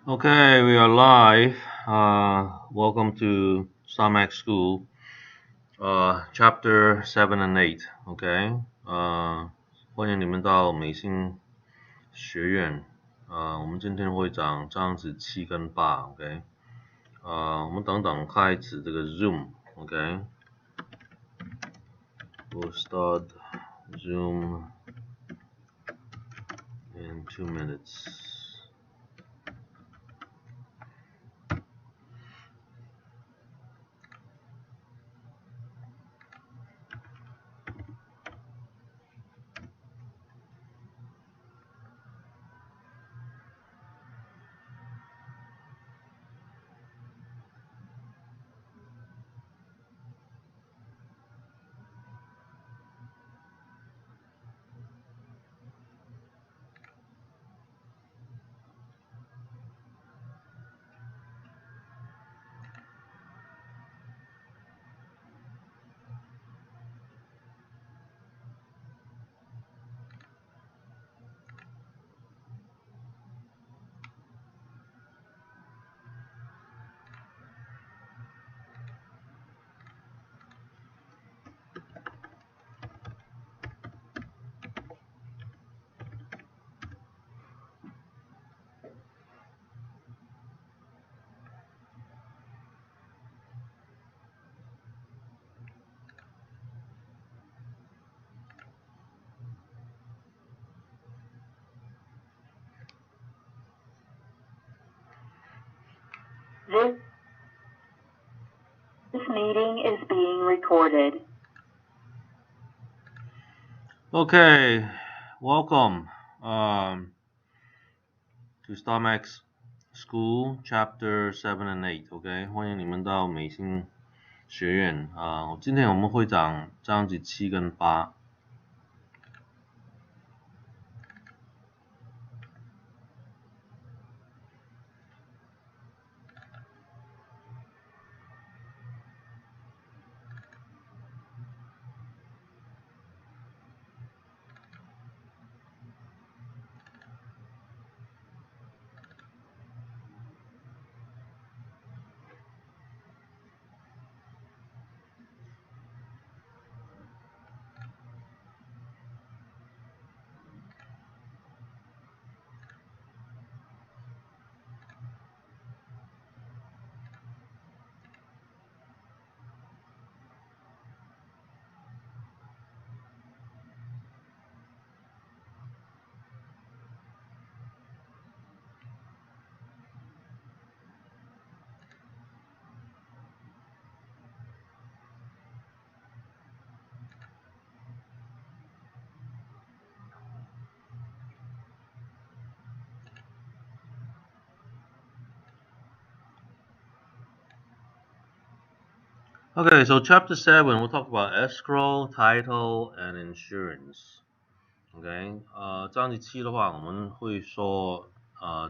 Okay, we are live. Welcome to Stomach School, Chapter 7 and 8. OK，欢迎你们到美心学院。我们今天会讲章子7跟8。OK，我们等等开始这个 Zoom。OK，we'll start Zoom in 2 minutes. This meeting is being recorded. Okay, welcome to Stomach School Chapter 7 and 8. OK， 欢迎你们到美心学院。今天我们会讲章节7跟8。Okay, so Chapter 7, we'll talk about escrow, title, and insurance. OK，章节7的话，我们会说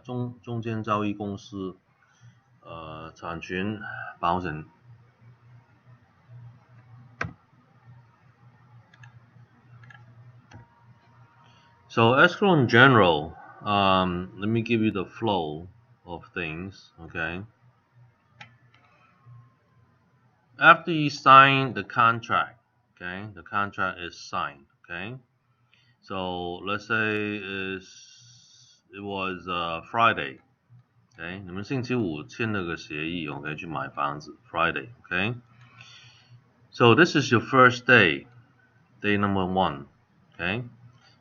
中间交易公司产权保险。So escrow in general, let me give you the flow of things. Okay. After you sign the contract, okay, the contract is signed. Okay. So let's say it was Friday. Okay， 你们星期五签了个协议 ，OK， 去买房子 ，Friday，OK。So this is your first day, day number 1, okay.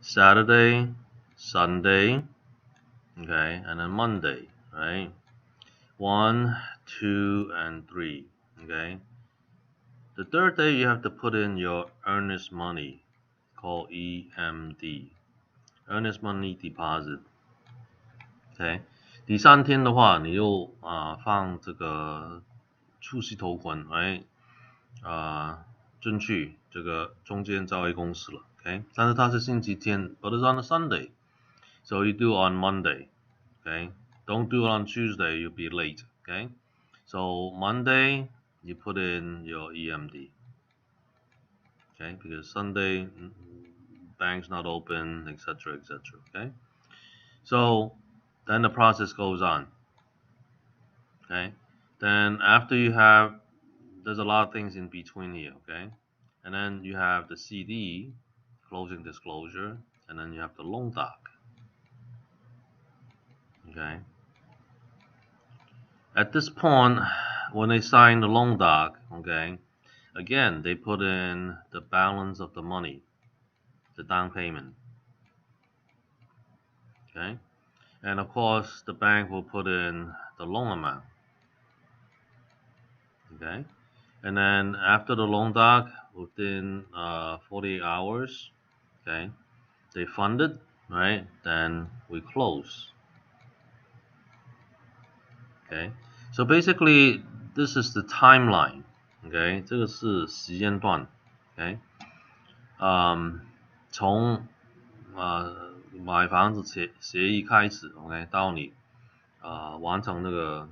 Saturday, Sunday, okay, and then Monday, right? 1, 2, and 3, okay. The third day you have to put in your earnest money, called EMD, earnest money deposit, okay. 第3天的话，你又放这个出息头款，进去这个中间交易公司了 ，OK， 但是它是星期天 ，but it's on a Sunday, so you do on Monday, okay, don't do it on Tuesday, you'll be late, okay, so Monday you put in your EMD, okay, because Sunday bank's not open, etc., okay, so then the process goes on. Okay, then after you have, there's a lot of things in between here. Okay, and then you have the CD, closing disclosure, and then you have the loan doc. Okay, at this point, when they sign the loan doc, okay, again they put in the balance of the money, the down payment. Okay, and of course the bank will put in the loan amount. Okay, and then after the loan doc, within 48 hours, okay, they fund it, right? Then we close. Okay, so basically this is the timeline. Okay， 这个是时间段。Okay， 从买房子协议开始 ，OK， 到你完成那个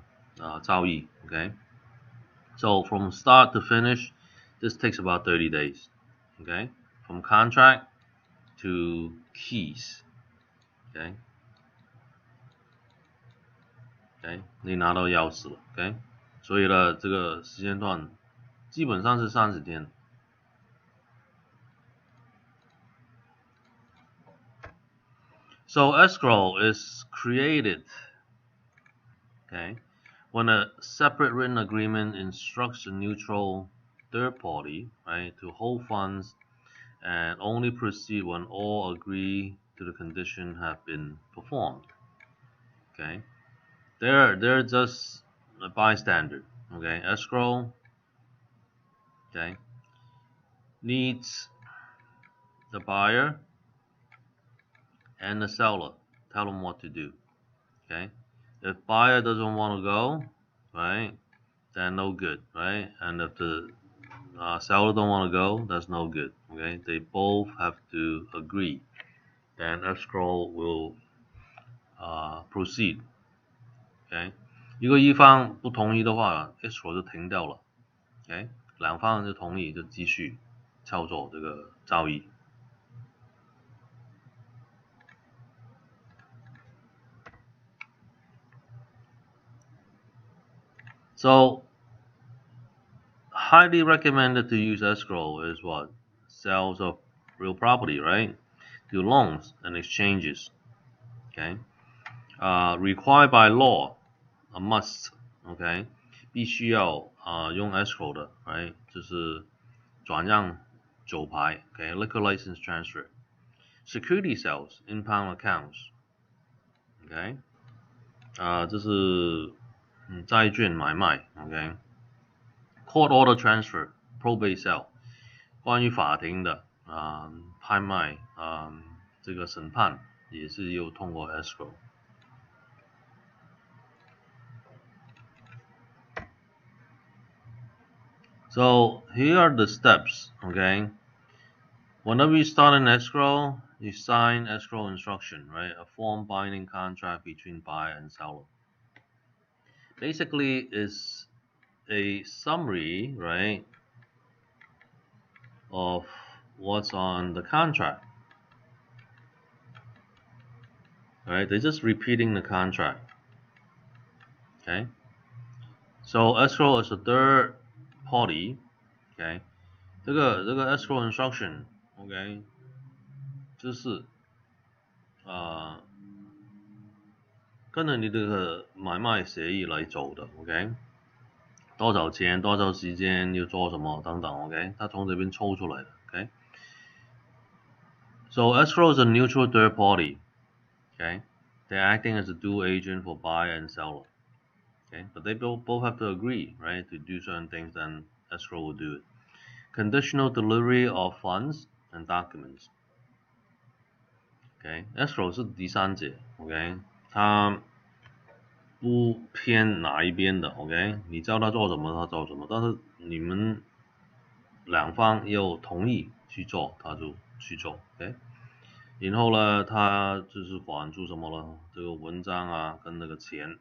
交易 ，OK。So from start to finish, this takes about 30 days. Okay, from contract to keys. Okay, 你拿到钥匙了。Okay， 所以呢，这个时间段基本上是30天。So escrow is created, okay, when a separate written agreement instructs a neutral third party, right, to hold funds and only proceed when all agree to the condition have been performed. Okay, they're just a bystander. Okay, escrow, okay, needs the buyer and the seller tell them what to do. Okay, if buyer doesn't want to go, right, then no good, right? And if the seller don't want to go, that's no good. Okay, they both have to agree. Then escrow will proceed. Okay， 如果一方不同意的话 ，escrow 就停掉了。Okay， 两方就同意就继续操作这个交易。So highly recommended to use escrow is what? Sales of real property, right? Do loans and exchanges. Okay, required by law, a must. Okay， 必须要用 escrow 的 ，right？ 就是转让酒牌 ，okay， liquor license transfer, security sales, impound accounts. OK， 这是债券买卖 ，OK， court order transfer, probate sale， 关于法庭的拍卖这个审判也是有通过 escrow。So here are the steps, okay? Whenever you start an escrow, you sign escrow instruction, right? A form binding contract between buyer and seller. Basically, it's a summary, right, of what's on the contract. Right? They're just repeating the contract. Okay. So escrow is a third party. Okay. 这个 escrow instruction, OK， 就是跟着你这个买卖协议来走的 ，OK， 多少钱、多少时间要做什么等等 ，OK， 它从这边抽出来的 ，OK。So escrow is a neutral third party, okay. They're acting as a dual agent for buyer and seller, okay. But they both have to agree, right, to do certain things, then escrow will do it. Conditional delivery of funds and documents. Okay, escrow 是第三者 ，OK， 它不偏哪一边的 ，OK， 你叫他做什么他做什么，但是你们两方要同意去做，他就去做 ，OK。然后呢，他就是还出什么了？这个文章啊，跟那个钱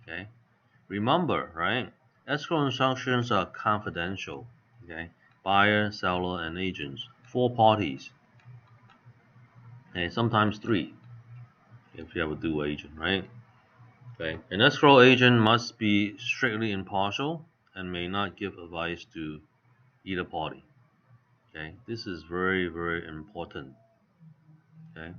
，OK。Remember, right? Escrow instructions are confidential, okay? Buyer, seller, and agents, 4 parties. Okay, sometimes 3, if you have a dual agent, right? Okay, an escrow agent must be strictly impartial and may not give advice to either party. Okay, this is very, very important. Okay，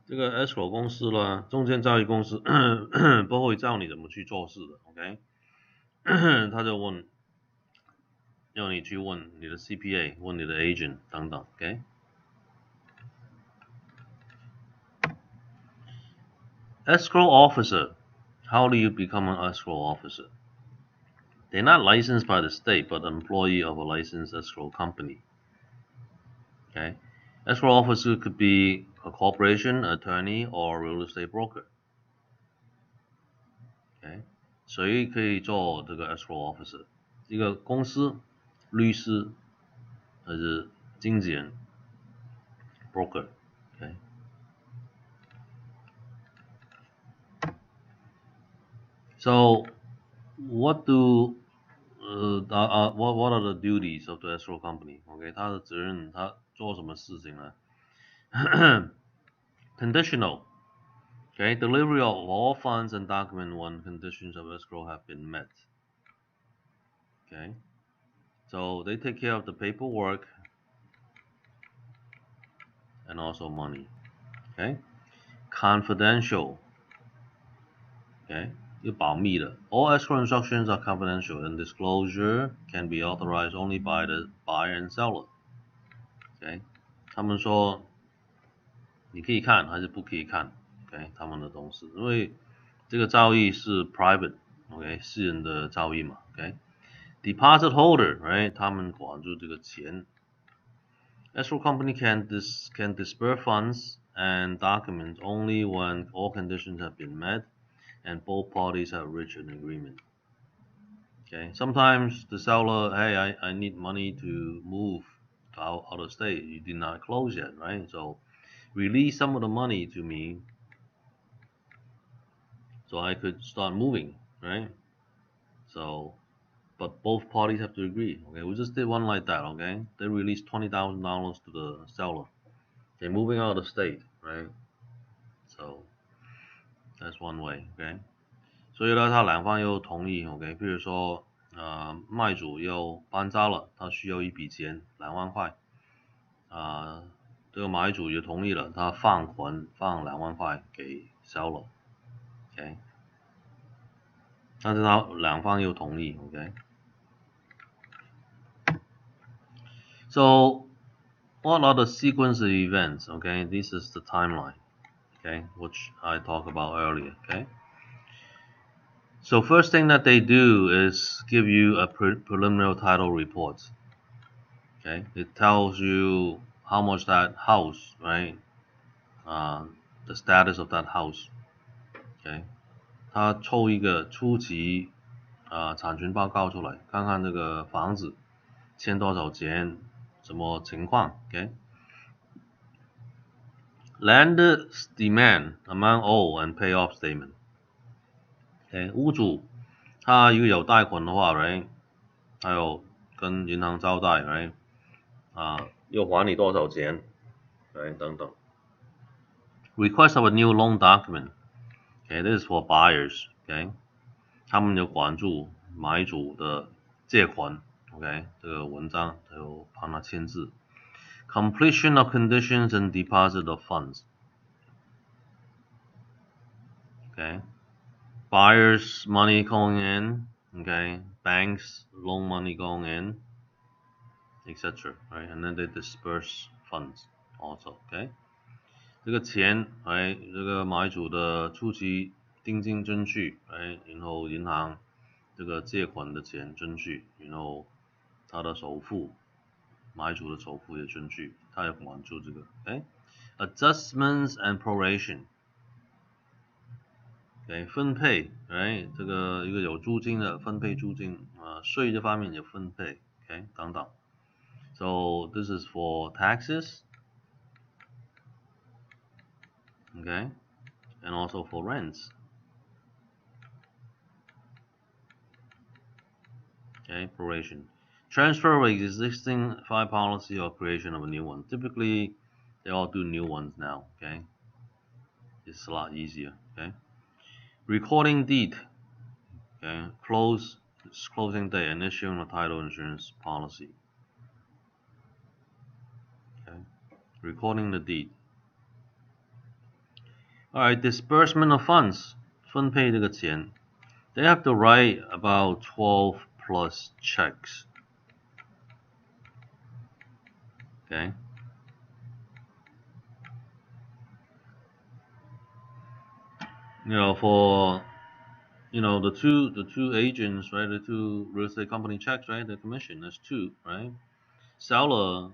这个 escrow 公司呢，中间交易公司不会教你怎么去做事的。OK， 他就问，要你去问你的 CPA， 问你的 agent 等等。OK， escrow officer. How do you become an escrow officer? They're not licensed by the state, but an employee of a licensed escrow company. Okay, escrow officer could be a corporation, attorney, or real estate broker. Okay， 谁可以做这个 escrow officer？ 一个公司、律师还是经纪人 broker？ Okay， so what are the duties of the escrow company? OK， 它的责任，它做什么事情呢？Conditional. Okay, delivery of all funds and document when conditions of escrow have been met. Okay, so they take care of the paperwork and also money. Okay, confidential. Okay, 有保密的。All escrow instructions are confidential and disclosure can be authorized only by the buyer and seller. Okay， 他们说你可以看还是不可以看 ？OK， 他们的东西，因为这个交易是 private，OK， 私人的交易嘛 ，OK。Deposit holder, right？ 他们管住这个钱。Escrow company can disburse funds and documents only when all conditions have been met and both parties have reached an agreement. Okay. Sometimes the seller, hey, I need money to move out of state. You did not close yet, right? So release some of the money to me so I could start moving, right? So, but both parties have to agree. Okay, we just did one like that. Okay, they released $20,000 to the seller. They're moving out of state, right? So that's one way. Okay， 所以呢，他两方又同意。OK， 譬如说，卖主又搬家了，他需要一笔钱，2万块。这个买主也同意了，他放2万块给 seller。OK， 但是他两方又同意。OK， so what are the sequence of events? Okay, this is the timeline. Okay, which I talked about earlier. Okay, so first thing that they do is give you a preliminary title report. Okay, it tells you how much that house, right? The status of that house. Okay， 他抽一个初期产权报告出来，看看这个房子欠多少钱，什么情况。OK，Lender's demand, amount owed and payoff statement. OK， 屋主他如果有贷款的话 ，right， 他有跟银行交代 ，right， 要还你多少钱 ，right， 等等。Request of a new loan document. Okay, this is for buyers. Okay， 他们有管住买主的借款。OK， 这个文章有帮他签字。Completion of conditions and deposit of funds. Okay, buyers money going in. Okay, banks loan money going in, etc. Right, and then they disperse funds also. Okay， 这个钱，这个买主的初期定金征据，然后银行这个借款的钱征据，然后他的首付，买主的首付也征据，他也管住这个。Adjustments and proration. 分配，这个一个有租金的分配租金，税这方面也分配，等等。So this is for taxes. Okay, and also for rents. Okay, proration. Transfer of existing file policy or creation of a new one. Typically, they all do new ones now. Okay. it's a lot easier. Okay. Recording deed. Okay. Closing date and issuing a title insurance policy. Okay. Recording the deed. Alright, disbursement of funds. 分配这个钱。They have to write about 12 plus checks. Okay. For the two agents, right? The two real estate company checks, right? The commission, that's 2, right? Seller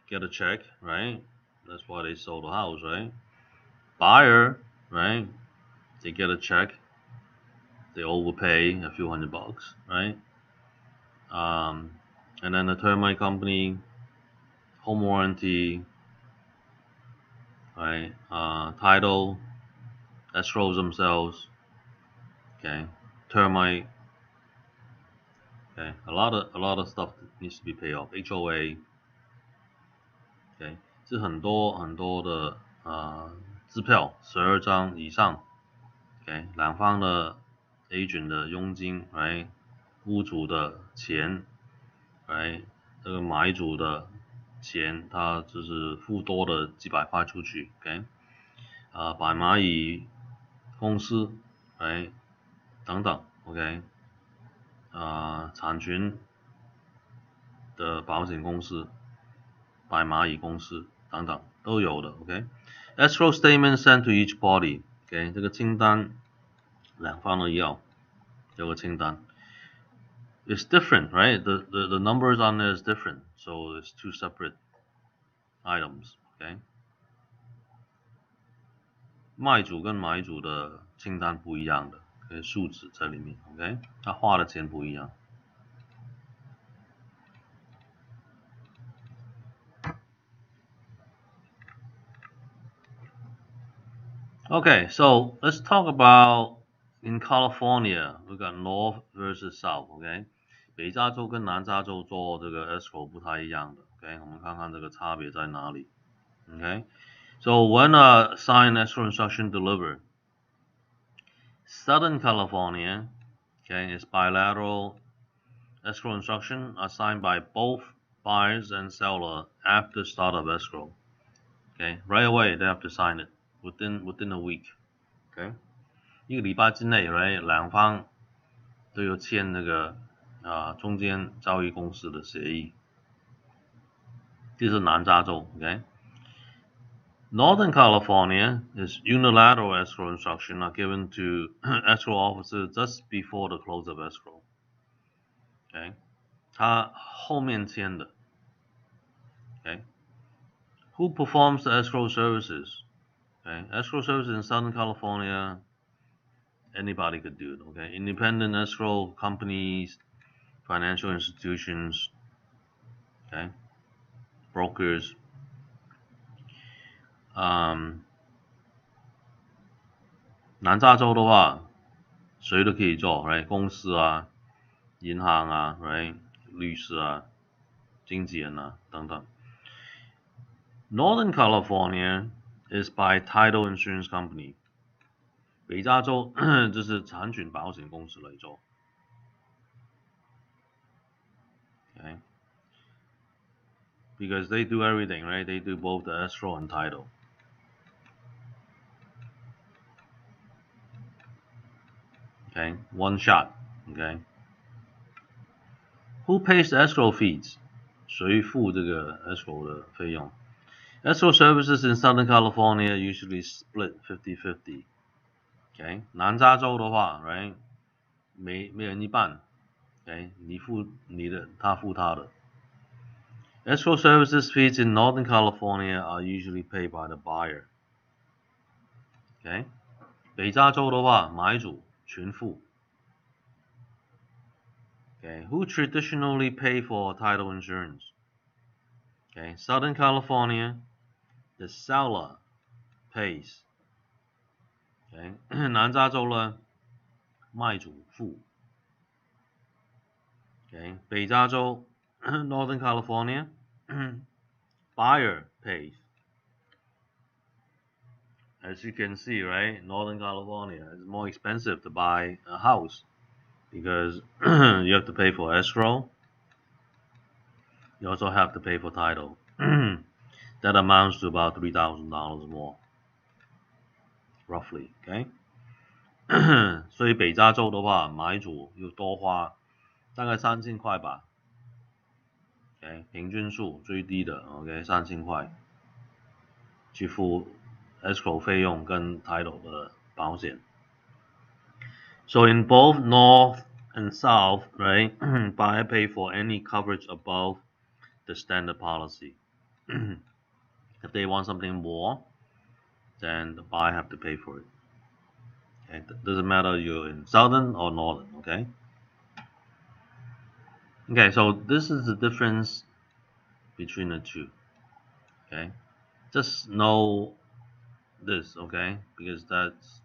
get a check, right? That's why they sold the house, right? Buyer, right? They get a check. They overpay a few $100, right? And then the termite company, home warranty, right? Title, escrows themselves, okay? Termite, okay? A lot of stuff needs to be paid off. HOA, okay? 是很多的支票，12张以上 ，OK， 两方的 agent 的佣金 ，right， 屋主的钱 ，right， 这个买主的钱，他就是付多的几百块出去 ，OK， 百蚂蚁公司， ，right， 等等 ，OK， 产权的保险公司，百蚂蚁公司等等都有的 ，OK。Escrow statement sent to each party，OK， 这个清单两方都要有个清单。It's different, right? The numbers on there is different, so it's 2 separate items, OK。卖主跟买主的清单不一样的， OK， 数字在里面 ，OK， 他花的钱不一样。Okay, so let's talk about in California, we got North versus South, OK？ 北加州跟南加州做这个 escrow 不太一样的 ，OK？ 我们看看这个差别在哪里 ，OK？ So when a signed escrow instruction delivered, Southern California, okay, is bilateral escrow instruction are signed by both buyers and seller after start of escrow. Okay, right away they have to sign it within a week. Okay， 一个礼拜之内 ，right， 两方都有签那个中间交易公司的协议。这是南加州 ，OK。Northern California is unilateral escrow instruction are given to escrow officer just before the close of escrow. Okay， 他后面签的。Okay，Who performs the escrow services? Okay, escrow services in Southern California, anybody could do it. Okay, independent escrow companies, financial institutions, okay, brokers. 南加州的话，谁都可以做 ，right？ 公司啊、银行啊 ，right？ 律师啊、经纪人啊等等。Northern California is by title insurance company. 北加州就是产权保险公司来做。Okay? Because they do everything, right? They do both the escrow and title. Okay, one shot. Okay. Who pays the escrow fees? 谁付这个 escrow 的费用 ？Escrow services in Southern California usually split 50-50. Okay， 南加州的话 ，right， 每人一半 ，okay， 你付你的，他付他的。Escrow services fees in Northern California are usually paid by the buyer. Okay， 北加州的话，买主全付。Okay, who traditionally pay for title insurance? Okay, Southern California, the seller pays. Okay, 南加州呢，卖主付。Okay, 北加州 Northern California, buyer pays. as you can see, right, Northern California is more expensive to buy a house because you have to pay for escrow. You also have to pay for title. That amounts to about $3,000 more, roughly. OK， 所以北加州的话，买主要多花大概3000块吧。OK， 平均数最低的 OK 3000块去付 escrow 费用跟 title 的保险。So in both North and South, right, buyer pay for any coverage above the standard policy. If they want something more, then the buyer have to pay for it. Okay? It doesn't matter you're in Southern or Northern, okay? Okay, so this is the difference between the two. Okay, just know this, okay, because that's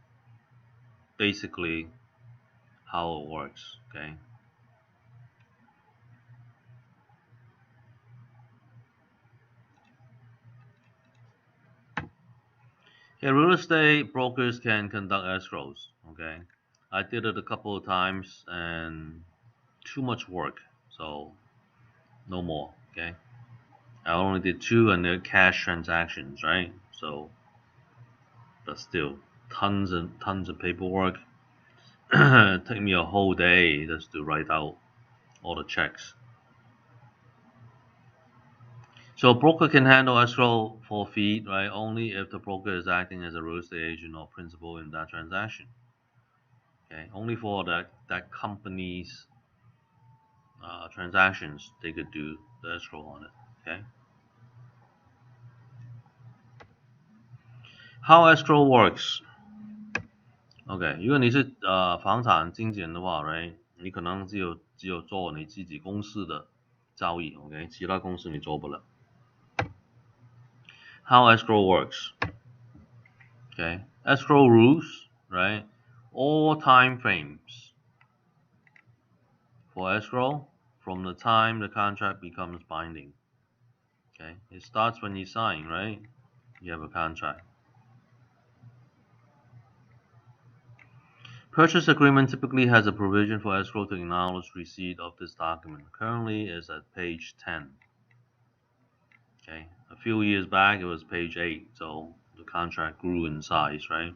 basically how it works. Okay. Okay, real estate brokers can conduct escrows. Okay, I did it a couple of times and too much work, so no more. Okay, I only did 2 and they're cash transactions, right? So, but still, tons and tons of paperwork. It took me a whole day just to write out all the checks. So a broker can handle escrow for fee, right, only if the broker is acting as a real estate agent or principal in that transaction. Okay, only for that company's transactions they could do the escrow on it. Okay. How escrow works? OK， 如果你是房产经纪人的话 ，right， 你可能只有做你自己公司的交易 ，OK， 其他公司你做不了。How escrow works? Okay, escrow rules, right? All time frames for escrow from the time the contract becomes binding. Okay, it starts when you sign, right? You have a contract. Purchase agreement typically has a provision for escrow to acknowledge receipt of this document. Currently is at page 10. Okay, a few years back it was page 8, so the contract grew in size, right?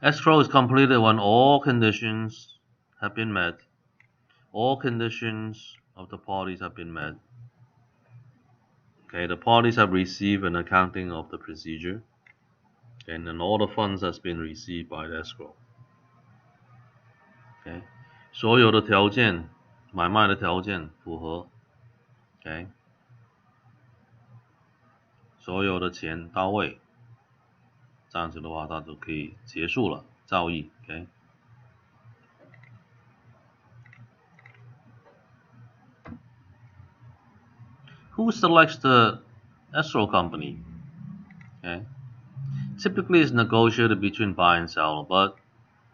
Escrow is completed when all conditions have been met. All conditions of the parties have been met. Okay, the parties have received an accounting of the procedure, and then all the funds has been received by the escrow. Okay, 所有的条件，买卖的条件符合。Okay， 所有的钱到位，这样子的话，它就可以结束了交易。Okay。Who selects the escrow company? Okay. Typically it's negotiated between buyer and seller, but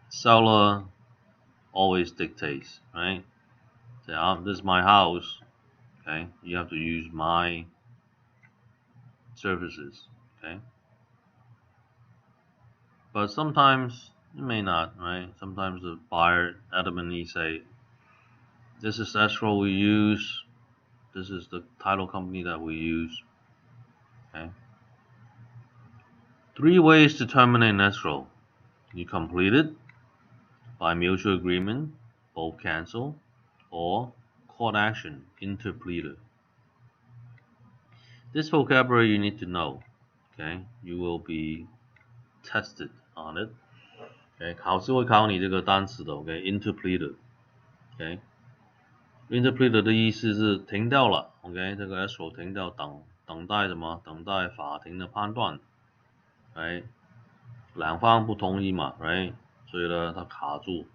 seller always dictates, right? Say, this is my house, okay? You have to use my services, okay? But sometimes it may not, right? Sometimes the buyer adamantly say, this is escrow we use, this is the title company that we use, okay? 3 ways to terminate an escrow. You complete it by mutual agreement, both cancel, or court action, interpleader. This vocabulary you need to know, okay? You will be tested on it. Okay, 考试会考你这个单词的 OK, interpleader. Okay, interpleader 的意思是停掉了 OK, 这个 escrow 停掉，等待什么？等待法庭的判断 right? 两方不同意嘛 right? 所以呢他卡住，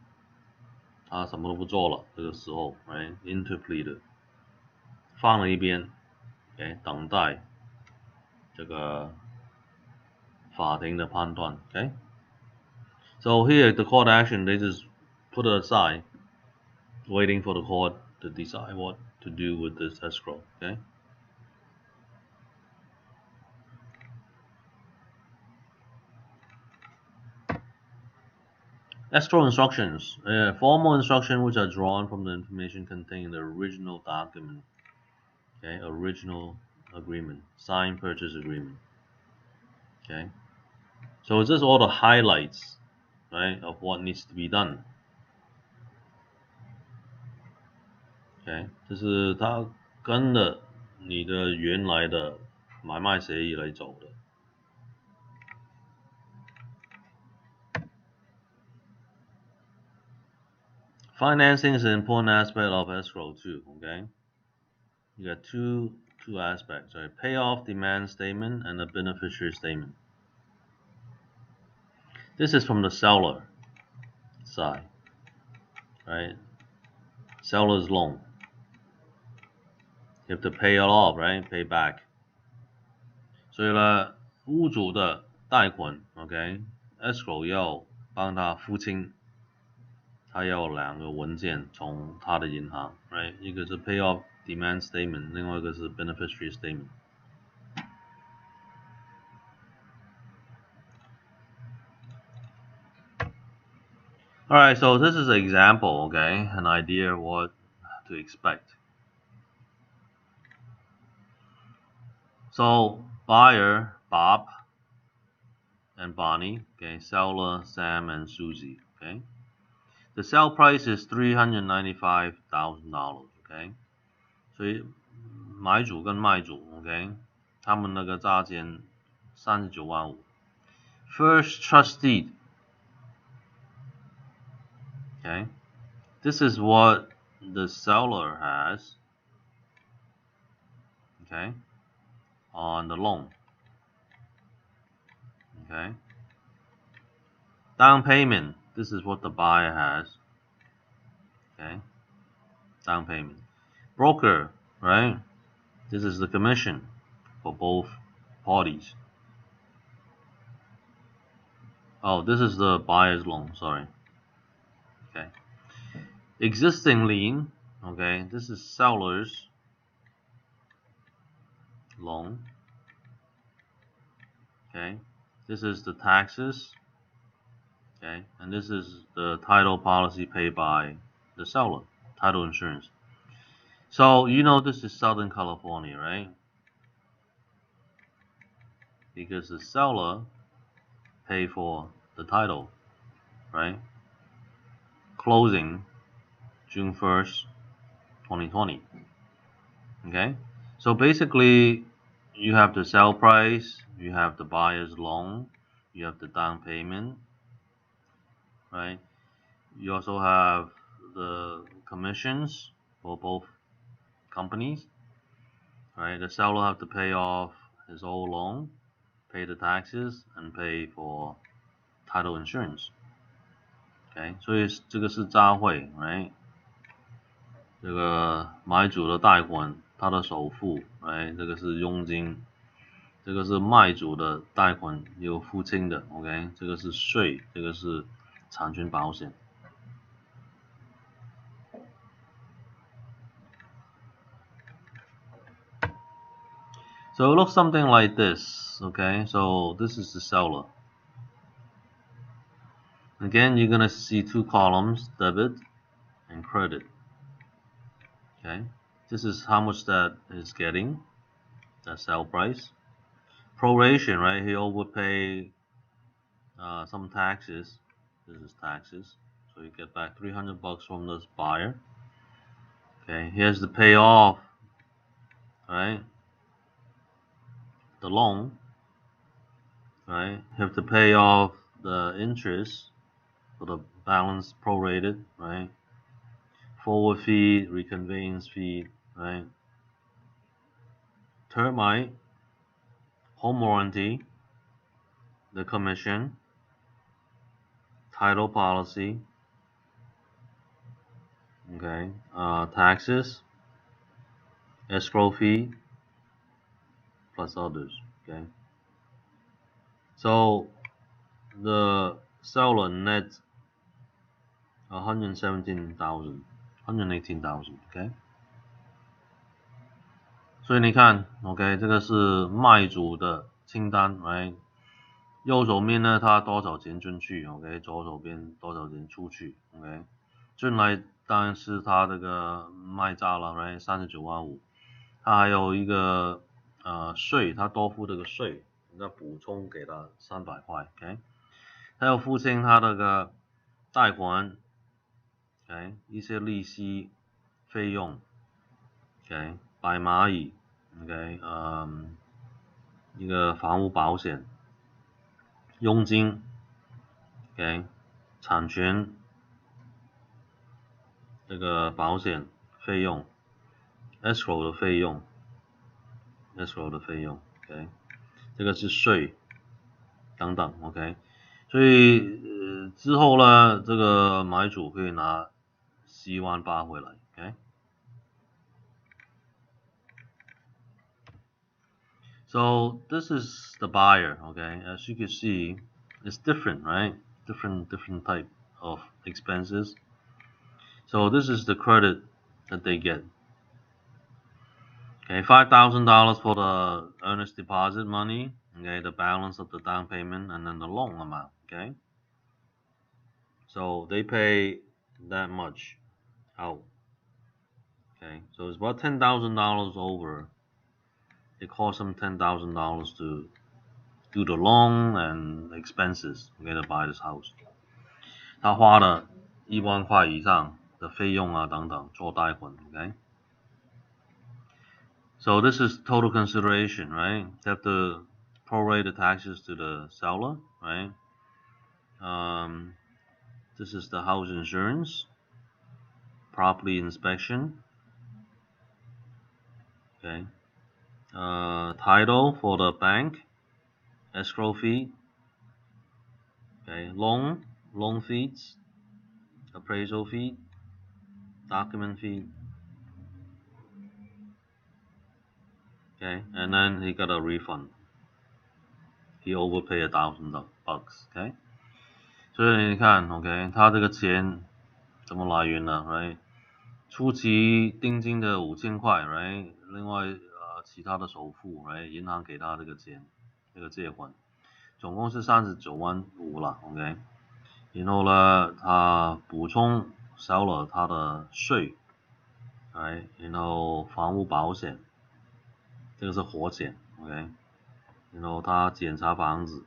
他什么都不做了，这个时候 right? Interpleader 放了一边 OK, 等待这个法庭的判断 OK. So here the court action, they just put it aside, waiting for the court to decide what to do with this escrow. Okay. Escrow instructions, formal instructions which are drawn from the information contained in the original document. Okay, original agreement, signed purchase agreement. Okay, so it's just all the highlights, right, of what needs to be done. Okay， 这是它跟着你的原来的买卖协议来走的。Financing is an important aspect of escrow too. Okay, you got two aspects, right? Payoff demand statement and the beneficiary statement. This is from the seller side, right? Seller's loan. You have to pay it off, right? Pay back. 所以呢，屋主的贷款 ，OK， escrow 要帮他付清。他要两个文件从他的银行 ，right？ 一个是 payoff demand statement， 另外一个是 beneficiary statement。Alright, so this is an example, okay? An idea of what to expect. So buyer Bob and Bonnie, okay? Seller Sam and Susie, okay? The sale price is $395,000, okay? 所以买主跟卖主 ，OK， 他们那个价钱39万5。First trust deed, okay, this is what the seller has, okay, on the loan, okay. Down payment, this is what the buyer has, okay. Down payment. Broker, right? This is the commission for both parties. Oh, this is the buyer's loan, sorry. Okay. Existing lien, okay, this is seller's loan. Okay, this is the taxes. Okay, and this is the title policy paid by the seller, title insurance. So you know this is Southern California, right? Because the seller paid for the title, right? Closing June 1st, 2020. Okay, so basically you have the sale price, you have the buyer's loan, you have the down payment, right? You also have the commissions for both companies, right? The seller have to pay off his old loan, pay the taxes, and pay for title insurance. Okay, 所以这个是杂汇 ，right？ 这个买主的贷款，他的首付 ，right？ 这个是佣金，这个是卖主的贷款有付清的 ，OK？ 这个是税，这个是产权保险。So it looks something like this, okay? So this is the seller. Again, you're gonna see two columns, debit and credit. Okay, this is how much that is getting, that sale price. Proration, right? He overpay some taxes. This is taxes, so you get back $300 from this buyer. Okay, here's the payoff, right? The loan, right? You have to pay off the interest for the balance prorated, right? Forward fee, reconveyance fee, right? Termite, home warranty, the commission, title policy, okay, taxes, escrow fee, plus others, okay. So the seller net 118,000, okay. 所以你看 ，OK， 这个是卖主的清单 ，right？右手面呢，它多少钱进去 ，OK， 左手边多少钱出去 ，OK， 进来当然是它这个卖价了 ，right， 39万5，它还有一个税，它多付这个税，那补充给他300块 ，OK， 他要付清他这个贷款 ，OK， 一些利息费用 ，OK， 白蚂蚁 ，OK， 一个房屋保险。佣金 ，OK， 产权这个保险费用 ，escrow 的费用 ，OK， 这个是税等等 ，OK， 所以之后呢，这个买主会拿7万8回来 ，OK。So this is the buyer, okay? As you can see, it's different, right? Different type of expenses. So this is the credit that they get. Okay, $5,000 for the earnest deposit money, okay, the balance of the down payment, and then the loan amount, okay? So they pay that much out, okay? So it's about $10,000 over. It costs them $10,000 to do the loan and expenses, okay, to buy this house. 他花了1万块以上的费用啊等等做贷款 ，okay? So this is total consideration, right? They have to prorate the taxes to the seller, right? This is the house insurance, property inspection, okay? Title for the bank, escrow fee, okay? Loan fees, appraisal fee, document fee, okay? And then he got a refund. He overpaid $1,000, okay? 所以你看 ，OK， 他这个钱怎么来源呢 ？Right， 初期定金的5000块 ，Right， 另外其他的首付 ，Right， 银行给他这个钱，这个借款，总共是39万5了 ，OK。然后呢，他补充少了他的税 ，Right， 然后房屋保险，这个是火险 ，OK。然后他检查房子。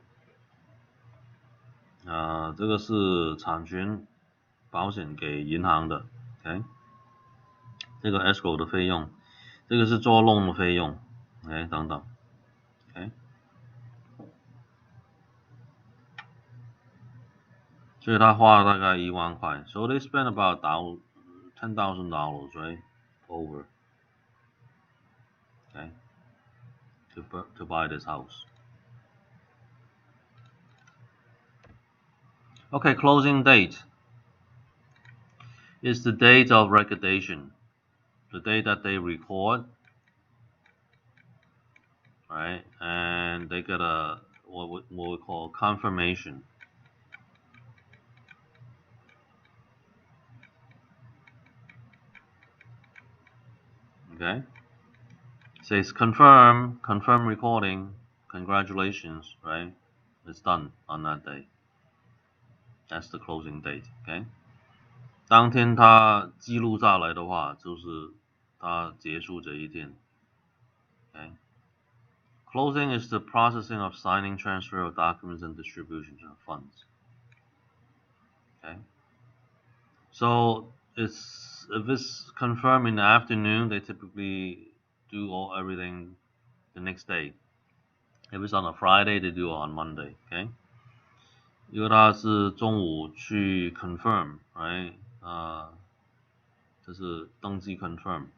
这个是产权保险给银行的 ，OK， 这个 escrow 的费用，这个是做 loan 的费用 ，OK， 等等 ，OK， 所以他花了大概1万块 ，so they spend about $10,000, right, over, okay, to buy this house. Okay, closing date is the date of recordation, the date that they record, right? And they get a what we call confirmation. Okay, says confirm recording. Congratulations, right? It's done on that day. That's the closing date. Okay. 当天他记录下来的话，就是他结束这一天。Okay. Closing is the processing of signing, transfer of documents, and distribution of funds. Okay. So if it's confirmed in the afternoon, they typically do everything the next day. If it's on a Friday, they do it on Monday. Okay. 因为他是中午去 confirm, right? 就是登记 confirm，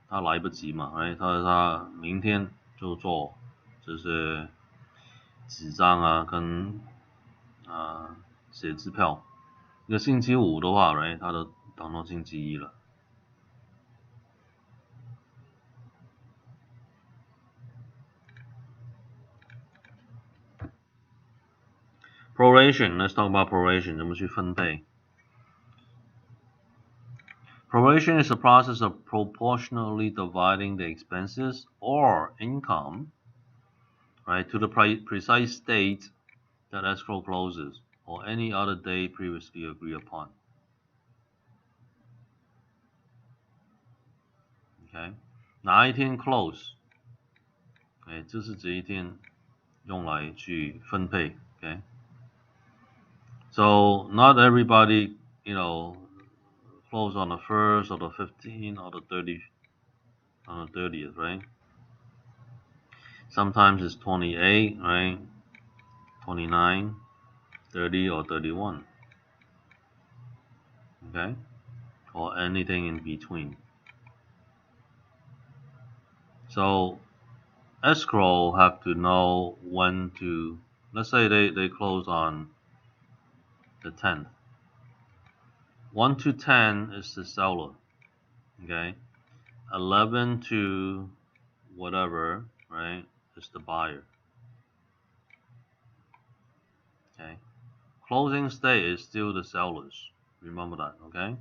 他来不及嘛 ，right？ 他明天就做这些纸张啊，跟写支票。一个星期五的话 ，right？ 他都等到星期一了。Proration, let's talk about proration. 怎么去分配 ？Proration is the process of proportionally dividing the expenses or income, right, to the precise date that escrow closes, or any other day previously agreed upon. OK， 哪一天 close？ OK， 这是这一天用来去分配。OK， so not everybody, close on the 1st or the 15th or the 30th, on the 30th, right? Sometimes it's 28, right? 29, 30, or 31. Okay, or anything in between. So escrow have to know when to, let's say they close on the 10th. 1 to 10 is the seller. Okay, 11 to whatever, right, is the buyer. Okay, closing date is still the sellers. Remember that, okay?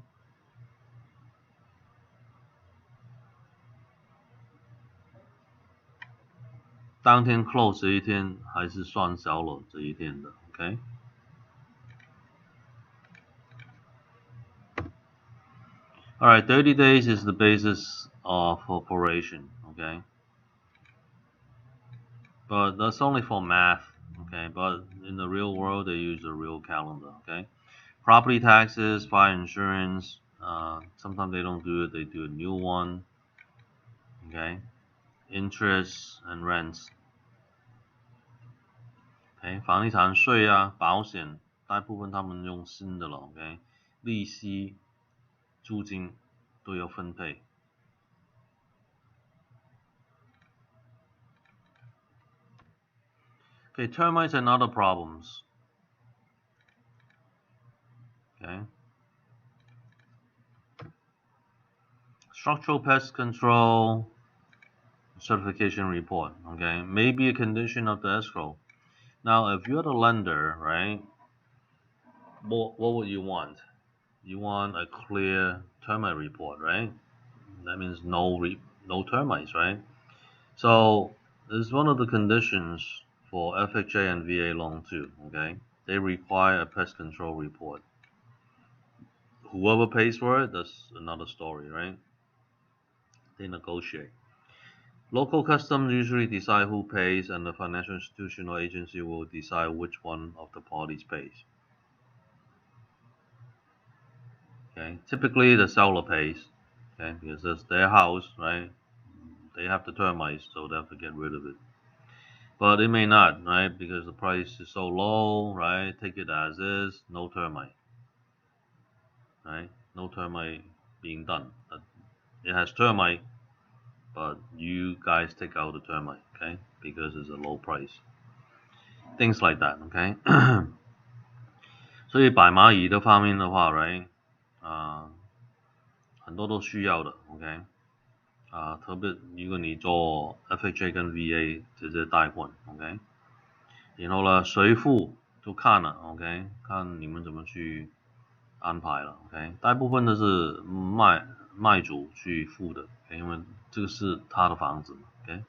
当天 close 这一天还是算 seller 这一天的 ，OK？ Alright, 30 days is the basis of operation, okay? But that's only for math, okay? But in the real world, they use a real calendar, okay? Property taxes, fire insurance, sometimes they don't do it, they do a new one, okay? Interest and rents. OK， 房地产税啊，保险，大部分他们用新的了 ，OK， 利息、租金都要分配。Okay, termites and other problems. Okay. Structural pest control certification report. Okay, may be a condition of the escrow. Now, if you're the lender, right, what would you want? You want a clear termite report, right? That means no termites, right? So this is one of the conditions for FHA and VA loan too, okay? They require a pest control report. Whoever pays for it, that's another story, right? They negotiate. Local customs usually decide who pays, and the financial institution or agency will decide which one of the parties pays. Okay, typically the seller pays, okay, because it's their house, right? They have the termites, so they have to get rid of it. But it may not, right? Because the price is so low, right? Take it as is, no termite, right? No termite being done. It has termite, but you guys take out the termite, okay? Because it's a low price. Things like that, okay? 所以摆蚂蚁的方面的话 ，right？ 很多都需要的 ，OK？ 特别如果你做 FHA 跟 VA 这些贷款 ，OK？ 然后呢，谁付就看了 ，OK？ 看你们怎么去安排了 ，OK？ 大部分都是卖主去付的， okay？ 因为这个是他的房子嘛 ，OK？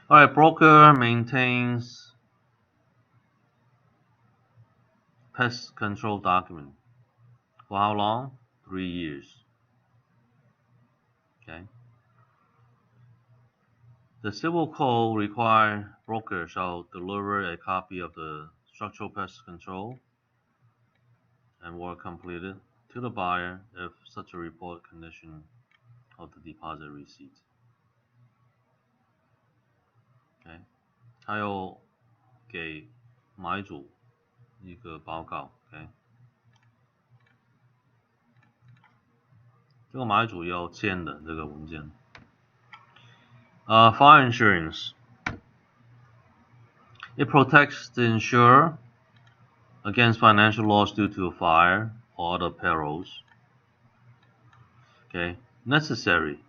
Alright, broker maintains pest control document. For how long? 3 years. Okay. The civil code requires broker shall deliver a copy of the structural pest control and work completed to the buyer if such a report condition of the deposit receipt. Okay. 他要给买主一个报告 ，OK？ 这个买主要签的这个文件。Fire insurance. It protects the insurer against financial loss due to a fire or other perils. Okay, necessary.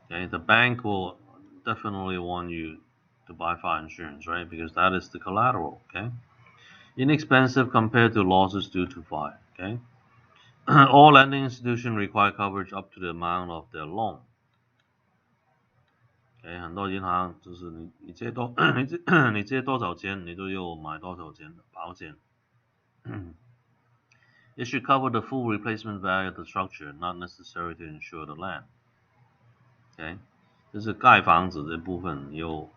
Okay, the bank will definitely want you to buy fire insurance, right? Because that is the collateral. Okay, inexpensive compared to losses due to fire. Okay, all lending institutions require coverage up to the amount of their loan. 很多银行就是你借多你借多少钱，你就有买多少钱的保险。It should cover the full replacement value of the structure, not necessary to insure the land. OK， 就是盖房子的部分有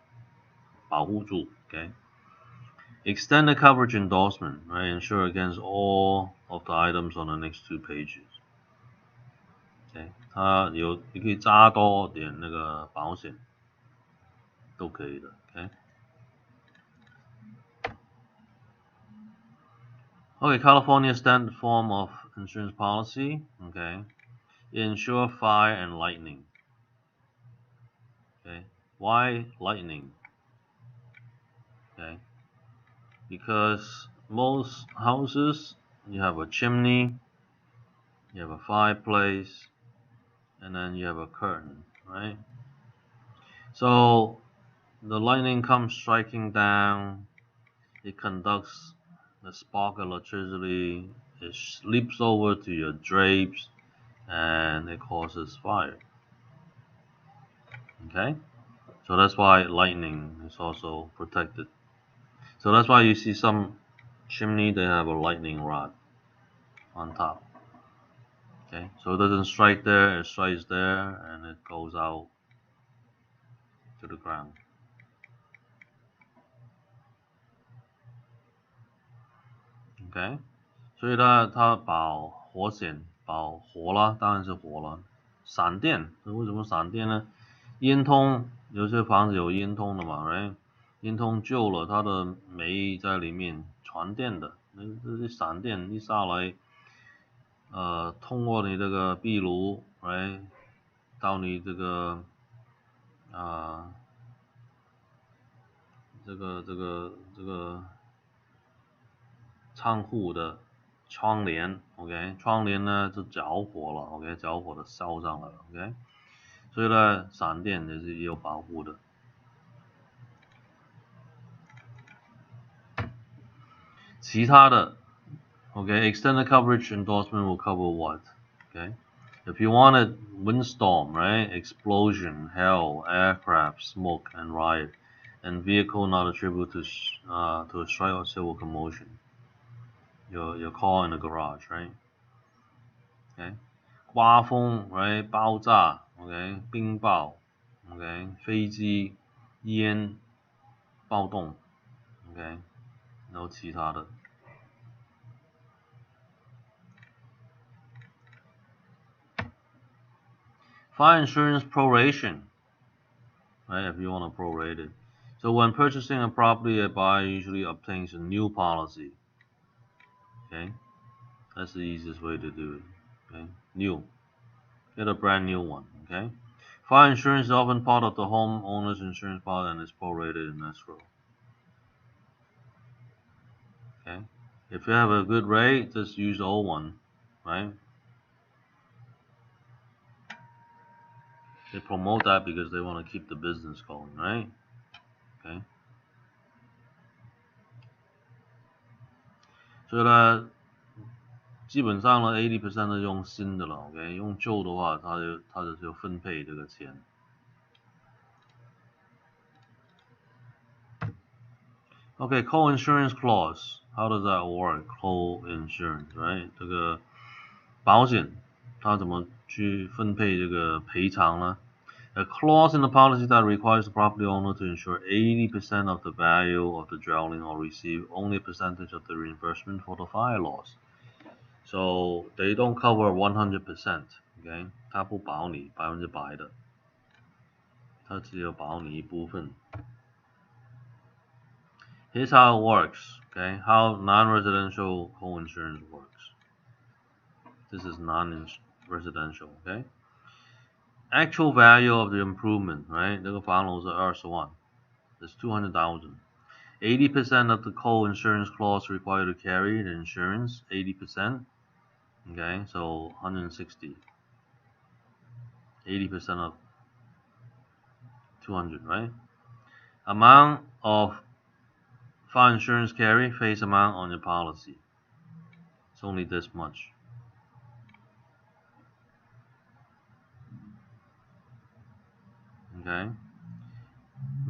保护住。OK，extended coverage endorsement, right? Insure against all of the items on the next 2 pages. OK， 你可以加多点那个保险，都可以的。OK, California standard form of insurance policy. Okay, insure fire and lightning. Okay, why lightning? Okay, because most houses you have a chimney, you have a fireplace, and then you have a curtain, right? So the lightning comes striking down, it conducts the spark electricity, it leaps over to your drapes, and it causes fire. Okay, so that's why lightning is also protected. So that's why you see some chimney, they have a lightning rod on top. Okay, so it doesn't strike there, it strikes there, and it goes out to the ground. OK， 所以它保火险，保活了，当然是活了。闪电，为什么闪电呢？烟囱，有些房子有烟囱的嘛 ，right？ 烟囱旧了，它的煤在里面传电的，这些闪电一下来，通过你这个壁炉， right？ 到你这个这个仓库的窗帘 ，OK， 窗帘呢就着火了 ，OK， 着火的烧上来了 ，OK， 所以呢，闪电也是有保护的。其他的 ，OK，extended coverage endorsement will cover what? Okay, if you wanted windstorm, right, explosion, hail, aircraft, smoke, and riot, and vehicle not attributable to a strike or civil commotion. Your car in the garage, right? Okay. 刮风 right 爆炸 OK 冰雹 OK 飞机烟暴动 OK 然后其他的 Fire insurance proration, right, if you want to prorate it. So when purchasing a property, a buyer usually obtains a new policy. Okay, that's the easiest way to do it. Okay, new. Get a brand new one. Okay, fire insurance is often part of the homeowner's insurance policy and is prorated in escrow. Okay, if you have a good rate, just use the old one, right? They promote that because they want to keep the business going, right? Okay. 所以呢，基本上呢 80% 都用新的了 ，OK， 用旧的话，它就分配这个钱。OK, co-insurance clause, how does that work? Co-insurance, right? 这个保险它怎么去分配这个赔偿呢？A clause in the policy that requires the property owner to insure 80% of the value of the dwelling or receive only a percentage of the reimbursement for the fire loss. So they don't cover 100%, okay? 它不保你100%的，它只有保你一部分。Here's how it works, okay? How non-residential co-insurance works. This is non-residential, okay? Actual value of the improvement, right? 这个房楼是20万 That's 200,000. 80% of the co-insurance clause required to carry the insurance, 80%. Okay, so 160. 80% of 200, right? Amount of fire insurance carry, face amount on your policy. It's only this much. Okay.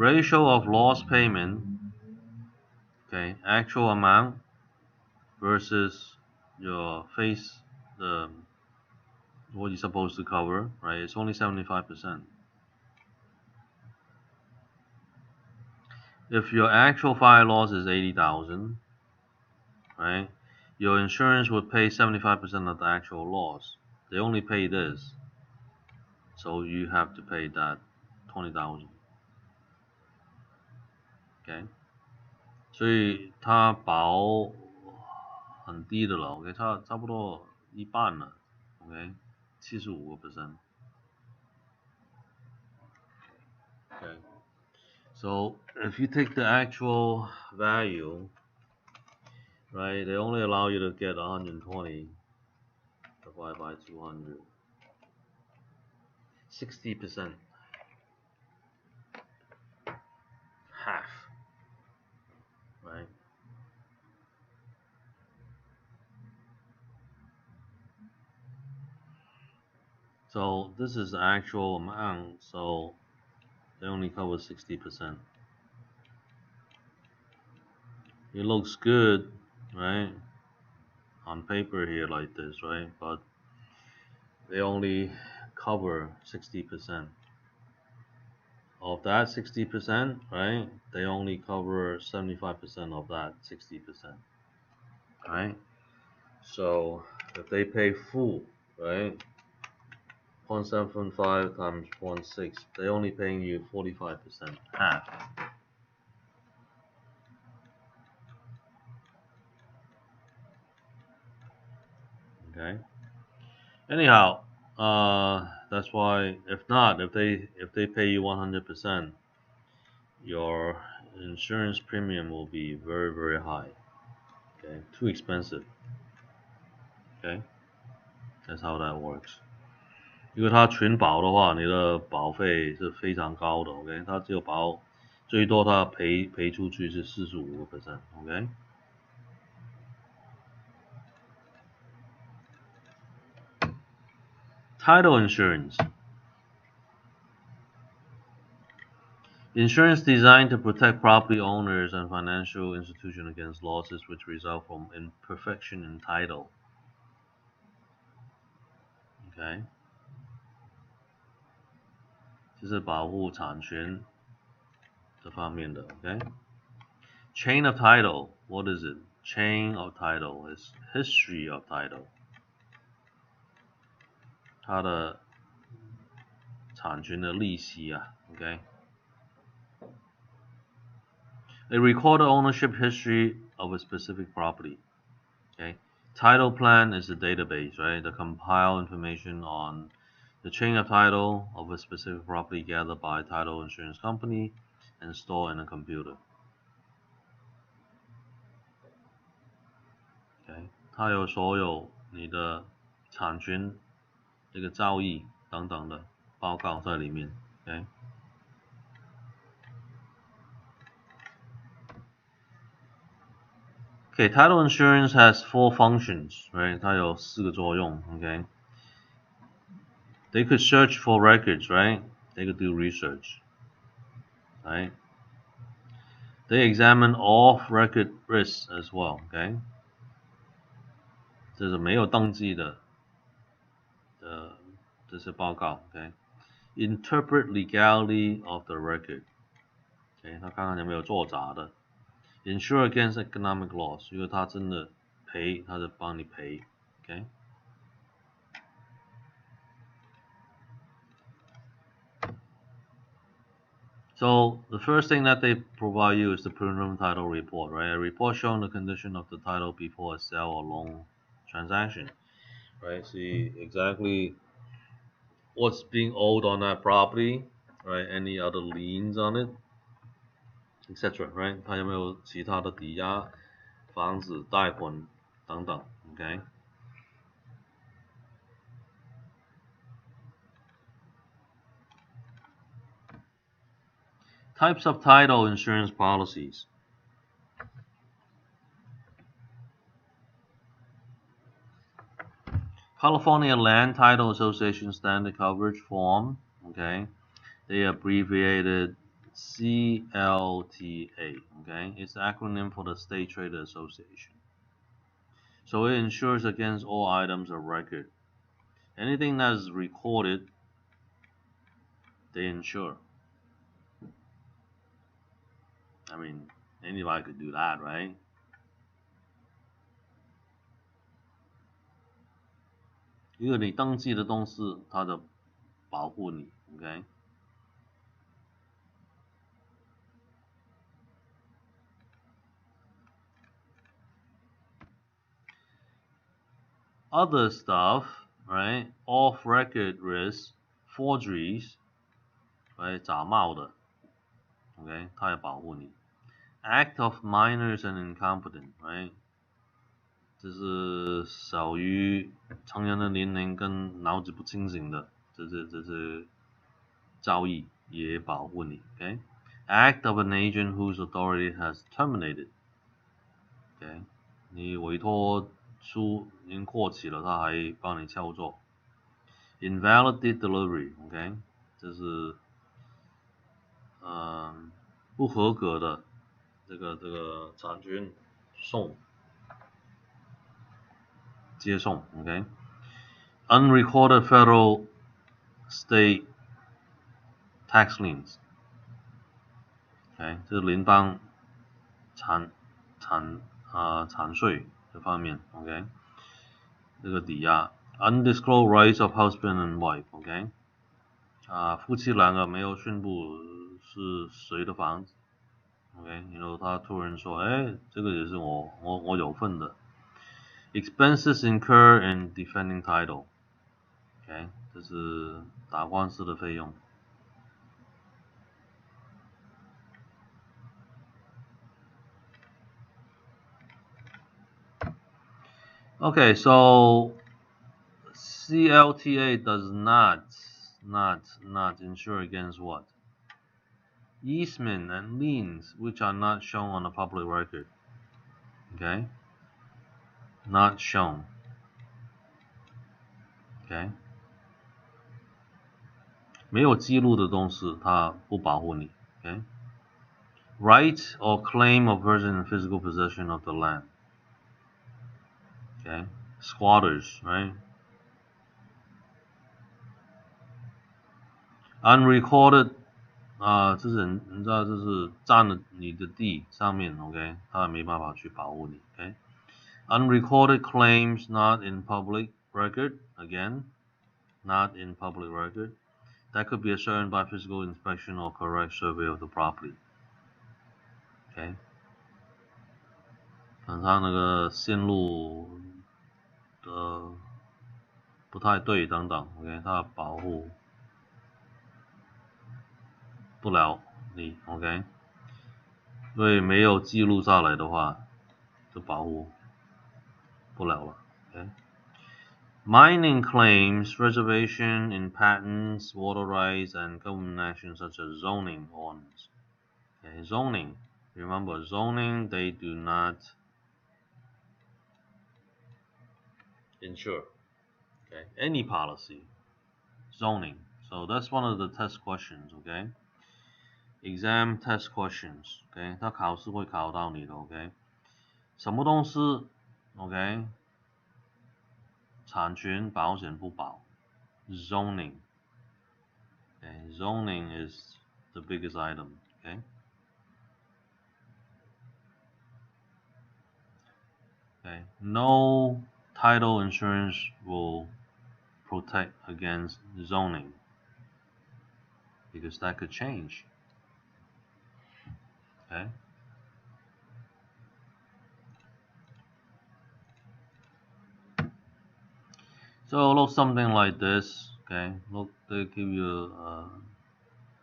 ratio of loss payment, okay, actual amount versus your what you're supposed to cover, right? It's only 75%. If your actual fire loss is 80,000, right? Your insurance would pay 75% of the actual loss. They only pay this, so you have to pay that 20,000. OK， 所以它保很低的了 ，OK， 差不多一半了 ，OK， 75%。Okay, so if you take the actual value, right, they only allow you to get 120 divided by 200, 60%, half, right? So this is the actual amount, so they only cover 60%. It looks good, right, on paper here like this, right, but they only cover 60%. Of that 60%, right, they only cover 75% of that 60%, right? So if they pay full, right, 0.75 times 0.6, they only paying you 45%, half. Okay. Anyhow, that's why if they pay you 100%, your insurance premium will be very, very high. Okay, too expensive. Okay, that's how that works. 因为它全保的话，你的保费是非常高的 ，OK， 它只有保最多它赔出去是45%，OK。Title insurance. Insurance designed to protect property owners and financial institutions against losses which result from imperfection in title. Okay. 这是保护产权这方面的 ，OK。Chain of title, what is it? Chain of title is history of title. 它的产权的利息啊 ，OK。A recorded ownership history of a specific property. Okay, title plan is a database, right? That compile information on the chain of title of a specific property gathered by a title insurance company and stored in a computer. Okay, 它有所有你的产权这个交易等等的报告在里面。Okay. Okay, title insurance has 4 functions, right? 它有4个作用 okay? They could search for records, right? They could do research, right? They examine off-record risks as well, okay? 这是没有登记的这些报告 okay? Interpret legality of the record, okay? 他看看有没有作假的。Insure against economic loss， 如果他真的赔，他就帮你赔 ，OK。So the first thing that they provide you is the premium title report, right? A report showing the condition of the title before a sale or loan transaction, right? See exactly what's being owed on that property, right? Any other liens on it, etc. Right? 它有没有其他的抵押、房子、贷款等等 ，OK？ Types of title insurance policies. California Land Title Association Standard Coverage Form, okay? They abbreviated CLTA, okay? It's the acronym for the State Trade Association. So it insures against all items of record. Anything that is recorded, they insure. I mean, anybody could do that, right?因为你登记的东西，它就保护你 ，OK？ Other stuff, right? Off-record risk, forgeries, right? 假冒的 ，OK？ 它也保护你。Act of minors and incompetent, right? 就是小于成人的年龄跟脑子不清醒的，这是交易也保护你 ，OK？ Act of an agent whose authority has terminated, OK？ 你委托书已经过期了，他还帮你敲作。Invalid delivery, OK？ 这是不合格的这个产权接送 ，OK？ Unrecorded federal state tax liens, OK？ 这是联邦产税这方面 ，OK？ 这个抵押 ，undisclosed rights of husband and wife， OK？ 夫妻两个没有宣布是谁的房子 ，OK？ 然后他突然说，这个也是我有份的。Expenses incurred in defending title， OK？ 这是打官司的费用。Okay, so CLTA does not insure against what? Easement and liens which are not shown on the public record. Okay? Not shown. Okay? 没有记录的东西，它不保护你。Okay? Right or claim of person in physical possession of the land. Okay? Squatters, right? Unrecorded 这是你知道，这是占了你的地上面 ，OK？ 他没办法去保护你 ，OK？ Unrecorded claims not in public record, again, not in public record. That could be ascertained by physical inspection or correct survey of the property. OK？ 看他那个线路的不太对等等 ，OK？ 他保护不了你 ，OK？ 因为没有记录下来的话，就保护不了了 ，OK？ Mining claims, reservation in patents, water rights, and government actions such as zoning ordinance. Okay, zoning. Remember, zoning, they do not insure. Okay, any policy. Zoning. So that's one of the test questions, okay? Exam test questions, okay? 它考试会考到你的 ，OK？ 什么东西 ，OK？ 产权保险不保 ？Zoning. Okay, zoning is the biggest item, okay? Okay, no title insurance will protect against zoning because that could change. Okay? So look something like this. Okay, look, they give you a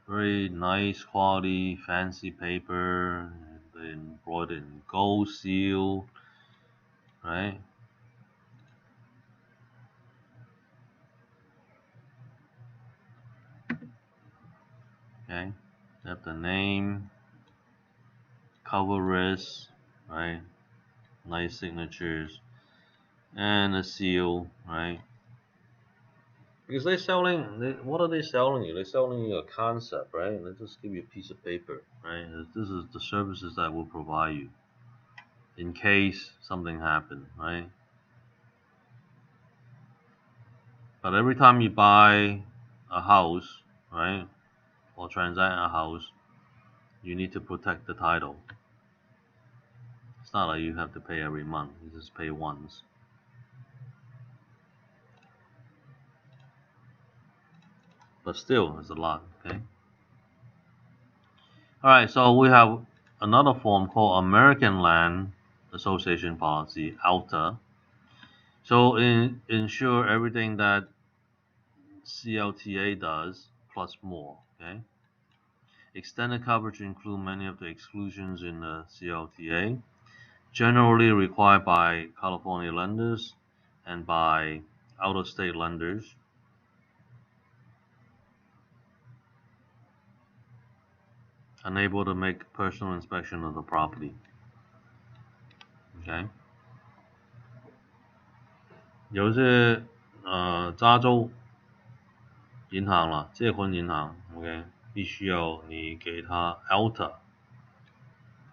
very nice quality, fancy paper. They embroidered in gold seal, right? Okay, they have the name, cover wrist, right? Nice signatures, and a seal, right? Because what are they selling you? They're selling you a concept, right? They just give you a piece of paper, right? This is the services that will provide you in case something happened, right? But every time you buy a house, right, or transact a house, you need to protect the title. It's not like you have to pay every month. You just pay once. But still, it's a lot, okay? Alright, so we have another form called American Land Association Policy, ALTA. So insure everything that CLTA does, plus more, okay? Extended coverage include many of the exclusions in the CLTA, generally required by California lenders and by out-of-state lenders. Unable to make personal inspection of the property. OK， 有一些加州银行啦，借款银行 ，OK， 必须要你给他 ALTA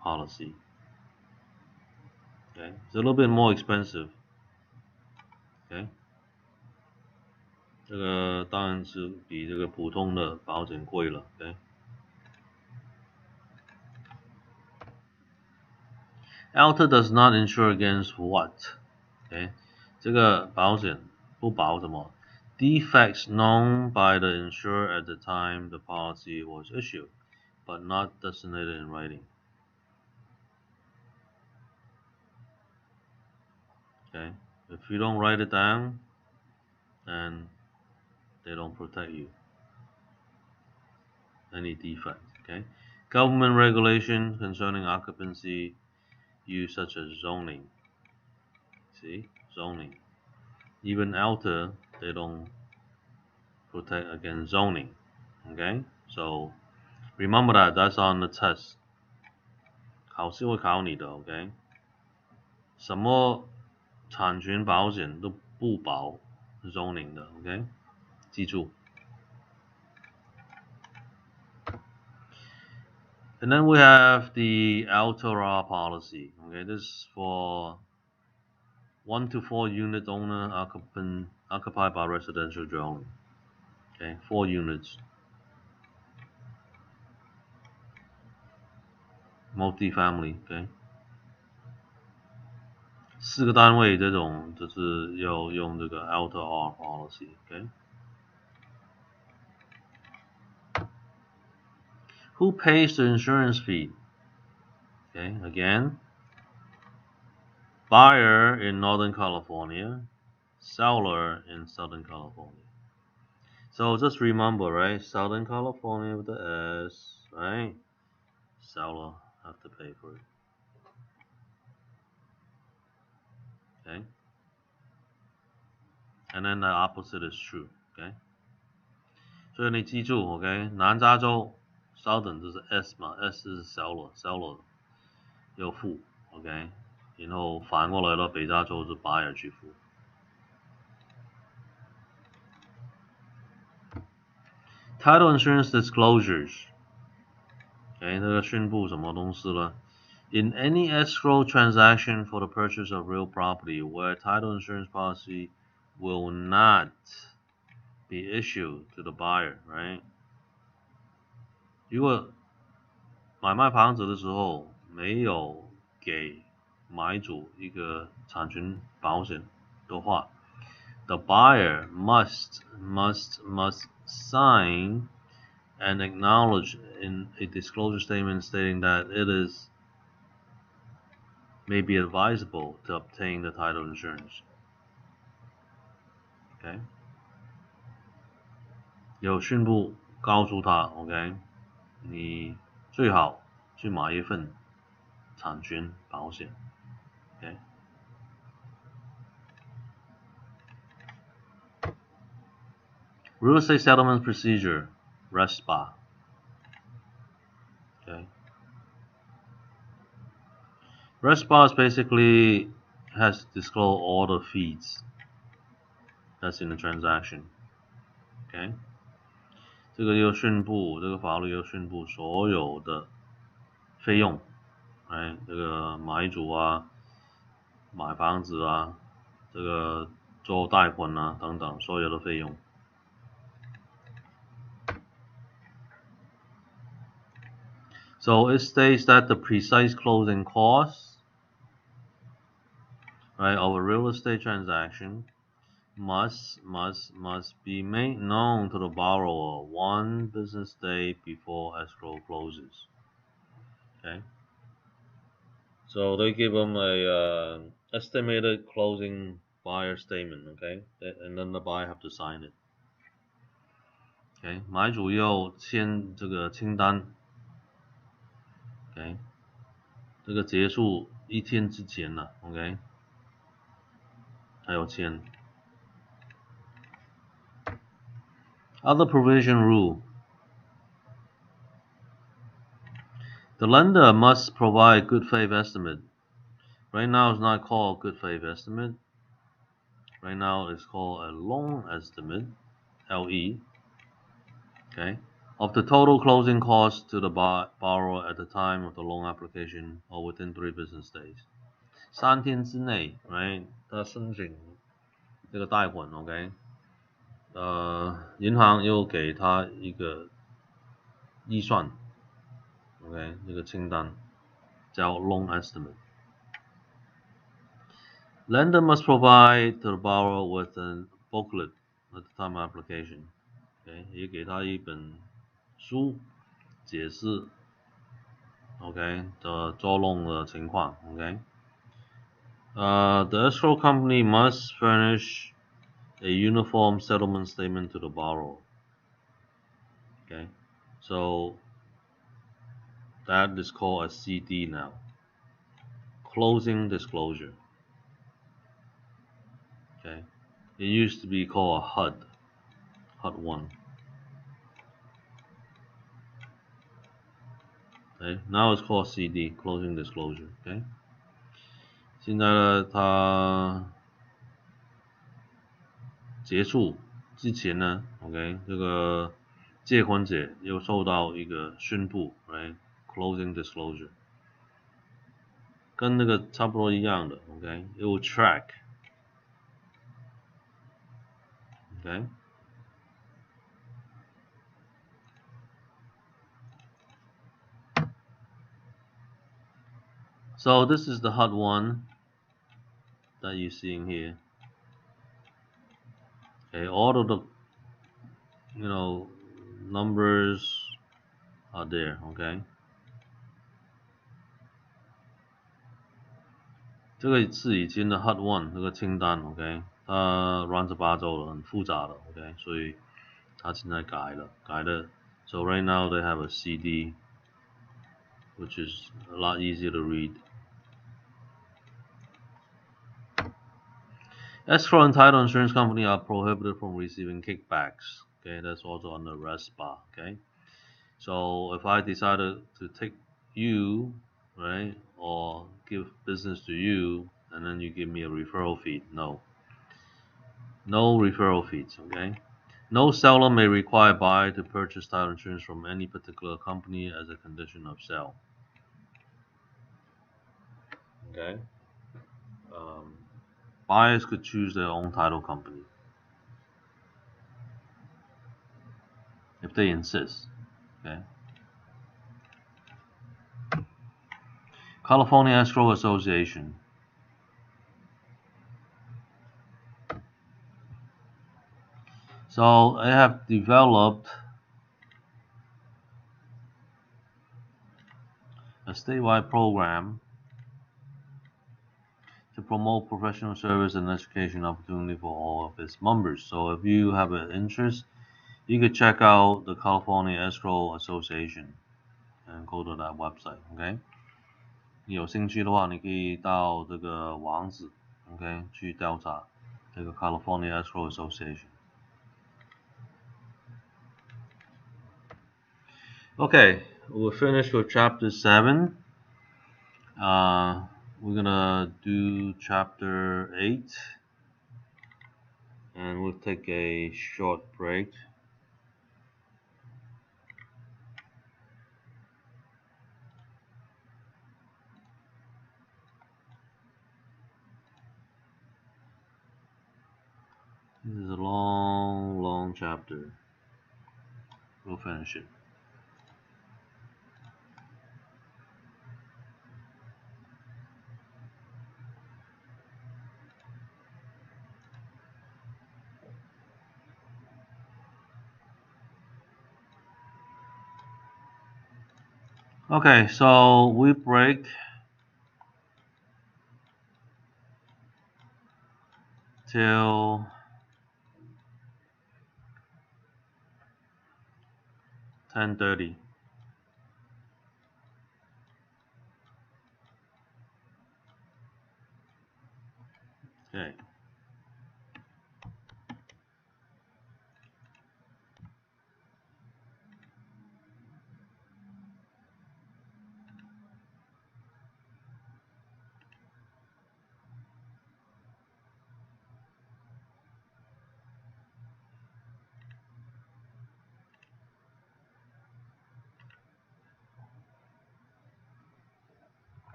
policy。OK， it's a little bit more expensive。OK， 这个当然是比这个普通的保险贵了。OK。ALTA does not insure against what? Okay， 这个保险不保什么 defects known by the insurer at the time the policy was issued, but not designated in writing. Okay, if you don't write it down, then they don't protect you. Any defect. Okay, government regulation concerning occupancy use such as zoning. See, zoning. Even ALTA, they don't protect against zoning. Okay, so remember that's on the test. 考试会考你的 ，OK？ 什么产权保险都不保 zoning 的 ，OK？ 记住。And then we have the ALTA policy. Okay, this is for 1 to 4 unit owner occupied by residential dwelling. Okay, 4 units. Multi-family. Okay. 4个单位这种就是要用这个 ALTA policy. Okay. Who pays the insurance fee? Okay, again, buyer in Northern California, seller in Southern California. So just remember, right? Southern California with the S, right? Seller have to pay for it. Okay? And then the opposite is true. Okay? 所以你记住 ，OK？ 南加州 Southern 就是 S 嘛 ，S 是 seller 要付 ，OK？ 然后反过来了，北加州是 buyer 去付。Title insurance disclosures， OK， 那个宣布什么东西了 ？In any escrow transaction for the purchase of real property where title insurance policy will not be issued to the buyer, right? 如果买卖房子的时候没有给买主一个产权保险的话 ，the buyer must sign and acknowledge in a disclosure statement stating that it is may be advisable to obtain the title insurance. OK， 有宣布告诉他 ，OK， 你最好去买一份产权保险。OK。Real estate settlement procedure, RESPA. Okay. RESPA is basically has to disclose all the fees that's in the transaction. OK， 这个又宣布，这个法律又宣布所有的费用，哎，这个买主啊，买房子啊，这个做贷款啊等等所有的费用。So it states that the precise closing costs, right, of a real estate transaction must be made known to the borrower 1 business day before escrow closes. Okay. So they give them a estimated closing buyer statement, okay, and then the buyer have to sign it. Okay， 买主要签这个清单 ，OK， 这个结束1天之前了 ，OK， 还有签。Other provision rule. The lender must provide good faith estimate. Right now it's not called good faith estimate. Right now it's called a loan estimate, LE, okay, of the total closing costs to the borrower at the time of the loan application or within 3 business days. 3天之内 ，right， 他申请这个贷款 ，OK， 银行又给他一个预算 ，OK， 这个清单叫 loan estimate. Lender must provide to the borrower with a booklet at the time of application. OK， 也给他一本书解释 OK 的做 loan 的情况 OK。The escrow company must furnish a uniform settlement statement to the borrower. Okay, so that is called a CD now. Closing disclosure. Okay, it used to be called a HUD 1. Okay, now it's called CD, closing disclosure. Okay, 现在呢，它结束之前呢 ，OK， 这个借款者又受到一个宣布 ，right， closing disclosure， 跟那个差不多一样的 ，OK， it will track， OK。So this is the HUD 1 that you're seeing here. Okay, all of the numbers are there. OK， 这个是以前的 HUD 1这个清单 ，OK， 它乱七八糟的，很复杂的 ，OK， 所以它现在改了。So right now they have a CD, which is a lot easier to read. Escrow and title insurance company are prohibited from receiving kickbacks. Okay, that's also on the RESPA. Okay, so if I decided to take you, right, or give business to you, and then you give me a referral fee, no referral fees. Okay, no seller may require buyer to purchase title insurance from any particular company as a condition of sale. Okay, buyers could choose their own title company if they insist. Okay. California Escrow Association. So I have developed a statewide program to promote professional service and education opportunity for all of its members. So if you have an interest, you could check out the California Escrow Association and go to that website. OK， 你有兴趣的话，你可以到这个网址 OK 去调查这个 California Escrow Association. Okay, we'll finish with chapter 7. We're gonna do chapter 8, and we'll take a short break. This is a long, long chapter. We'll finish it. Okay, so we break till 10:30. Okay.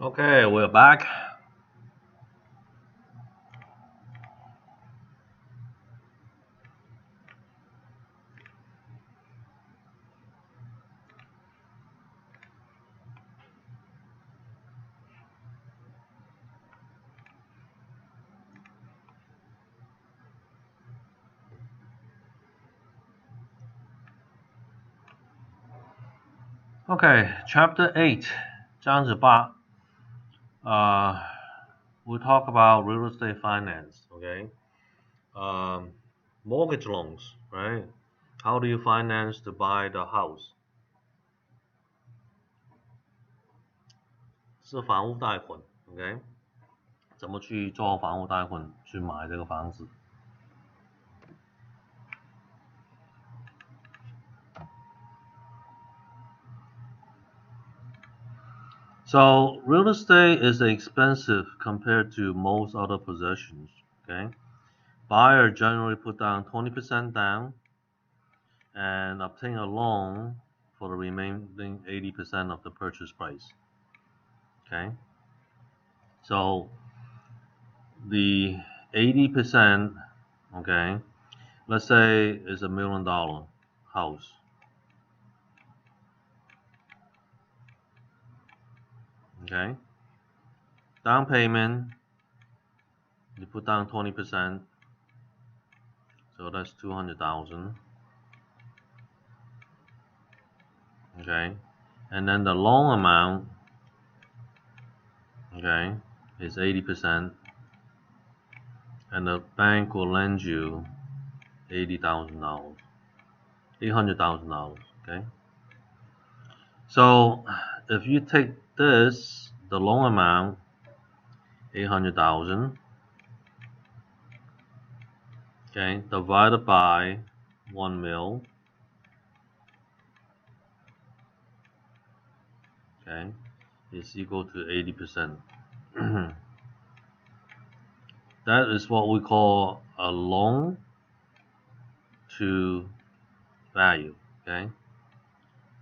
Okay, we're back. Okay, chapter 8, 章子8. We'll talk about real estate finance, okay? Mortgage loans, right? How do you finance to buy the house? 是房屋贷款 ，OK？ 怎么去做房屋贷款去买这个房子？ So real estate is expensive compared to most other possessions, okay? Buyer generally put down 20% down and obtain a loan for the remaining 80% of the purchase price, okay? So the 80%, okay, let's say is $1 million house, okay? Down payment, you put down 20%, so that's 200,000. Okay, and then the loan amount, okay, is 80%, and the bank will lend you $80,000, $800,000. Okay, so if you take this, the loan amount, 800,000, okay, divided by 1 mil, okay, is equal to 80%. That is what we call a loan to value, okay,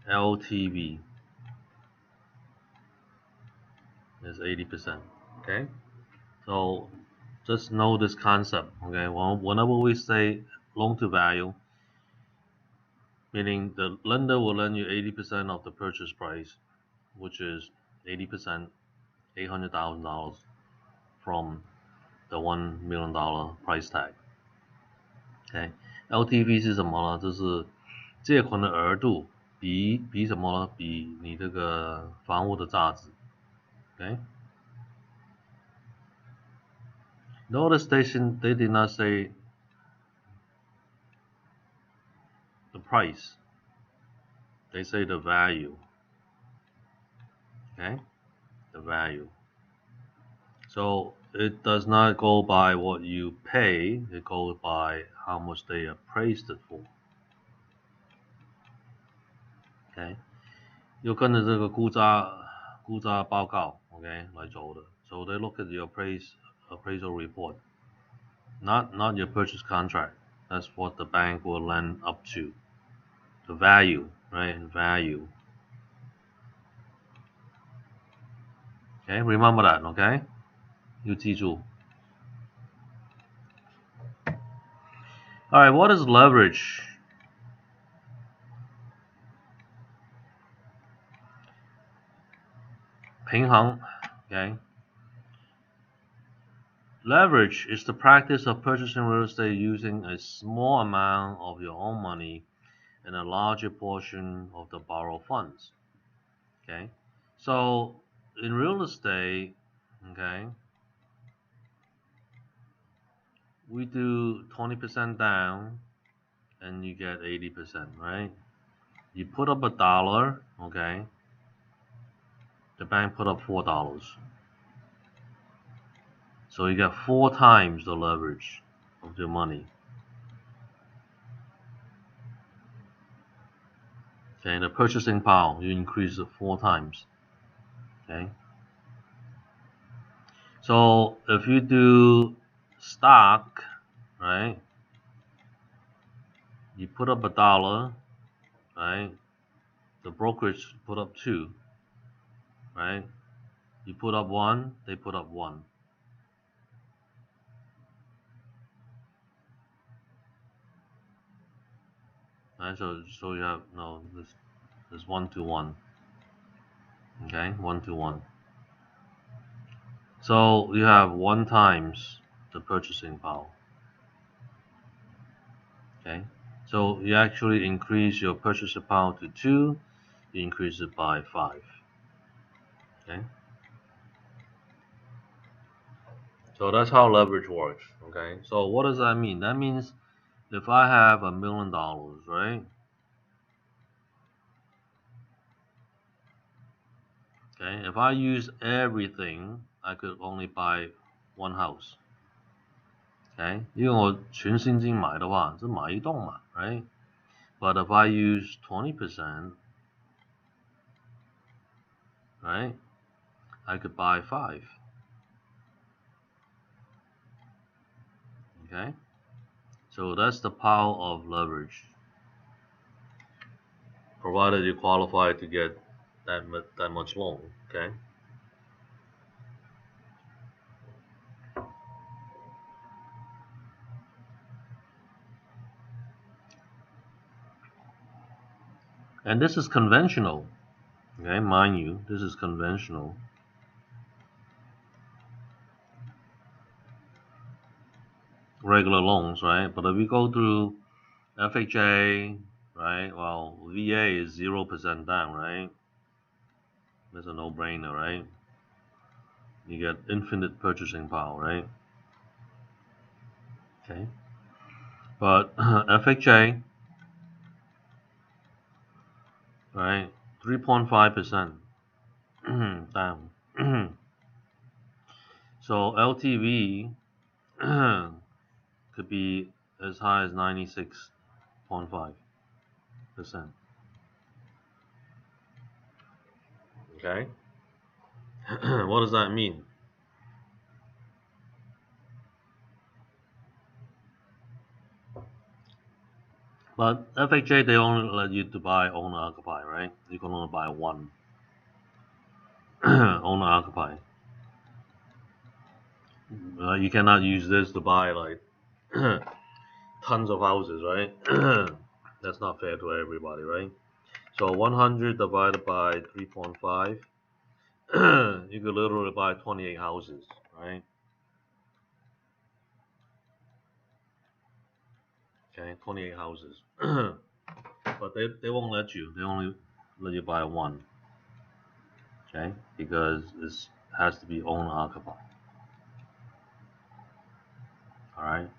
LTV is 80%, okay. So just know this concept, okay. Well, whenever we say loan to value, meaning the lender will lend you 80% of the purchase price, which is 80%, $800,000 from the $1 million price tag. Okay, LTV 是什么呢？就是借款的额度比什么呢？比你这个房屋的价值。Okay. Notice they did not say the price. They say the value. Okay, the value. So it does not go by what you pay, it goes by how much they appraised it for. Okay, 要跟着这个估价报告 ，OK 来走的。So they look at your appraisal report, not your purchase contract. That's what the bank will lend up to. The value, right? Value. Okay, remember that, okay? 要记住。Alright, what is leverage?平衡, okay? Leverage is the practice of purchasing real estate using a small amount of your own money and a larger portion of the borrowed funds. Okay, so in real estate, okay, we do 20% down and you get 80%, right? You put up $1, okay, the bank put up $4. So you get 4 times the leverage of your money. Okay, the purchasing power, you increase it 4 times. Okay. So if you do stock, right, you put up $1, right, the brokerage put up 2, right, You put up 1, they put up 1. Right, so you have this 1 to 1. Okay, 1 to 1. So you have 1 times the purchasing power. Okay, so you actually increase your purchasing power to 2, you increase it by 5. Okay, so that's how leverage works. Okay, so what does that mean? That means if I have $1 million, right? Okay, if I use everything, I could only buy 1 house. Okay, 因为我全现金买的话，是买一栋嘛 right? But if I use 20%, right, I could buy 5. Okay, so that's the power of leverage. Provided you qualify to get that much loan. Okay. And this is conventional. Okay, mind you, this is conventional. Regular loans, right? But if we go through FHA, right? Well, VA is 0% down, right? That's a no-brainer, right? You get infinite purchasing power, right? Okay. But FHA, right? 3.5% down. So LTV could be as high as 96.5%. Okay. What does that mean? But FHA, they only let you to buy owner occupy, right? You can only buy 1 owner occupy. You cannot use this to buy like tons of houses, right? That's not fair to everybody, right? So 100 divided by 3.5, you could literally buy 28 houses, right? Okay, 28 houses. But they won't let you. They only let you buy 1. Okay, because it has to be owner occupied. Alright.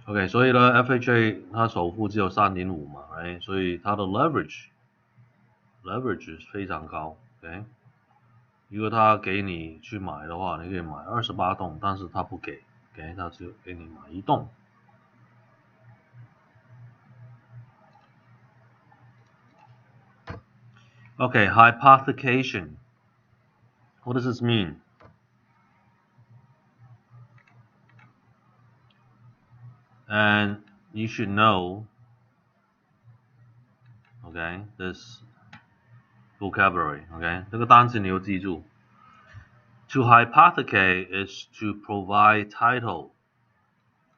OK， 所以呢 FHA 它首付只有3.5嘛 ，right？ 所以它的 leverage 非常高 ，OK？ 如果他给你去买的话，你可以买28栋，但是他不给 ，OK？ 他只有给你买1栋。OK, hypothecation. What does this mean? And you should know, OK, this vocabulary, OK? 这个单词你要记住。To hypothecate is to provide title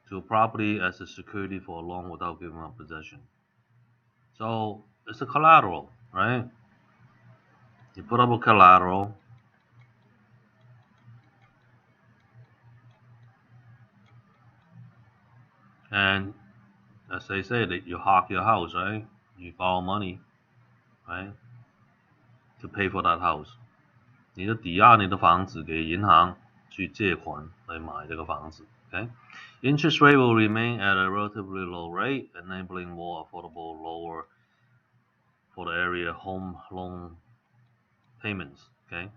to a property as a security for a loan without giving up possession. So it's a collateral, right? You put up a collateral, and as they say, that you hawk your house, right? You borrow money, right, to pay for that house. 你的抵押你的房子给银行去借款来买这个房子 ，OK? Interest rate will remain at a relatively low rate, enabling more affordable, lower for the area home loan payments, okay?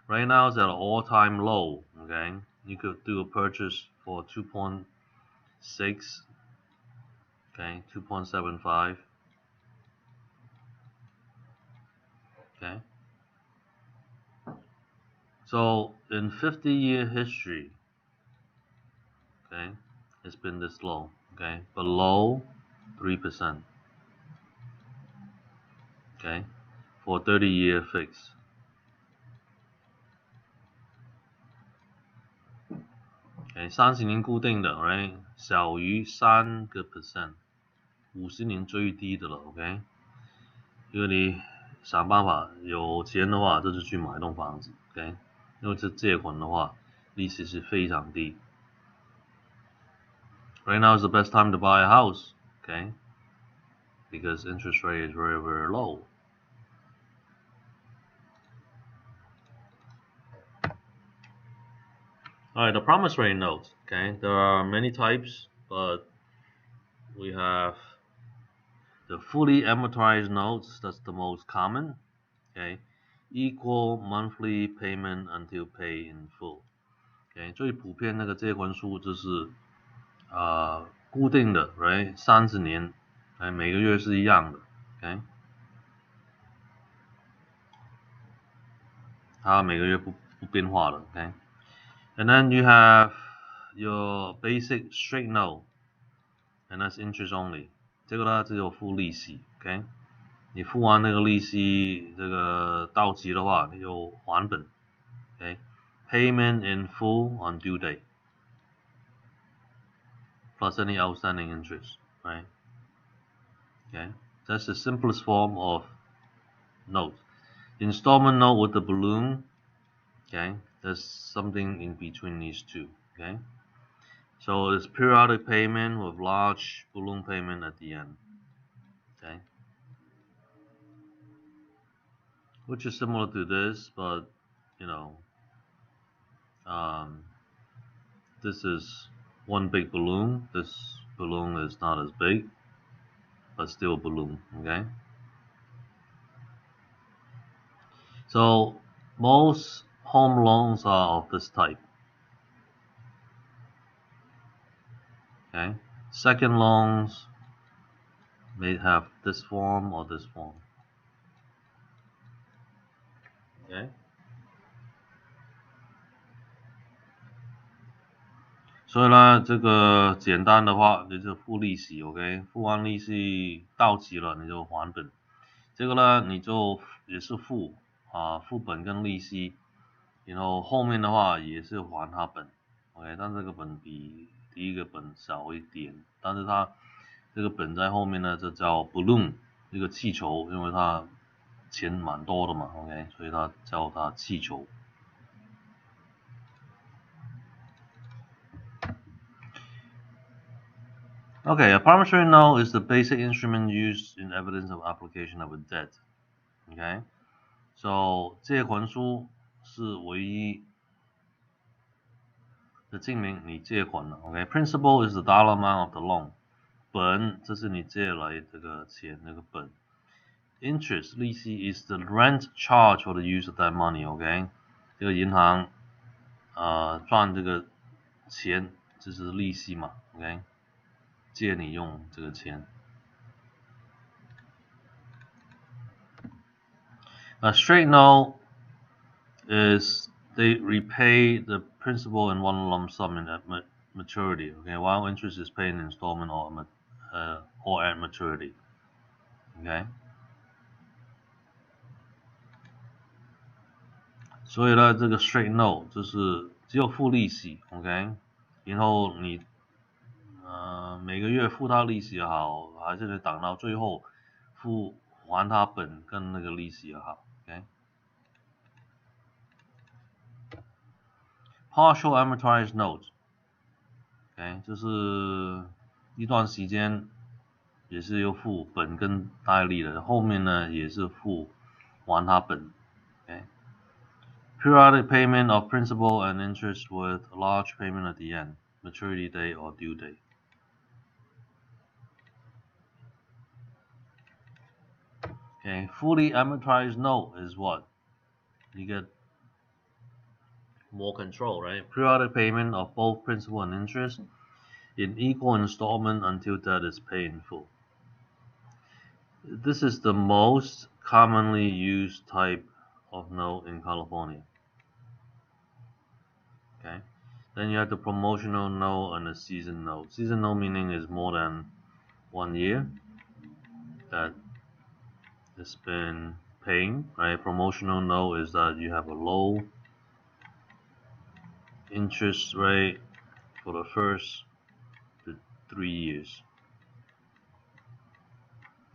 Right now it's at an all-time low, okay? You could do a purchase for 2.6, okay, 2.75, okay? So in 50-year history, okay, it's been this low, okay, below 3%, okay, for 30-year fix. 30年固定的 ，right， 小于3%， 50年最低的了 ，OK。因为你想办法有钱的话，就去买栋房子 ，OK。因为这借款的话，利息是非常低。Right now is the best time to buy a house, okay? Because interest rate is very, very low. Alright, the promise rate note, okay? There are many types, but we have the fully amortized notes, that's the most common, okay? Equal monthly payment until pay in full. Okay, 最普遍那个借款书就是固定的 ，right， 30年，每个月是一样的 ，OK， 它每个月不变化的 ，OK。And then you have your basic straight note, and that's interest only。这个呢只有付利息 ，OK。你付完那个利息，这个到期的话，你就还本 ，OK。Payment in full on due date, plus any outstanding interest, right? Okay, that's the simplest form of note. Installment note with the balloon, okay, there's something in between these two, okay. So it's periodic payment with large balloon payment at the end, okay, which is similar to this, but you know, this is one big balloon. This balloon is not as big, but still a balloon, okay. So most home loans are of this type. Okay. Second loans may have this form or this form. Okay. 所以呢，这个简单的话就是付利息 ，OK， 付完利息到期了你就还本。这个呢，你就也是付本跟利息，然后后面的话也是还它本 ，OK， 但这个本比第一个本少一点，但是它这个本在后面呢，这叫 balloon， 这个气球，因为它钱蛮多的嘛 ，OK， 所以它叫它气球。Okay, a promissory note is the basic instrument used in evidence of application of a debt. Okay, so 借款书是唯一的证明你借款了。Okay, principal is the dollar amount of the loan. 本这是你借来这个钱那个本。Interest 利息 is the rent charge for the use of that money. Okay, 这个银行赚这个钱就是利息嘛。Okay. 借你用这个钱。A straight note is they repay the principal in one lump sum at maturity, okay, while interest is paid in installment or at maturity, okay. 所以呢，这个 straight note 就是只有付利息 ，OK， 然后你每个月付他利息也好，还是你等到最后还他本跟那个利息也好 ，OK。Partial amortized note， OK， 就是一段时间也是有付本跟代利的，后面呢也是还他本 ，OK。Periodic payment of principal and interest with a large payment at the end, maturity date or due date. Okay, fully amortized note is what? You get more control, right? Periodic payment of both principal and interest in equal installment until debt is paid in full. This is the most commonly used type of note in California. Okay. Then you have the promotional note and the season note. Season note meaning is more than 1 year that it's been paying, right? Promotional note is that you have a low interest rate for the first 3 years.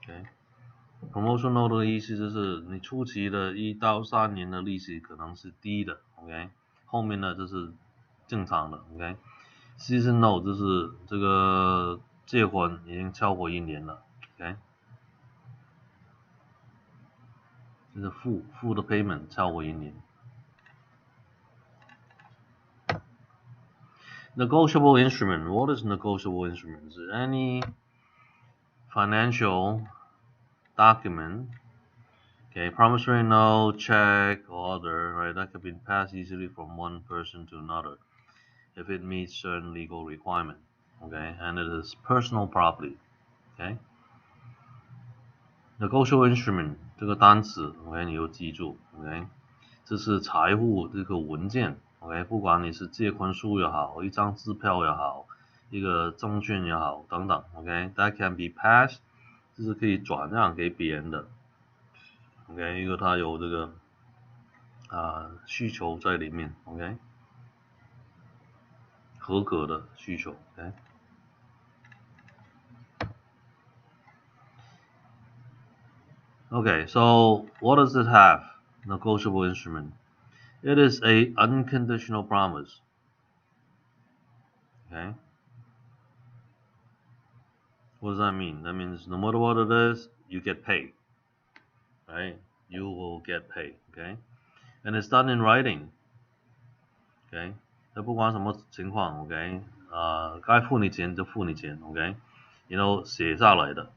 OK，promotion note 的意思就是你初期的1到3年的利息可能是低的 ，OK， 后面呢就是正常的 ，OK。season note 就是这个借款已经超过1年了 ，OK， 就是付的 payment 超过1年。Negotiable instrument. What is negotiable instrument? Is any financial document, okay, promissory note, check, or other, right, that can be passed easily from one person to another if it meets certain legal requirement, okay, and it is personal property, okay. Negotiable instrument 这个单词 ，OK， 你就记住 ，OK， 这是财务这个文件 ，OK， 不管你是借款书也好，一张支票也好，一个证券也好，等等 ，OK，that can be passed， 这是可以转让给别人的 ，OK， 因为它有这个需求在里面 ，OK， 合格的需求 ，OK。Okay, so what does it have? Negotiable instrument. It is a unconditional promise. Okay. What does that mean? That means no matter what it is, you get paid. Right? You will get paid. Okay. And it's done in writing. Okay. 那不管什么情况 ，OK， 该付你钱就付你钱 ，OK， 然后写下来的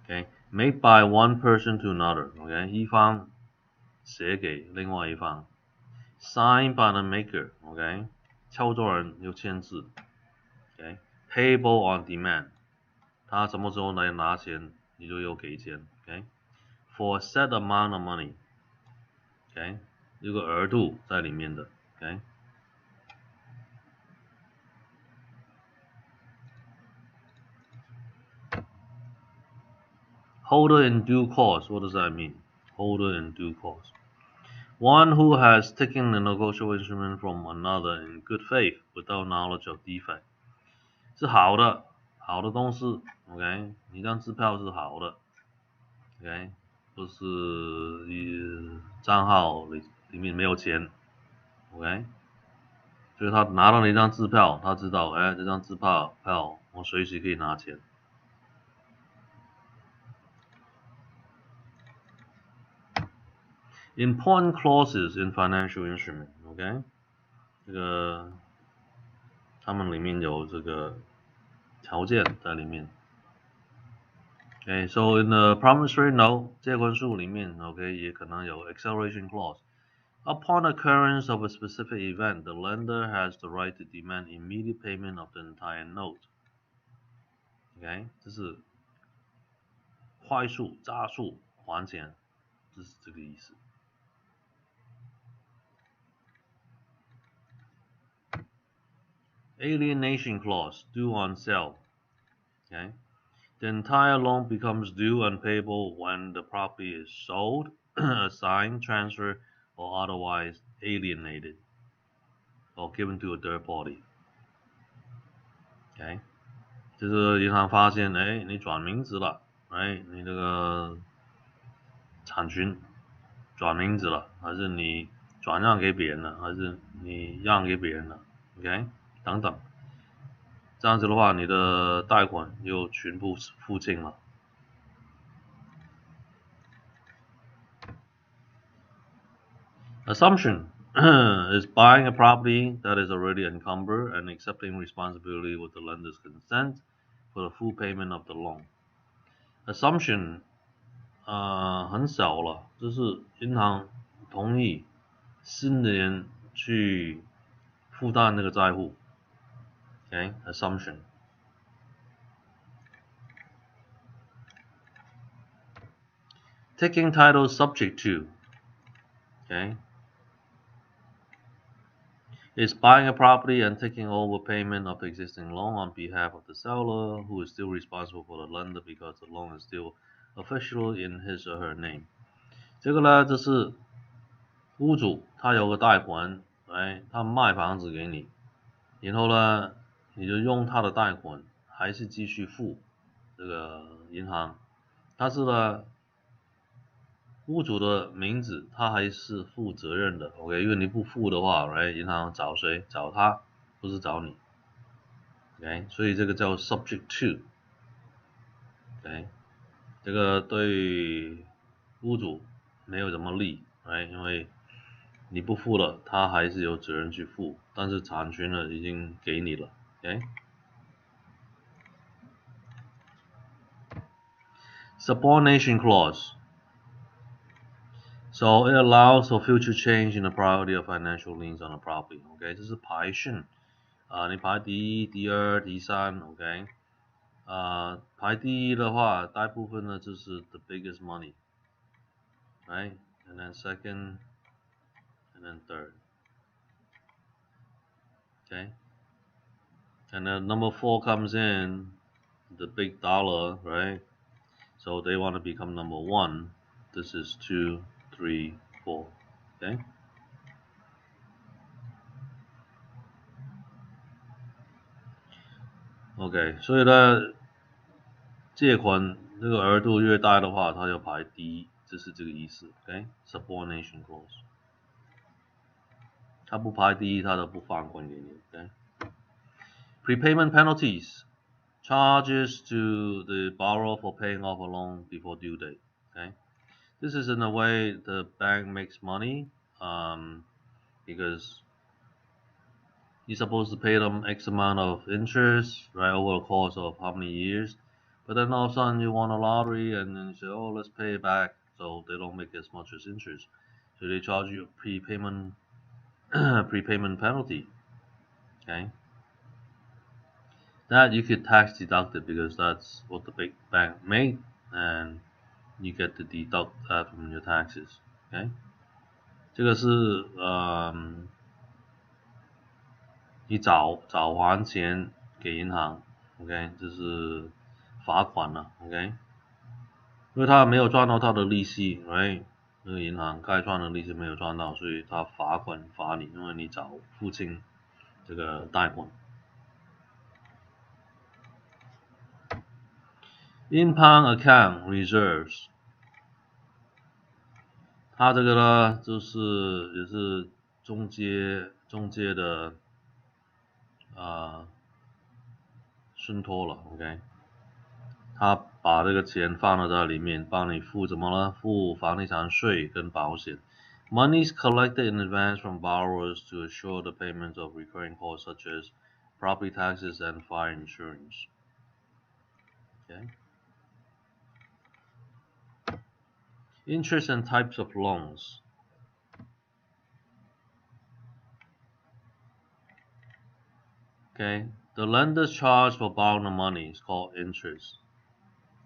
，OK， made by one person to another， OK， 一方写给另外一方 ，signed by the maker， OK， 敲作人有签字 ，OK， payable on demand， 他什么时候来拿钱，你就有给钱 ，OK，for a set amount of money， OK， 有个额度在里面的 ，OK。Holder in due course, what does that mean? Holder in due course. One who has taken the negotiable instrument from another in good faith without knowledge of defect. 是好的东西 ，OK， 你这张支票是好的 ，OK， 不是账号里面没有钱 ，OK， 就是他拿到了一张支票，他知道，这张支票我随时可以拿钱。Important clauses in financial instrument, OK， 这个他们里面有这个条件在里面。Okay, so in the promissory note 借款书里面 ，OK， 也可能有 acceleration clause. Upon occurrence of a specific event, the lender has the right to demand immediate payment of the entire note. OK， 这是快速加速还钱，这是这个意思。Alienation clause, due on sale. Okay, the entire loan becomes due and payable when the property is sold, assigned, transferred, or otherwise alienated, or given to a third party. Okay， 就是银行发现，你转名字了，你这个产权转名字了，还是你转让给别人了，还是你让给别人了 ，OK， 等等，这样子的话，你的贷款就全部付清了。Assumption is buying a property that is already encumbered and accepting responsibility with the lender's consent for the full payment of the loan. Assumption 很少了，就是银行同意新的人去负担那个债务。Okay, assumption. Taking title subject to. Okay, is buying a property and taking over payment of the existing loan on behalf of the seller, who is still responsible for the lender because the loan is still official in his or her name. 这个呢，就是屋主他有个贷款，他卖房子给你然后呢，你就用他的贷款，还是继续付这个银行，但是呢，屋主的名字他还是负责任的 ，OK， 因为你不付的话，来银行找谁？找他，不是找你 ，OK， 所以这个叫 subject to，OK， 这个对屋主没有什么利，因为你不付了，他还是有责任去付，但是产权呢已经给你了 ，OK。Subordination clause. So it allows for future change in the priority of financial liens on the property. OK， 这是排序你排第一、第二、第三 ，OK， 排第一的话，大部分呢就是 the biggest money, right? And then second, and then third. Okay, and then number 4 comes in, the big dollar, right? So they want to become number 1. This is 2, 3, 4. Okay. OK， 所以呢，借款这个额度越大的话，它就排第一，这是这个意思。OK，subordination clause， 它不排第一，它都不放款给你。OK，prepayment penalties, charges to the borrower for paying off a loan before due date. Okay，this is in a way the bank makes money, because you're supposed to pay them X amount of interest, right, over the course of how many years. But then all of a sudden you won a lottery and then you say, oh, let's pay it back. So they don't make as much as interest. So they charge you a prepayment penalty. Okay. That you could tax deduct it because that's what the big bank made, and you get to deduct that from your taxes. Okay. 这个是你早还钱给银行 ，OK， 这是罚款了 ，OK， 因为他没有赚到他的利息 ，right， 那个银行该赚的利息没有赚到，所以他罚款罚你，因为你早付清这个贷款。Impound account reserves， 它这个呢就是也是中介的顺托了 ，OK。他把这个钱放了在里面，帮你付什么呢？付房地产税跟保险。Money is collected in advance from borrowers to assure the payment of recurring costs such as property taxes and fire insurance. Okay. Interest and types of loans. Okay. The lender's charge for borrowing the money is called interest.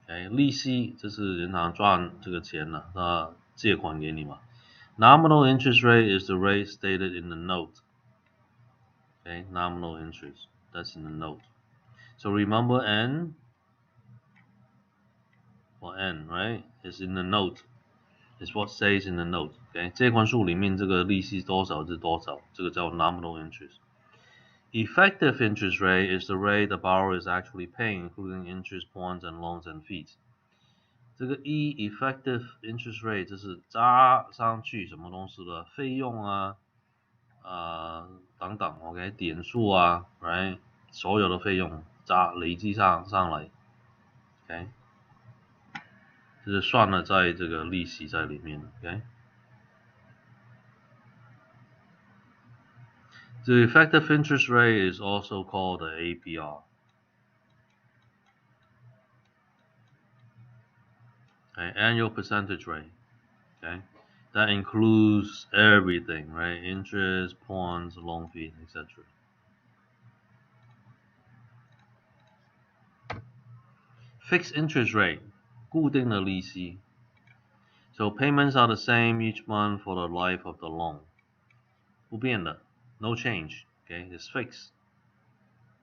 Okay. 利息这是银行赚这个钱了，那借款给你嘛。Nominal interest rate is the rate stated in the note. Okay, nominal interest. That's in the note. So remember N, or N, right? Is in the note. It's what says in the note. Okay, 借款书里面这个利息多少是多少，这个叫 nominal interest. Effective interest rate is the rate the borrower is actually paying, including interest, points, and loans and fees. 这个 effective interest rate 就是加上去什么东西的费用啊，等等 ，OK， 点数啊 ，right， 所有的费用累积上来 ，OK， 就是算了在这个利息在里面 ，OK。The effective interest rate is also called the APR. Okay, annual percentage rate. Okay, that includes everything, right? Interest, points, loan fees, etc. Fixed interest rate, 固定的利息. So payments are the same each month for the life of the loan. 不变的, no change. Okay, it's fixed.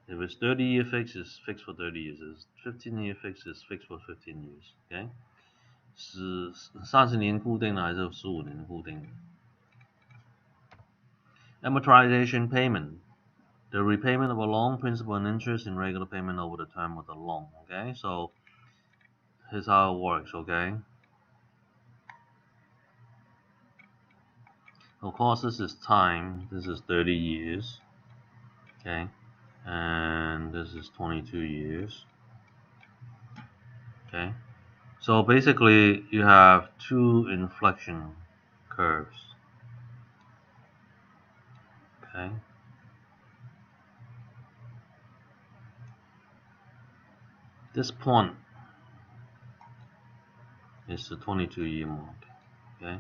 If it's 30-year fixed, it's fixed for 30 years. If it's 15-year fixed, it's fixed for 15 years. Okay, 是30年固定的还是15年固定的？ Amortization payment, the repayment of a loan, principal and interest in regular payment over the term of the loan. Okay, so here's how it works. Okay, of course this is time. This is 30 years. Okay, and this is 22 years. Okay, so basically you have two inflection curves. Okay, this point is the 22-year mark. Okay,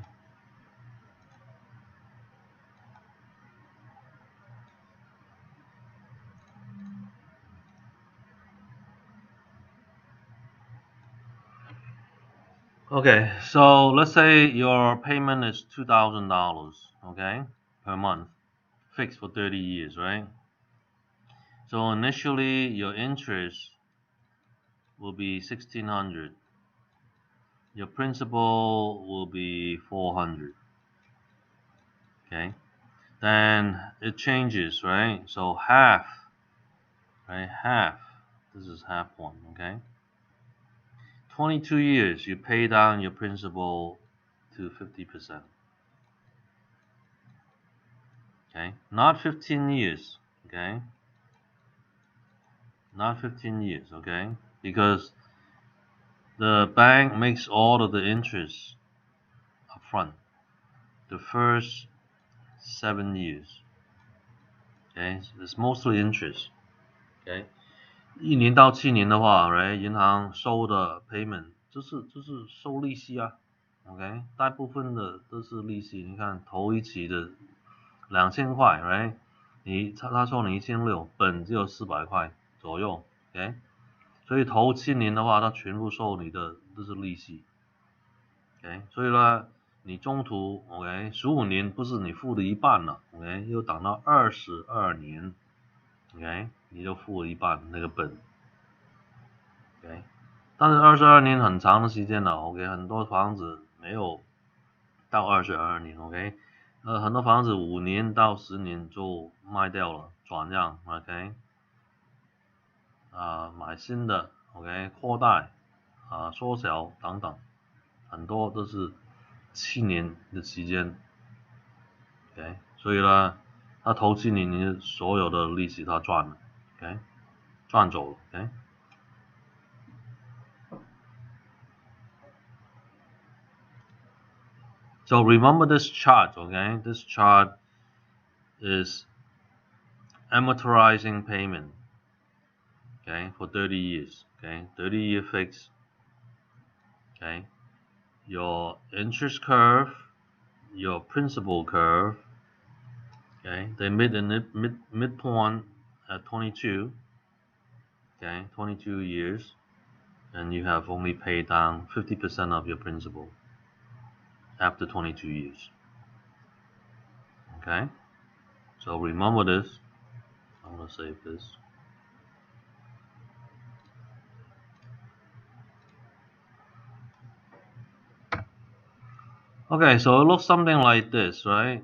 okay, so let's say your payment is $2,000, okay, per month, fixed for 30 years, right? So initially your interest will be $1,600. Your principal will be $400. Okay, then it changes, right? So half, right? Half. This is half one. Okay, 22 years, you pay down your principal to 50%. Okay, not 15 years. Okay, not 15 years. Okay, because the bank makes all of the interest up front, the first 7 years. Okay, it's mostly interest. Okay, 1年到7年的话 ，right， 银行收的 payment 就是收利息啊。OK， 大部分的都是利息。你看头一期的2000块 ，right， 他收你1600，本只有400块左右。OK， 所以头7年的话，他全部收你的都是利息。OK， 所以呢，你中途 OK 15年不是你付的一半了 ，OK， 又等到22年 ，OK， 你就付了一半那个本。OK， 但是22年很长的时间了 ，OK， 很多房子没有到22年 ，OK， 很多房子5年到10年就卖掉了，转让 ，OK， 买新的 ，OK， 扩大缩小等等，很多都是7年的期间 ，OK， 所以呢，他头7年你所有的利息他赚了 ，OK， 赚走了 ，OK。So remember this chart, okay? This chart is amortizing payment, okay, for 30 years, okay? 30-year fix, okay? Your interest curve, your principal curve, okay? They meet in midpoint at 22, okay? 22 years, and you have only paid down 50% of your principal after 22 years, okay? So remember this. I'm going to save this. Okay, so it looks something like this, right?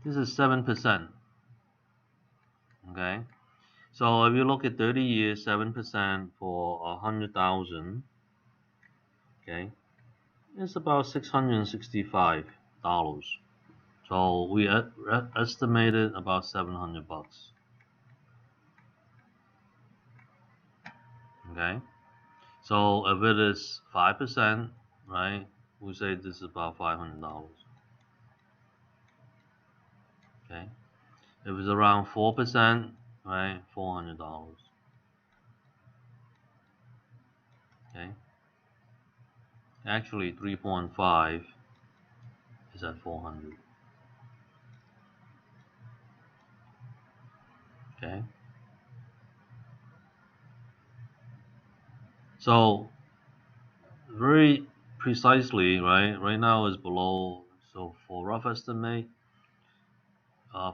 This is 7%. Okay, so if you look at 30 years, 7% for 100,000. Okay, it's about $665. So we estimated about $700. Okay, so if it is 5%, right? We say this is about $500. Okay, if it's around 4%, right? $400. Okay, actually 3.5 is at 400. Okay, so very precisely, right now is below. So for rough estimate,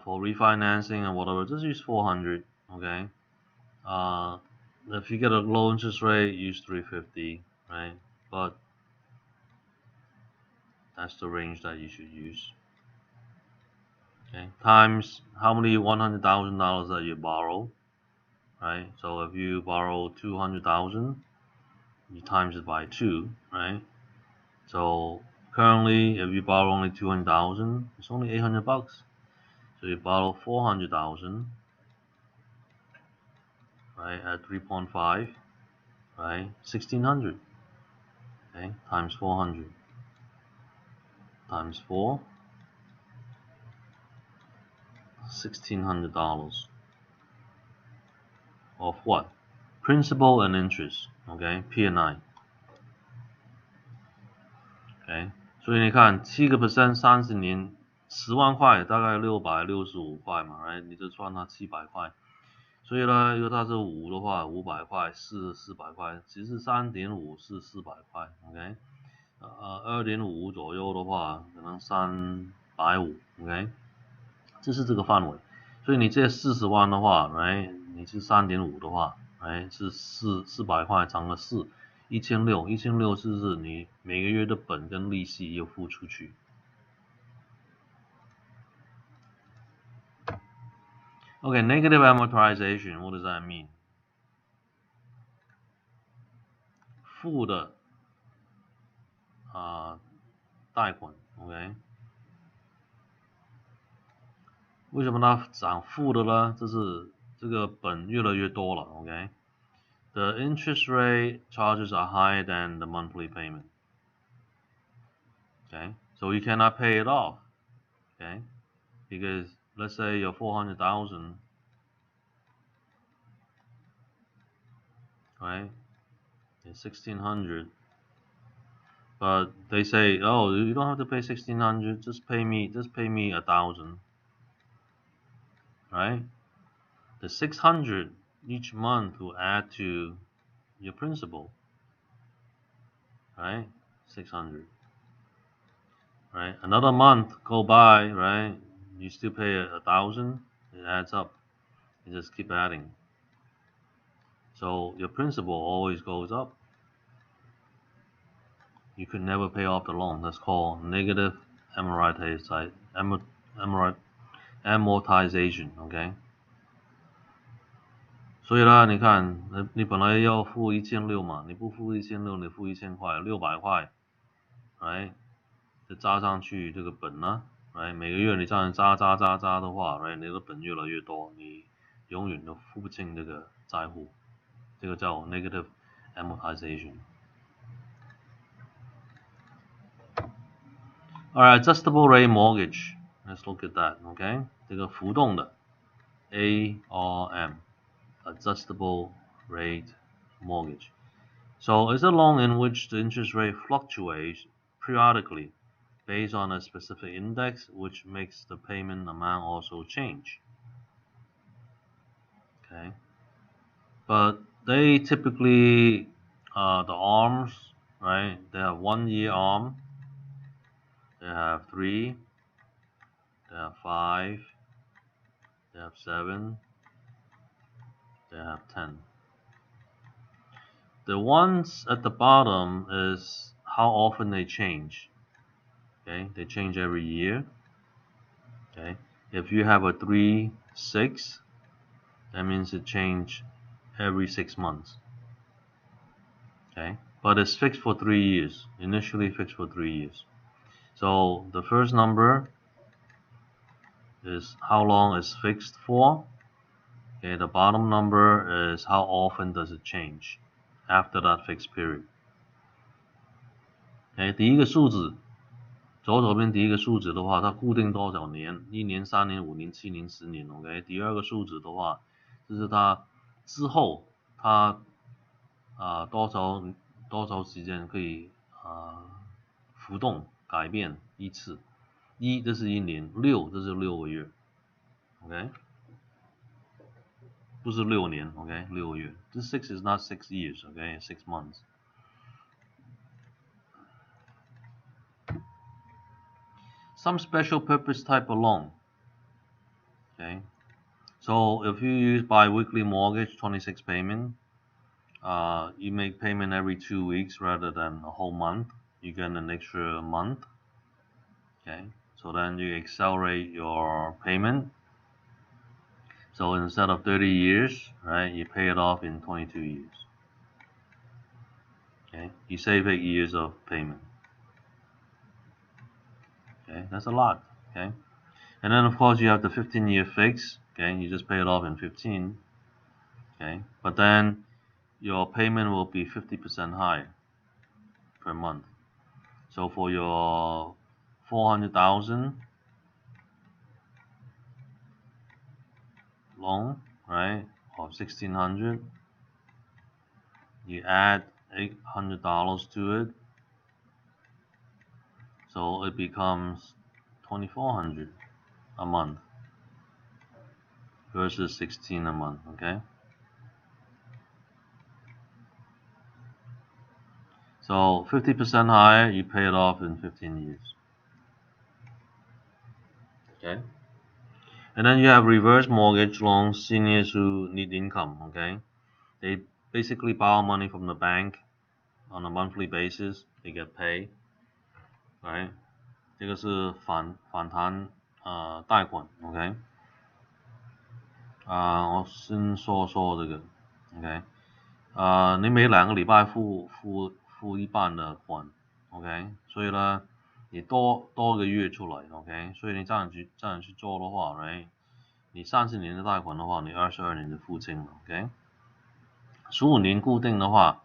for refinancing and whatever, just use 400. Okay, if you get a low interest rate, use 350, right? But That's the range that you should use. Okay, times how many $100,000 that you borrow, right? So if you borrow 200,000, you times it by 2, right? So currently, if you borrow only 200,000, it's only $800. So you borrow 400,000, right? At 3.5, right? 1,600, okay? Times 400 times 4, $1,600 of what? Principal and interest, okay? P&I， okay？ 所以你看7% 30年10万块，大概665块嘛， right？ 你就算它700块。所以呢，因为它是5的话，500块，400块，其实3.5是400块 ，OK？ 2.5左右的话，可能350 ，OK？ 这是这个范围。所以你借40万的话 ，right？ 你是3.5的话 ，right？ 是400块乘个4。1600是你每个月的本跟利息要付出去。Okay, negative amortization, what does that mean? 负的贷款 ，OK？ 为什么它涨负的呢？这个本越来越多了 ，OK？The interest rate charges are higher than the monthly payment. Okay, so you cannot pay it off. Okay, because let's say you're 400,000, right? It's 1,600, but they say, oh, you don't have to pay 1,600. Just pay me 1,000, right? The 600 each month will add to your principal, right? 600. Right, another month go by, right? You still pay 1,000. It adds up. You just keep adding. So your principal always goes up. You could never pay off the loan. That's called negative amortization. Okay. 所以呢，你看，你本来要付1600嘛，你不付1600，你付1000块，600块， right？ 再加上去这个本呢， right？ 每个月你这样加的话， right？ 你的本越来越多，你永远都付不清这个债户，这个叫 negative amortization。 Alright, adjustable rate mortgage. Let's look at that, okay? 这个浮动的 ARM, adjustable rate mortgage. So it's a loan in which the interest rate fluctuates periodically based on a specific index, which makes the payment amount also change. Okay, but they typically, the arms, right? They have 1 year arm, they have 3, they have 5, they have 7, they have 10. The ones at the bottom is how often they change. Okay, they change every year. Okay, if you have a 3, 6, that means it change every 6 months. Okay, but it's fixed for 3 years. Initially fixed for 3 years. So the first number is how long it's fixed for. Okay, the bottom number is how often does it change after that fixed period. Okay, 第一个数字，左手边第一个数字的话，它固定多少年？1年、3年、5年、7年、10年。OK， 第二个数字的话，就是它之后它多少时间可以浮动改变一次。1这是1年，6这是6个月。OK， 不是6年。OK， 6个月。This 6 is not 6 years. OK， 6 months. Some special purpose type of loan. Okay, so if you use bi-weekly mortgage, 26 payment, you make payment every 2 weeks rather than a whole month. You get an extra month. Okay, so then you accelerate your payment. So instead of 30 years, right, you pay it off in 22 years. Okay, you save 8 years of payment. Okay, that's a lot. Okay, and then of course you have the 15-year fix. Okay, you just pay it off in 15. Okay, but then your payment will be 50% higher per month. So for your 400,000 loan, right, or 1,600, you add $800 to it, so it becomes 2,400 a month versus 16 a month. Okay, so 50% higher, you pay it off in 15 years. Okay, and then you have reverse mortgage loans, seniors who need income. Okay, they basically borrow money from the bank on a monthly basis, they get paid, right? 这个是反弹贷款 ，OK， 我先说这个 ，OK， 你每2个礼拜付一半的款 ，OK， 所以呢，你多个月出来 ，OK， 所以你这样去做的话 ，right， 你30年的贷款的话，你22年就付清了 ，OK， 15年固定的话，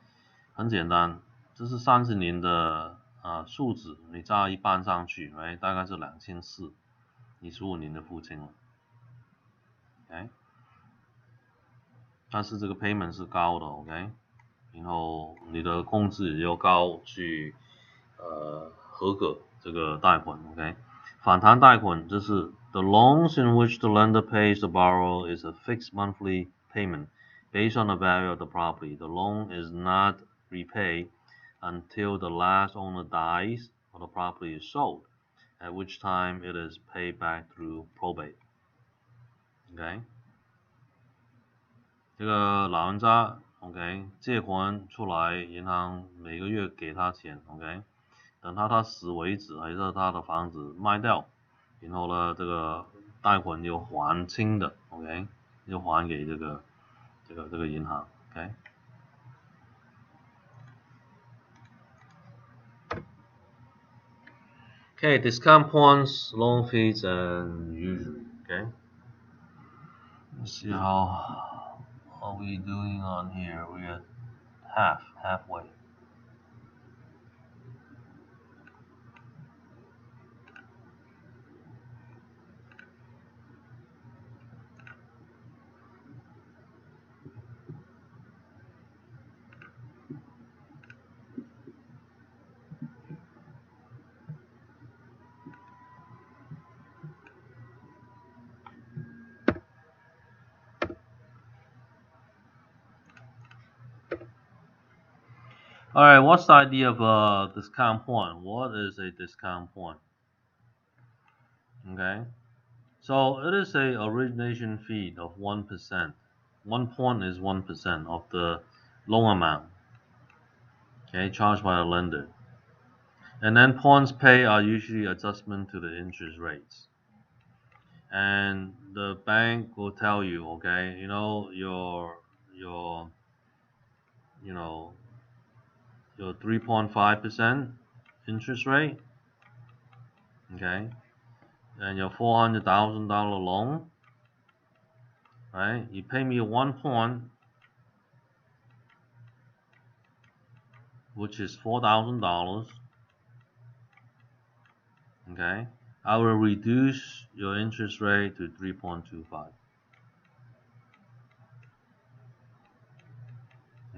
很简单，这是30年的数值，你加一半上去，大概是2400，你15年的付清了 ，OK， 但是这个 payment 是高的 ，OK， 然后你的控制也要高去合格这个贷款 ，OK， 反弹贷款就是 the loans in which the lender pays the borrower is a fixed monthly payment based on the value of the property. The loan is not repaid until the last owner dies or the property is sold, at which time it is paid back through probate. OK， 这个老人家 OK 借款出来，银行每个月给他钱 OK， 等他死为止，还是他的房子卖掉，然后呢这个贷款又还清的 OK， 又还给这个银行 OK。Okay, discount points, loan fees, and usury. Okay. Let's see how are we doing on here. We're at halfway. All right, what's the idea of a discount point? What is a discount point? Okay, so it is a origination fee of 1%. 1 point is 1% of the loan amount. Okay, charged by a lender. And then points paid are usually adjustment to the interest rates. And the bank will tell you, okay, you know, your 3.5% interest rate, okay, and your $400,000 loan, right? You pay me 1 point, which is $4,000, okay. I will reduce your interest rate to 3.25.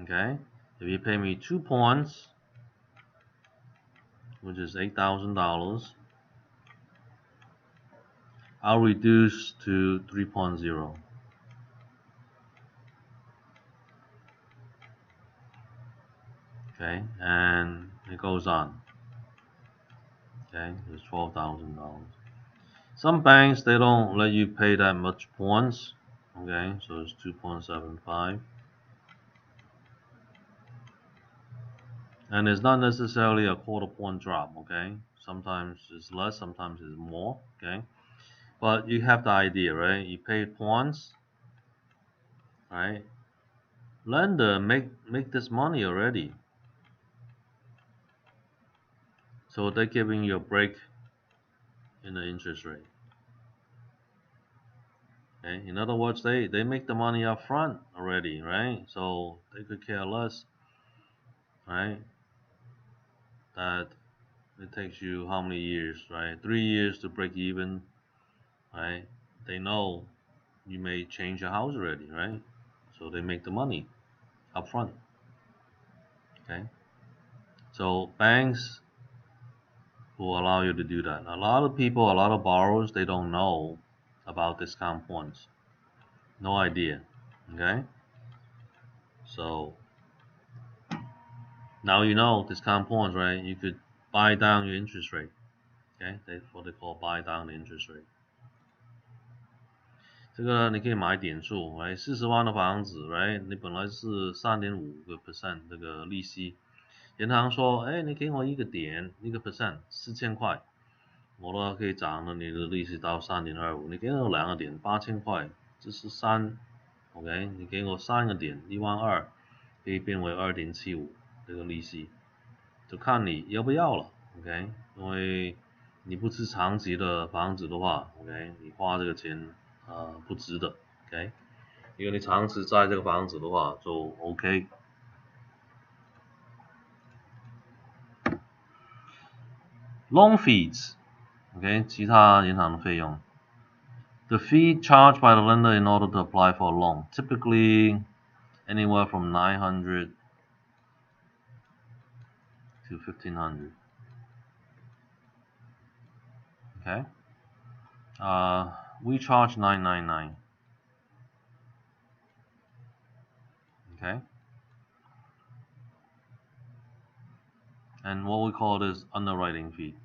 Okay, if you pay me 2 points, which is $8,000, I'll reduce to 3.0. Okay, and it goes on. Okay, it's $12,000. Some banks, they don't let you pay that much points. Okay, so it's 2.75. And it's not necessarily a quarter point drop. Okay, Sometimes it's less, sometimes it's more, okay? But you have the idea, right? You pay it once, right? Lender make this money already. So they're giving you a break in the interest rate. Okay? In other words, they make the money up front already, right? So they could care less, right? That it takes you how many years, right? 3 years to break even, right? They know you may change your house already, right? So they make the money up front. Okay? So banks will allow you to do that. A lot of people, a lot of borrowers, they don't know about discount points. No idea. Okay? So now you know discount points, right? You could buy down your interest rate. Okay? That's what they call buy down the interest rate. 这个你可以买点数，right？ 40万的房子，right？ 你本来是3.5% 这个利息，银行说，哎，你给我1个点，1个%， 4000块，我的可以涨了你的利息到3.25，你给我2个点，8000块，这是3，OK？ 你给我3个点，12000，可以变为2.75这个利息，就看你要不要了，OK？ 因为你不是长期的房子的话，OK？ 你花这个钱不值得 ，OK？ 因为你长期在这个房子的话就 OK。Loan fees， OK？ 其他银行的费用。The fee charged by the lender in order to apply for a loan, typically anywhere from $900 to $1,500. Okay, we charge $999. Okay, and what we call this underwriting fee.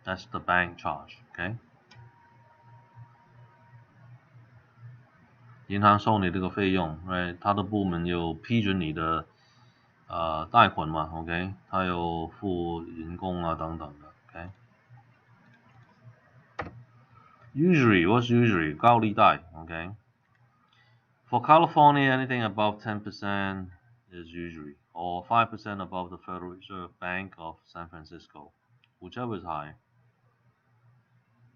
That's the bank charge. Okay. 银行收你这个费用，他的部门有批准你的贷款嘛 ，OK， 他有付人工啊等等的 ，OK。Usury, what's usury? 高利贷 ，OK。For California, anything above 10% is usury, or 5% above the Federal Reserve Bank of San Francisco, whichever is high.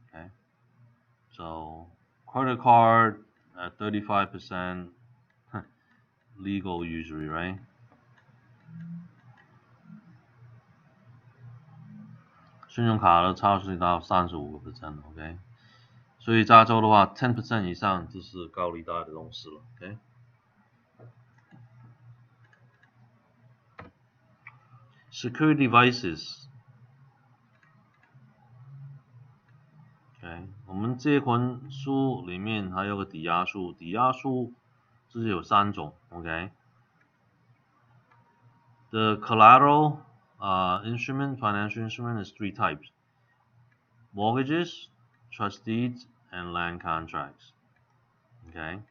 Okay, so credit card at 35%, legal usury, right? 信用卡的超市到35%, OK？ 所以加州的话 10% 以上就是高利贷的东西了 ，OK？ Security devices， OK？ 我们借款书里面还有个抵押书，抵押书就是有3种 ，OK？The collateral instrument, financial instrument is 3 types: mortgages, trust deeds, and land contracts. Okay,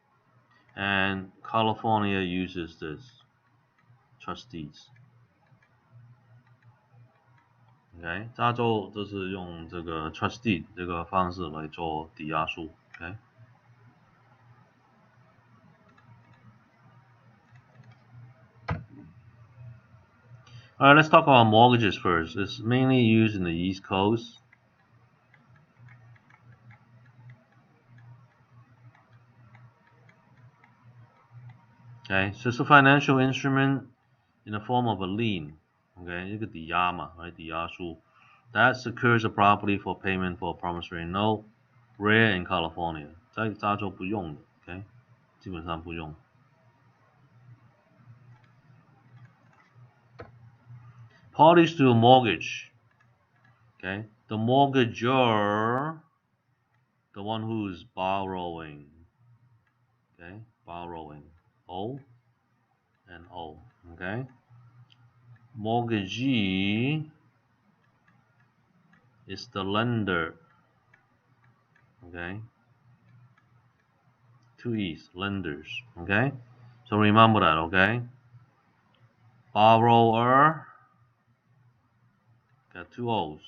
and California uses this trust deeds. Okay, 加州就是用这个 trust deed 这个方式来做抵押书。Okay. All right, let's talk about mortgages first. It's mainly used in the East Coast. Okay, so it's a financial instrument in the form of a lien. Okay, 一个抵押嘛，抵押书 that secures a property for payment for a promissory note. Rare in California， 在加州不用的 ，OK， 基本上不用。Parties to a mortgage, okay, the mortgagor, the one who is borrowing, okay, borrowing, O and O, okay. Mortgagee is the lender, okay. 2 E's, lenders, okay. So remember that, okay. Borrower got two O's.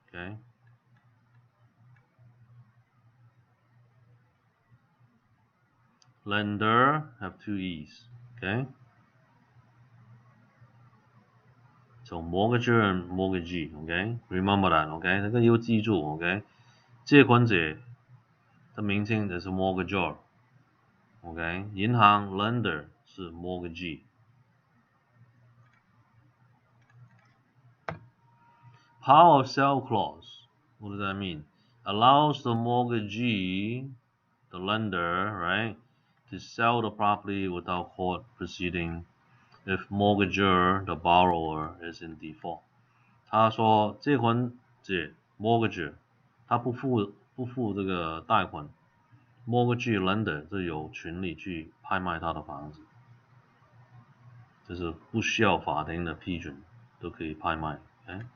Okay. Lender have two E's. Okay. So mortgager and mortgagee. Okay. Remember that. Okay. 这个要记住。OK。借款者的名称就是 mortgagor。OK。银行 lender 是 mortgagee。Power of sale clause. What does that mean? Allows the mortgagee, the lender, right, to sell the property without court proceeding if mortgagor, the borrower, is in default. 他说借款者 mortgagor 他不付这个贷款 mortgagee lender 就有权利去拍卖他的房子，就是不需要法庭的批准都可以拍卖。Okay?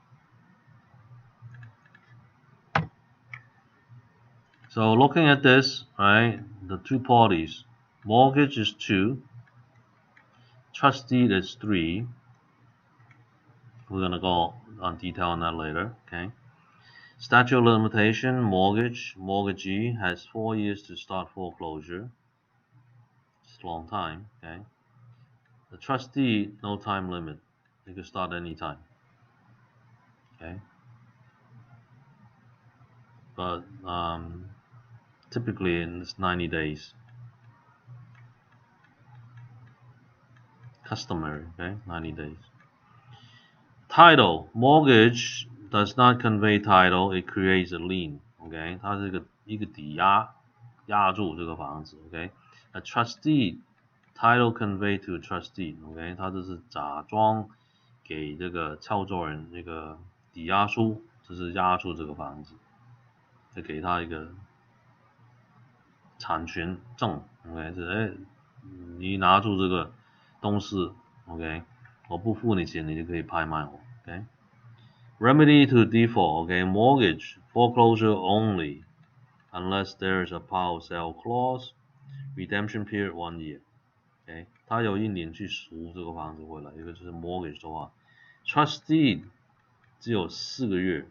So looking at this, right, the two parties, mortgage is 2, trustee is 3. We're going to go on detail on that later, okay? Statute of limitation, mortgagee has 4 years to start foreclosure. It's a long time, okay? The trustee, no time limit. You can start anytime, okay? But typically it's 90 days. Customary, okay? 90 days. Title, mortgage does not convey title, it creates a lien. OK， 它是一个抵押，押住这个房子。OK，a trustee title convey to a trustee. OK， 它就是假装给这个操作人那个抵押书，就是押住这个房子，就给他一个产权证。OK， 是你拿住这个东西。OK。我不付你钱，你就可以拍卖我。Okay. Remedy to default. Okay. Mortgage foreclosure only, unless there is a power sale clause. Redemption period 1 year. Okay. 他有1年去赎这个房子回来，一个就是 mortgage 的话 ，trustee 只有4个月。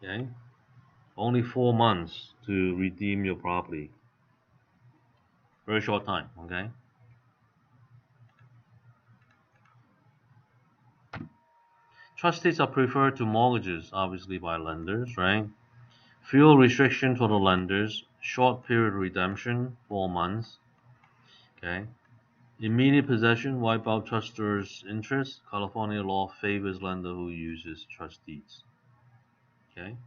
Okay. Only 4 months to redeem your property. Very short time. Okay. Trustees are preferred to mortgages, obviously, by lenders, right? Fuel restriction for the lenders, short period redemption, 4 months. Okay. Immediate possession, wipe out trustors' interest. California law favors lender who uses trustees. Okay.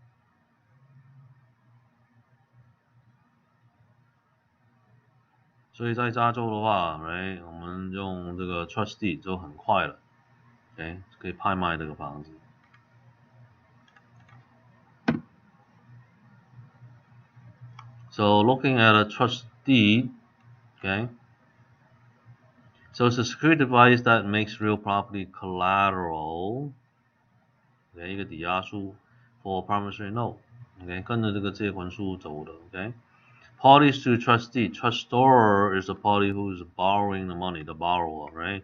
所以在加州的话 ，right， 我们用这个 trustee 就很快了。OK， 可以拍卖这个房子。So looking at a trustee, okay, so it's a security device that makes real property collateral. Okay, 一个抵押书 for promissory note. Okay, 跟着这个借款书走的。Okay, parties to trustee. Trustor is the party who is borrowing the money, the borrower, right?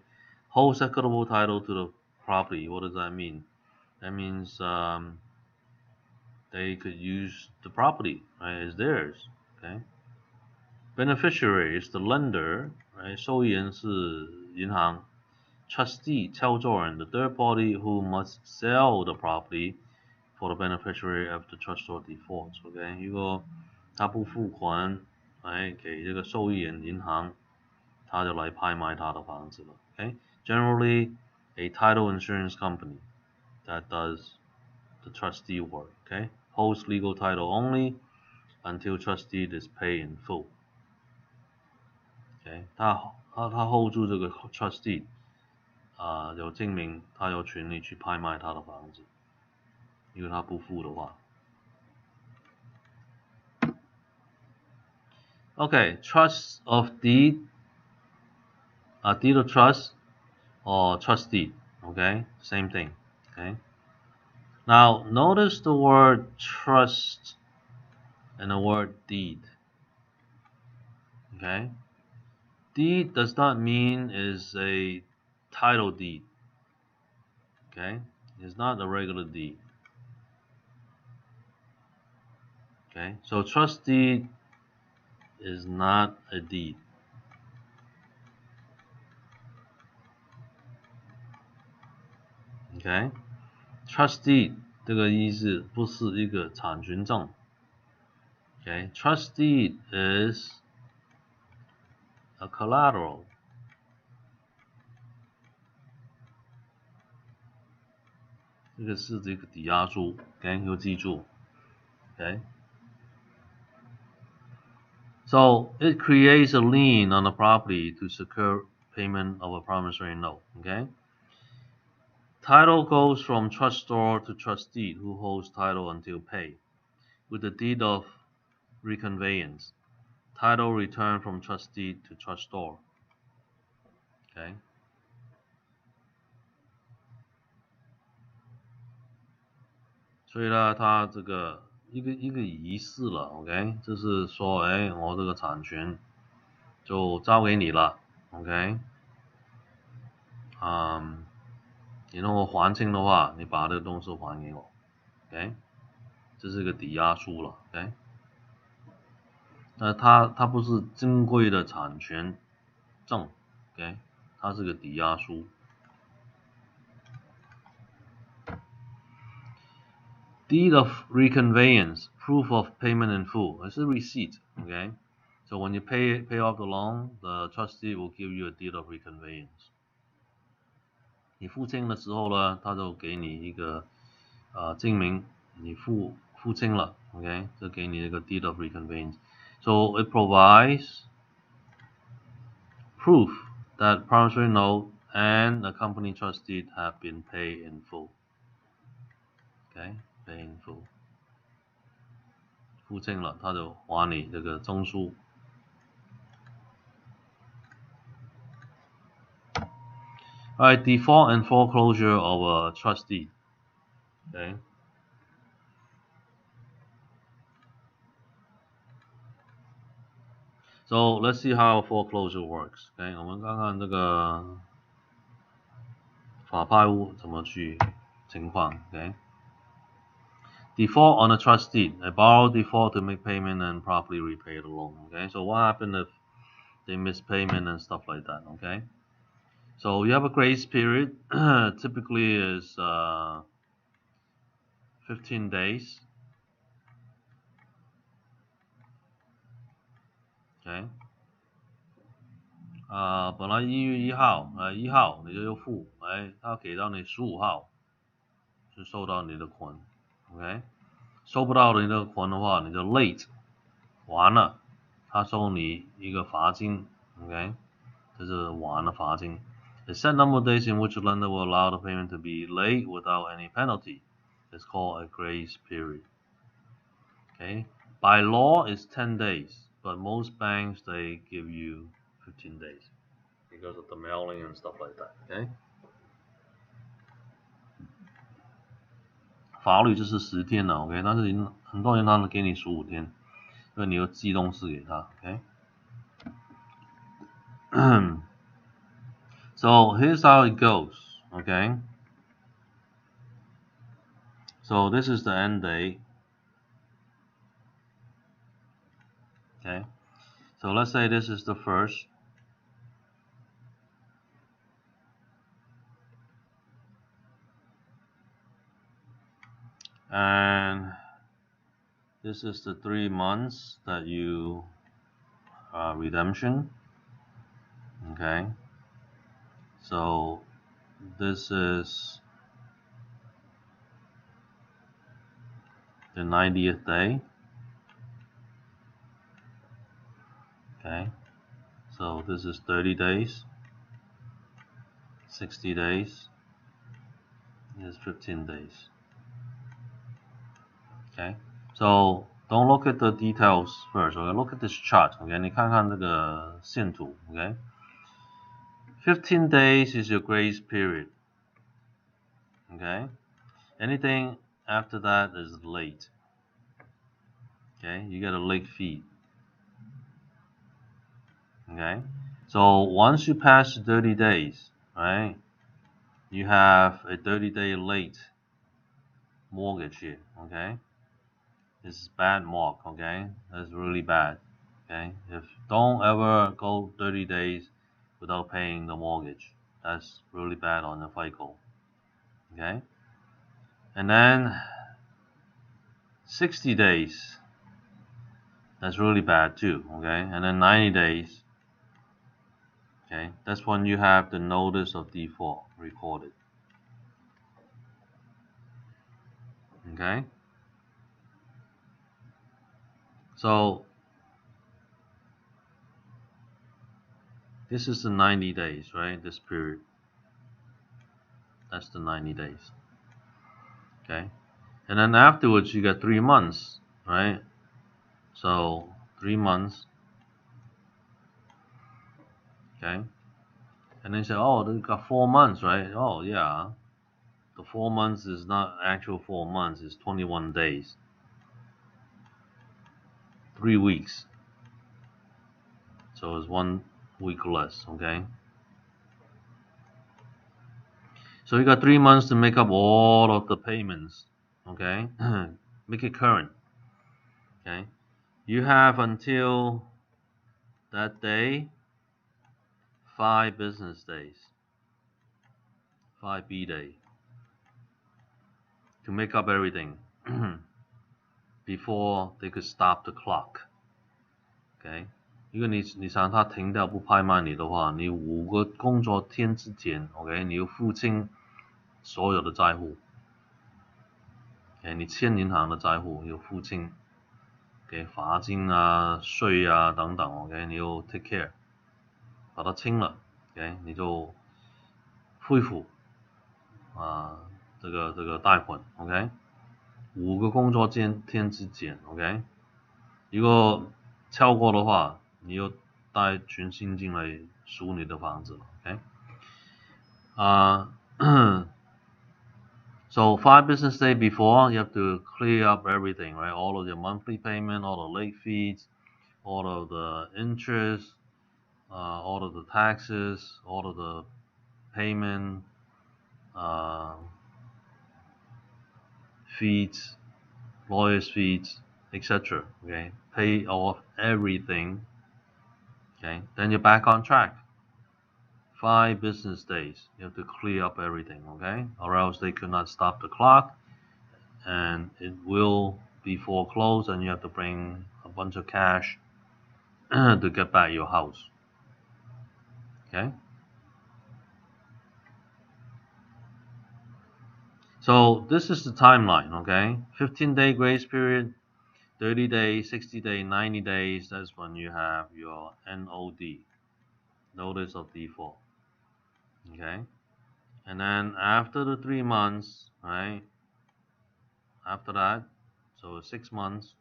Holds equitable title to the property. What does that mean? That means they could use the property, right? It's theirs. Okay. Beneficiary is the lender, right? 受益人是银行。Trustee 操作人 the third party who must sell the property for the beneficiary of the trustor defaults. OK， 如果他不付款，给这个受益人银行，他就来拍卖他的房子了。OK，generally a title insurance company that does the trustee work. OK，holds legal title only until trustee is paid in full. OK， 他 hold 住这个 trustee。有证明他有权利去拍卖他的房子，因为他不付的话。Okay, trust of deed, deed of trust, or trustee. Okay, same thing. Okay. Now notice the word trust and the word deed. Okay. Deed does not mean is a title deed. Okay. It's not a regular deed. Okay, so trust deed is not a deed. Okay, trust deed 这个意思不是一个产权证。Okay, trust deed is a collateral. 这个是这个抵押书 ，OK， 要记住 ，OK。So it creates a lien on the property to secure payment of a promissory note, okay? Title goes from trustor to trustee, who holds title until paid. With the deed of reconveyance, title returned from trustee to trustor, okay? 所以呢，它这个一个仪式了 ，OK， 就是说，我这个产权就交给你了 ，OK， 你如果还清的话，你把这个东西还给我 ，OK， 这是个抵押书了 ，OK， 那它不是珍贵的产权证 ，OK， 它是个抵押书。Deed of reconveyance, proof of payment in full. It's a receipt, okay? So when you pay off the loan, the trustee will give you a deed of reconveyance. 你付清的时候呢，他就给你一个证明你付清了 ，OK， 就给你一个 deed of reconveyance. So it provides proof that promissory note and the company trust deed have been paid in full. Okay, paid in full. 付清了，他就还你这个证书。Alright, default and foreclosure of a trust deed. Okay. So let's see how foreclosure works. Okay, 我们看看这个法拍屋怎么去情况。Okay. Default on a trust deed. A borrower default to make payment and properly repay the loan. Okay. So what happened if they miss payment and stuff like that? Okay. So you have a grace period. Typically is 15 days. Okay. 本来1月1号，1号你就要付，他给到你15号就收到你的款 ，OK， 收不到你的款的话，你就 late， 完了，他收你一个罚金 ，OK， 这是完了罚金。A set number of days in which the lender will allow the payment to be late without any penalty is called a grace period. Okay, by law it's 10 days, but most banks they give you 15 days because of the mailing and stuff like that. Okay. 法律就是10天了 ，OK， 但是很多银行给你15天，所以你要寄东西给他 ，OK。So here's how it goes, okay. So this is the end date. Okay. So let's say this is the first. And this is the 3 months that you redemption. Okay. So this is the 90th day. Okay. So this is 30 days, 60 days, is 15 days. Okay, so don't look at the details first. Okay, look at this chart. Okay, 你看看这个线图。Okay, 15 days is your grace period. Okay, anything after that is late. Okay, you get a late fee. Okay, so once you pass 30 days, right, you have a 30-day late mortgage here, okay? This is bad mark, okay? That's really bad, okay? If don't ever go 30 days without paying the mortgage. That's really bad on the FICO, okay? And then 60 days, that's really bad too, okay? And then 90 days, okay? That's when you have the notice of default recorded, okay? So this is the 90 days, right? This period. That's the 90 days. Okay. And then afterwards you got 3 months, right? So 3 months. Okay. And then you say, oh, they got 4 months, right? Oh yeah. The 4 months is not actual 4 months, it's 21 days. 3 weeks. So it's 1 week less, okay? So you got 3 months to make up all of the payments, okay? Make it current, okay? You have until that day 5 business days, 5B day, to make up everything before they could stop the clock. Okay， 如果你想它停掉不拍卖你的话，你5个工作天之前 ，OK， 你要付清所有的债户。OK， 你欠银行的债户要付清，给罚金啊、税啊等等 ，OK， 你要 take care， 把它清了 ，OK， 你就恢复这个贷款 ，OK， 5个工作天之前 ，OK， 如果超过的话，你又带全新进来赎你的房子了 ，OK，so 5 business days before, you have to clear up everything, right? All of your monthly payment, all the late fees, all of the interest, all of the taxes, all of the payment, fees, lawyers' fees, etc. Okay, pay off everything. Okay, then you're back on track. 5 business days, you have to clear up everything. Okay, or else they could not stop the clock, and it will be foreclosed, and you have to bring a bunch of cash to get back your house. Okay. So this is the timeline. Okay, 15-day grace period. 30 days, 60 days, 90 days, that's when you have your NOD, notice of default. Okay? And then after the 3 months, right? After that, so 6 months,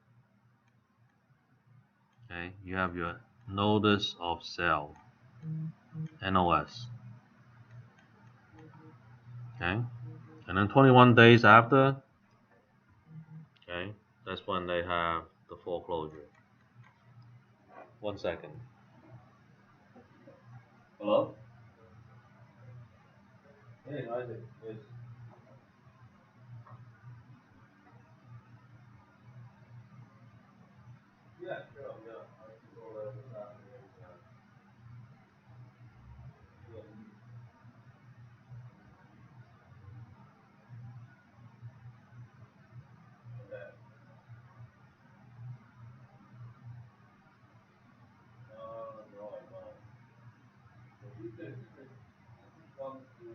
okay, you have your notice of sale, NOS. Okay? And then 21 days after, okay, that's when they have the foreclosure. 1 second. Hello? Hey, Isaac. Yes. Yeah, sure. Yeah. I can go over that. No, I don't. So he said he comes to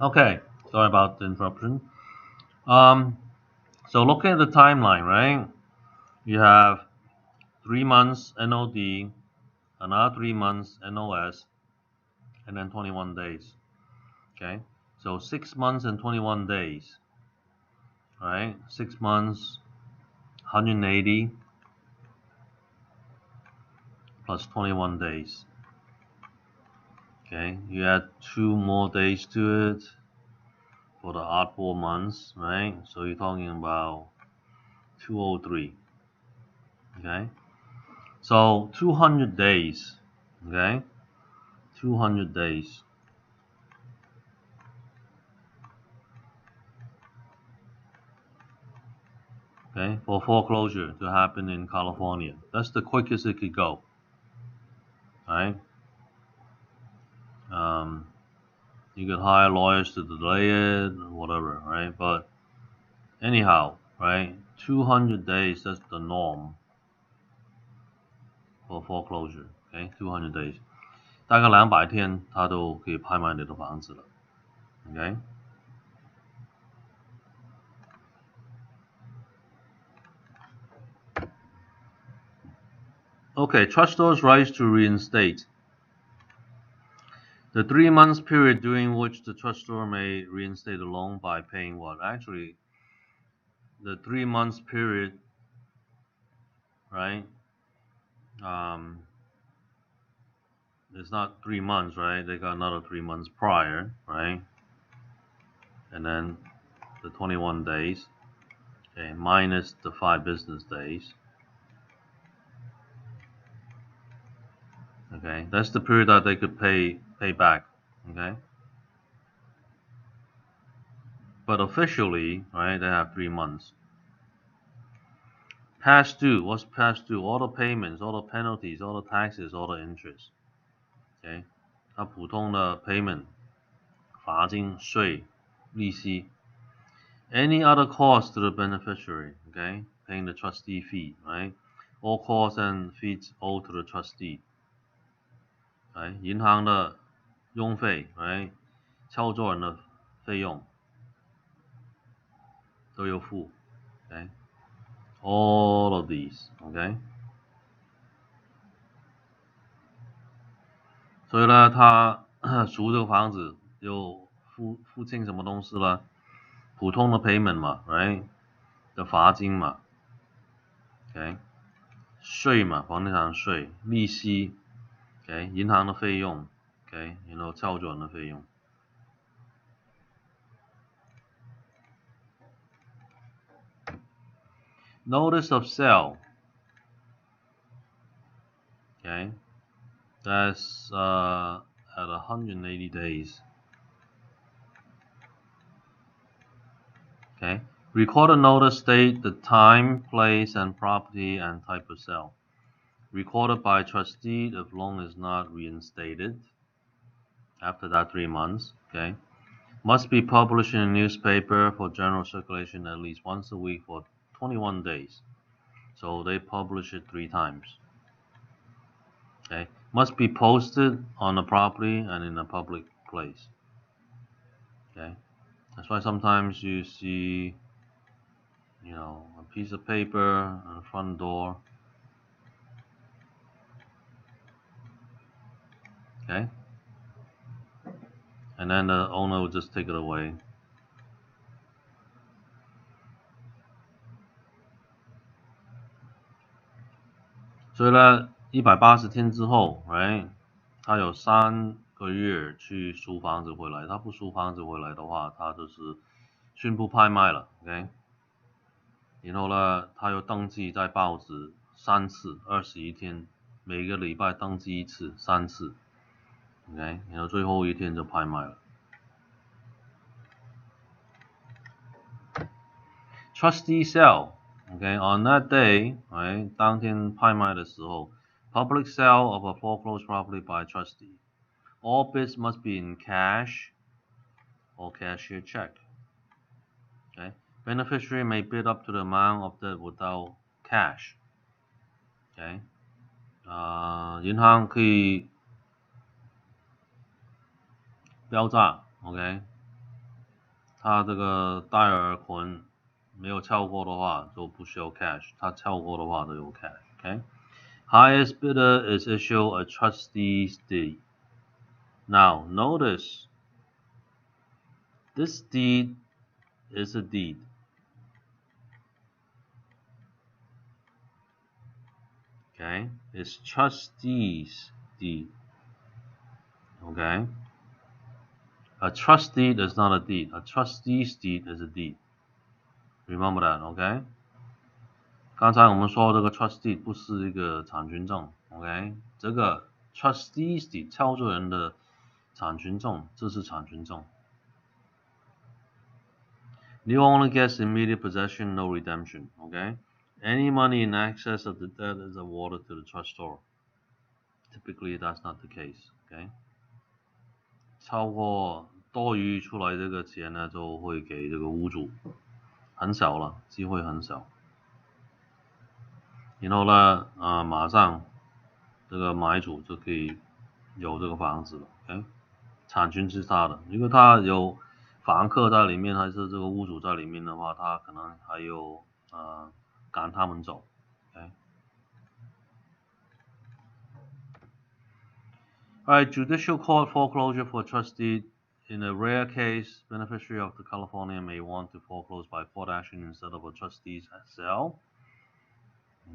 Okay, sorry about the interruption. So looking at the timeline, right? You have 3 months NOD, another 3 months NOS, and then 21 days. Okay, so 6 months and 21 days. Right, 6 months, 180 plus 21 days. Okay, you add 2 more days to it for the odd 4 months, right? So you're talking about 203. Okay, so 200 days. Okay, 200 days. Okay, for foreclosure to happen in California. That's the quickest it could go. Right? Um, you could hire lawyers to delay it, or whatever, right? But anyhow, right? 200 days, that's the norm for foreclosure. Okay, 200 days， 大概200天，他都可以拍卖你的房子了。Okay. Okay, trustor's rights to reinstate. The 3 months period during which the trustor may reinstate a loan by paying what? Actually, the 3 months period, right? It's not 3 months, right? They got another 3 months prior, right? And then the 21 days, okay, minus the 5 business days. Okay, that's the period that they could pay back. Okay. But officially, right, they have 3 months. Past due, what's past due? All the payments, all the penalties, all the taxes, all the interest. Okay, 它普通的 payment, 罚金、税、利息. Any other cost to the beneficiary, okay, paying the trustee fee, right? All costs and fees owed to the trustee. Right? 银行的佣费 right? 操作人的费用都要付 okay? All of these, okay? 所以呢，他赎这个房子又付清什么东西了？普通的 payment 嘛 right? 的罚金嘛 okay? 税嘛，房地产税，利息 okay? 银行的费用 okay? 然后操作人的费用。Notice of sale. Okay, that's at 180 days. Okay, recorded notice state the time, place, and property and type of sale. Recorded by trustee if loan is not reinstated after that 3 months. Okay, must be published in a newspaper for general circulation at least once a week for 21 days. So they publish it 3 times. Okay, must be posted on the property and in a public place. Okay, that's why sometimes you see, a piece of paper on the front door. Okay, and then the owner will just take it away. So 呢，180天之后 ，right， 他有3个月去赎房子回来，他不赎房子回来的话，他就是宣布拍卖了 ，OK。然后呢，他又登记在报纸3次，21天，每个礼拜登记1次，3次 ，OK。然后最后一天就拍卖了。Trustee sale, okay, on that day, right, 当天拍卖的时候 public sale of a foreclosed property by trustee. All bids must be in cash or cashier check. Okay, beneficiary may bid up to the amount of debt without cash. Okay, 银行可以标价 ，OK，它这个戴尔捆没有超过的话就不需要 cash， 它超过的话都有 cash。Okay? Highest bidder is issued a trustee's deed. Now notice this deed is a deed. Okay, it's trustee's deed. Okay, a trust deed is not a deed. A trustee's deed is a deed. Remember that, okay? 刚才我们说这个 trust deed 不是一个产权证 ，OK？ 这个 trustee's deed 操作人的产权证，这是产权证。New owner gets immediate possession, no redemption, okay? Any money in excess of the debt is awarded to the trustor. Typically, that's not the case, okay? 超过多余出来这个钱呢，就会给这个屋主，很少了，机会很少。然后呢，马上这个买主就可以有这个房子了 ，OK？ 产权是他的，如果他有房客在里面，还是这个屋主在里面的话，他可能还有赶他们走 ，OK？ Alright, judicial court foreclosure for trustee. In a rare case, beneficiary of the California may want to foreclose by court action instead of a trustee's sale.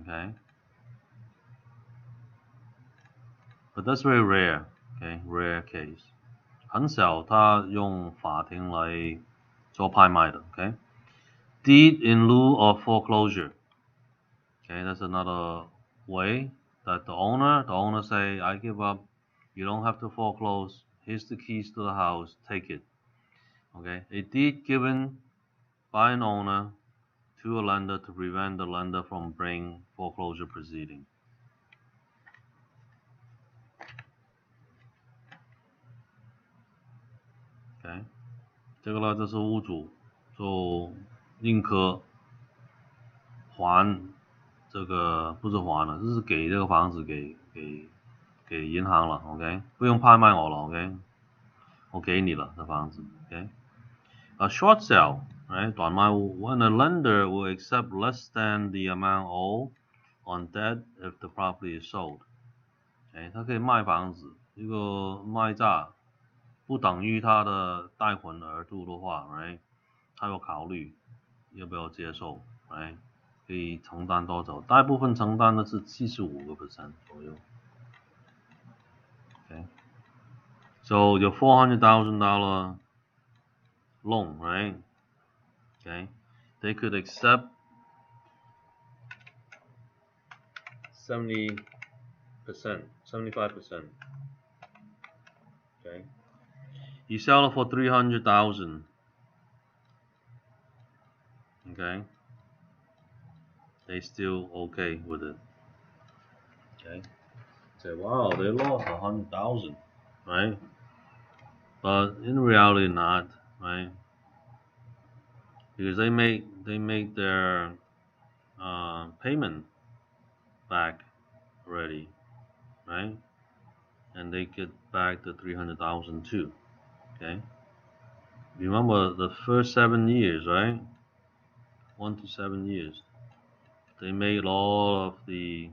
Okay, but that's very rare. Okay, rare case. 很少他用法庭来做拍卖的 ，OK？ Deed in lieu of foreclosure. Okay, that's another way that the owner say, I give up. You don't have to foreclose. Here's the keys to the house. Take it. Okay, a deed given by an owner to a lender to prevent the lender from bringing foreclosure proceeding. Okay, 这个呢就是屋主就宁可还这个不是还了，就是给这个房子给银行了 ，OK， 不用拍卖我了 ，OK， 我给你了这房子 ，OK。A short sale, right? 短卖屋 when a lender will accept less than the amount owed on debt if the property is sold. 他可以卖房子，这个卖价不等于他的贷款额度的话 ，right？ 他要考虑要不要接受 ，right？ 可以承担多少？大部分承担的是75%左右。Okay. So your $400,000 loan, right? Okay. They could accept 70%, 75%. Okay. You sell it for $300,000. Okay. They still okay with it. Okay. Say, wow, they lost 100,000, right? But in reality, not, right? Because they make their payment back already, right? And they get back the 300,000 too. Okay. Remember the first 7 years, right? 1 to 7 years. They made all of the,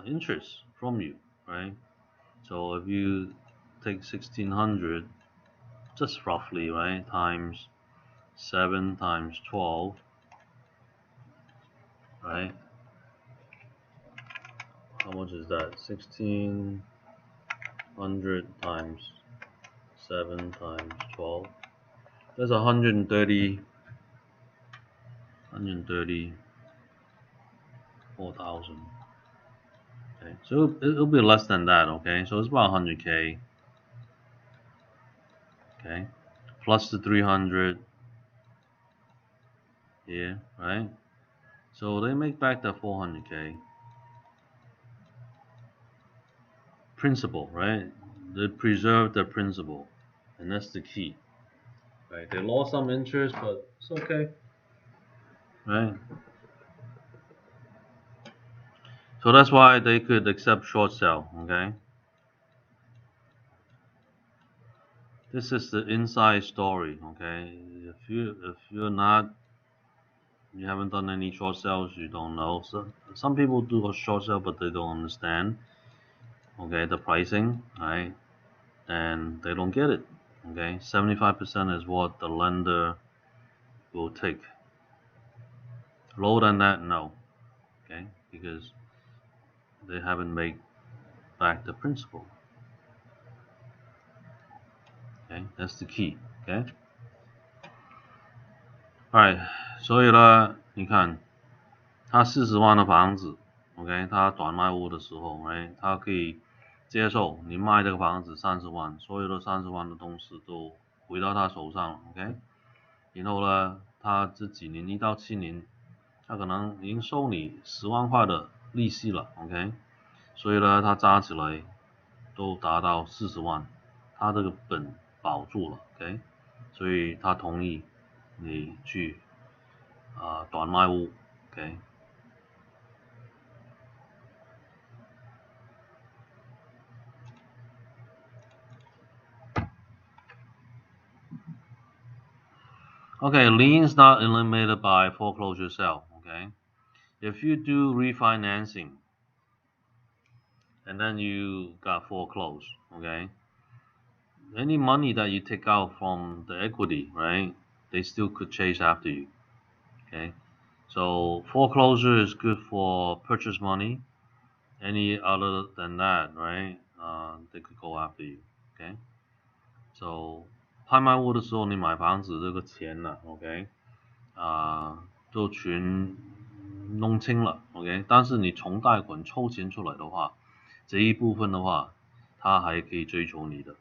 interest from you, right? So if you take 1,600, just roughly, right, times 7 times 12, right? How much is that? 1,600 times 7 times 12. That's 134,000. Okay, so it'll be less than that. Okay, so it's about 100K. Okay, plus the 300 here, right? So they make back the 400K. Principal, right? They preserve the principal, and that's the key. Right? They lost some interest, but it's okay, right? So that's why they could accept short sale. Okay. This is the inside story, okay? If you haven't done any short sales, you don't know. So some people do a short sale, but they don't understand, okay, the pricing, right? And they don't get it, okay? 75% is what the lender will take. Lower than that, no, okay? Because they haven't made back the principal, okay? That's the key, okay? Alright， 所以呢，你看，他40万的房子 ，OK， 他短卖屋的时候，哎，他可以接受你卖这个房子30万，所有的30万的东西都回到他手上了 ，OK。然后呢，他这几年1到7年，他可能已经收你10万块的利息了 ，OK。所以呢，他加起来都达到40万，他这个本保住了 ，OK。所以他同意你去短卖屋 ，OK。Okay, liens not eliminated by foreclosure sale. Okay, if you do refinancing and then you got foreclosed, okay, any money that you take out from the equity, right, they still could chase after you. Okay, so foreclosure is good for purchase money. Any other than that, right, they could go after you. Okay, so 拍卖屋的时候，你买房子这个钱呢 ，OK。就全弄清了 ，OK。但是你从贷款抽钱出来的话，这一部分的话，他还可以追求你的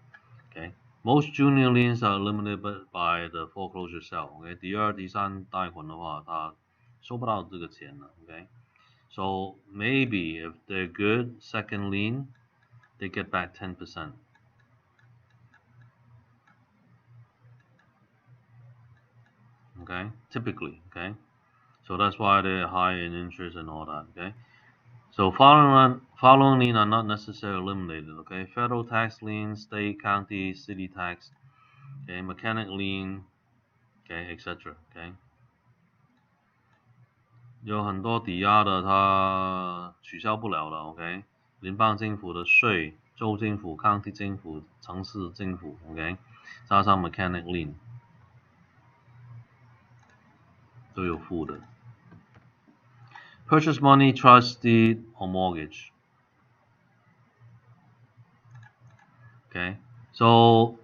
，OK。Most junior liens are eliminated by the foreclosure sale，OK。第二、第三贷款的话，他收不到这个钱了 ，OK。So maybe if they're good second lien, they get back 10%. Okay, typically, okay. So that's why they're high in interest and all that, okay. So following lien are not necessarily eliminated, okay. Federal tax lien, state, county, city tax, okay, mechanic lien, okay, etc. Okay. 有很多抵押的它取消不了了 ，OK。联邦政府的税、州政府、county 政府、城市政府 ，OK， 加上 mechanic lien 都有付的。Purchase money, trust deed, or mortgage. Okay, so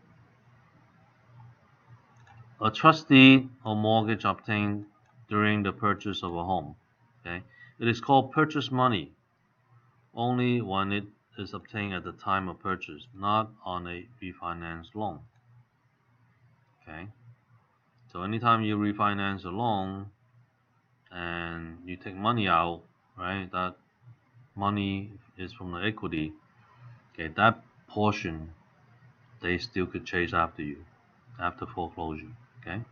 a trust deed or mortgage obtained during the purchase of a home. Okay, it is called purchase money only when it is obtained at the time of purchase, not on a refinance loan. Okay, so anytime you refinance a loan and you take money out, right, that money is from the equity, okay, that portion they still could chase after you after foreclosure, okay.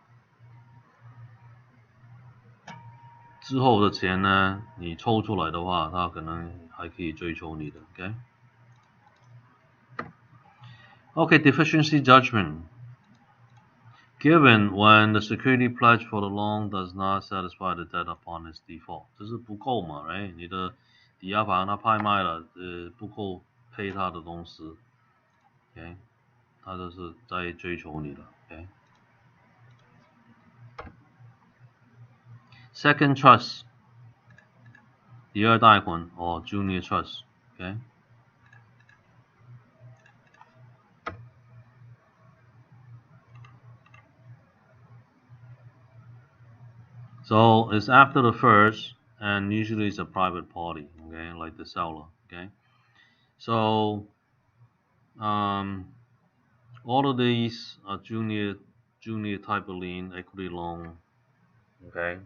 之后的钱呢，你抽出来的话，他可能还可以追求你的 ，OK。Okay, deficiency judgment. Given when the security pledge for the loan does not satisfy the debt upon its default， 这是不够嘛 ，right？ 你的抵押房他拍卖了，不够配他的东西 ，OK， 他就是在追求你了 ，OK。Second trust， 第二贷款 or junior trust，OK。So it's after the first, and usually it's a private party, okay, like the seller, okay. So all of these are junior type of lien, equity loan, okay.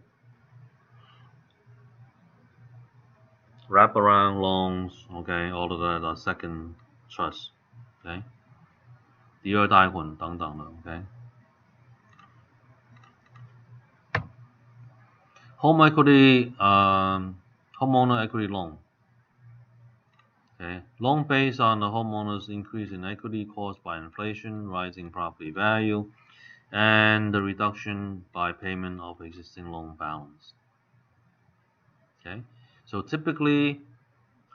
Wraparound loans, okay, all of that are second trust, okay. 第二贷款等等的 okay. Home equity, homeowner equity loan. Okay, loan based on the homeowner's increase in equity caused by inflation, rising property value, and the reduction by payment of existing loan balance. Okay, so typically,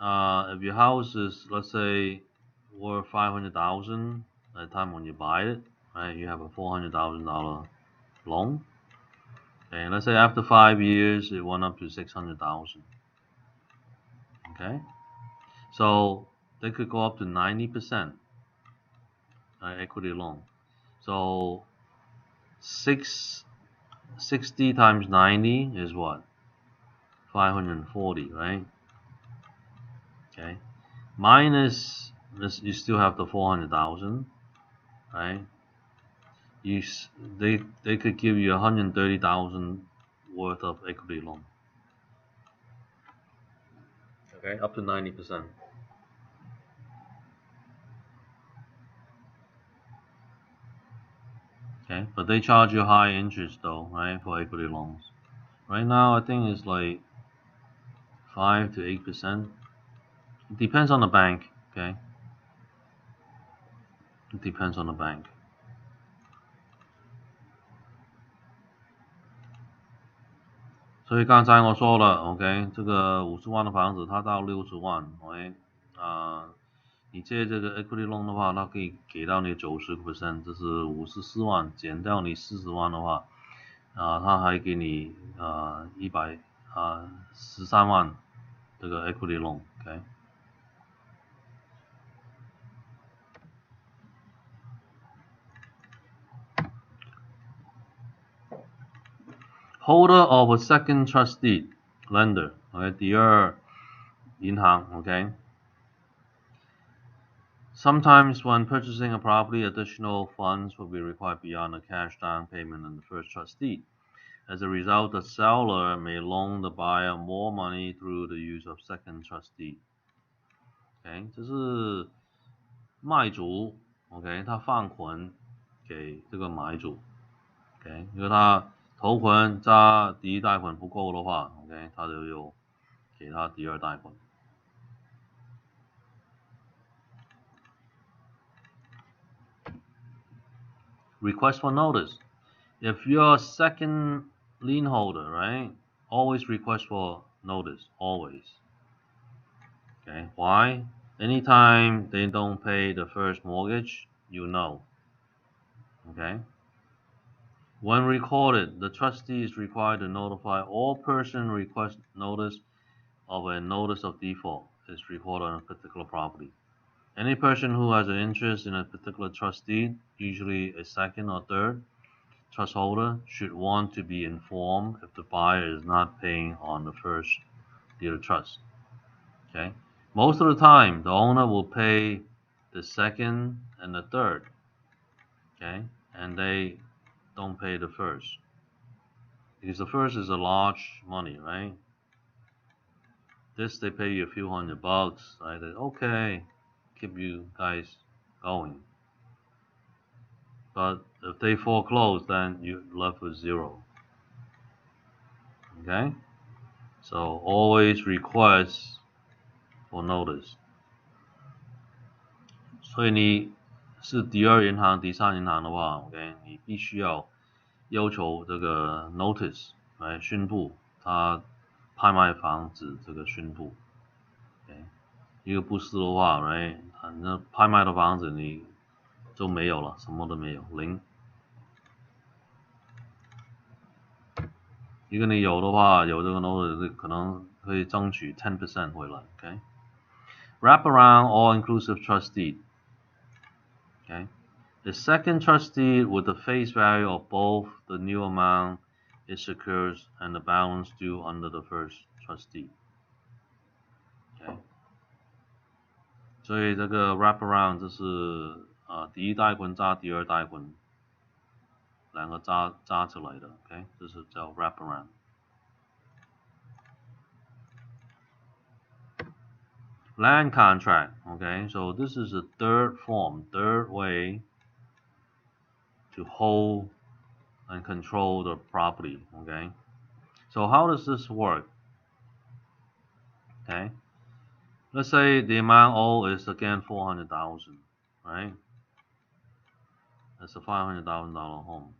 if your house is, let's say, worth 500,000 at the time when you buy it, right? You have a $400,000 loan. Okay, let's say after 5 years it went up to 600,000. Okay, so they could go up to 90% equity loan. So 60 times 90 is what? 540, right? Okay, minus this, you still have the 400,000, right? They could give you 130,000 worth of equity loan. Okay, up to 90%. Okay, but they charge you high interest though, right, for equity loans. Right now, I think it's like 5 to 8%. It depends on the bank. Okay, it depends on the bank.所以刚才我说了 ，OK， 这个50万的房子，它到60万 ，OK， 你借这个 equity loan 的话，它可以给到你90%，这是54万，减掉你40万的话，它还给你13万这个 equity loan，OK。Holder of a second trust deed, lender, OK， 第二银行 ，OK。Sometimes when purchasing a property, additional funds will be required beyond the cash down payment in the first trust deed. As a result, the seller may loan the buyer more money through the use of second trust deed. OK， 这是卖主 OK， 他放款给这个买主 OK， 因为他头款加第一贷款不够的话 OK， 他就有给他第二贷款。Request for notice. If you're a second lien holder, right, always request for notice, always. Okay, why? Anytime they don't pay the first mortgage, you know. Okay. When recorded, the trustee is required to notify all person request notice of a notice of default is recorded on a particular property. Any person who has an interest in a particular trust deed, usually a second or third trust holder, should want to be informed if the buyer is not paying on the first deed of trust. Okay, most of the time the owner will pay the second and the third. Okay, and they don't pay the first because the first is a large money, right? This they pay you a few $100. I said, okay, keep you guys going. But if they foreclose, then you're left with zero. Okay, so always request for notice. 所以你是第二银行、第三银行的话 ，OK， 你必须要求这个 notice 来宣布他拍卖房子这个宣布。OK， 一个不是的话 ，right， 那拍卖的房子你就没有了，什么都没有，零。一个你有的话，有这个 notice 可能可以争取 10% 回来。OK， wrap around all inclusive trust deed. Okay, the second trust deed with the face value of both the new amount it secures and the balance due under the first trust deed. Okay， 所以这个 wrap around 就是第一贷款加第二贷款两个加起来的 ，OK， 这是叫 wrap around。Land contract, okay, so this is a third way to hold and control the property, okay? So how does this work? Okay, let's say the amount owed is again 400,000, right? That's a $500,000 home.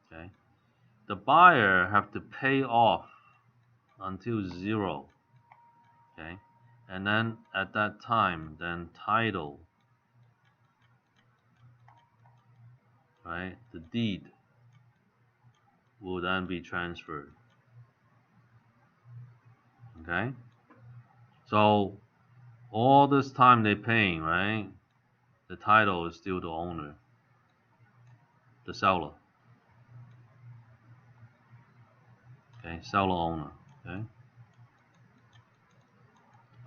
Okay. The buyer have to pay off until zero. Okay. And then at that time, then title, right? The deed will then be transferred. Okay. So all this time they're paying, right? The title is still the owner, the seller. Okay, seller owner. Okay.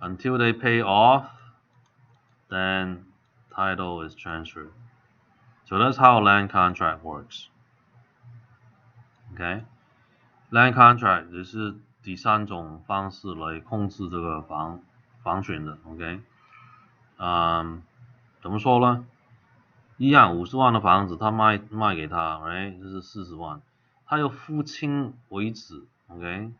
Until they pay off, then title is transferred. So that's how land contract works. Okay, land contract 只是第三种方式来控制这个房权的。OK， 怎么说呢？一样50万的房子，他卖给他 ，right， 这是40万，他要付清为止 ，OK，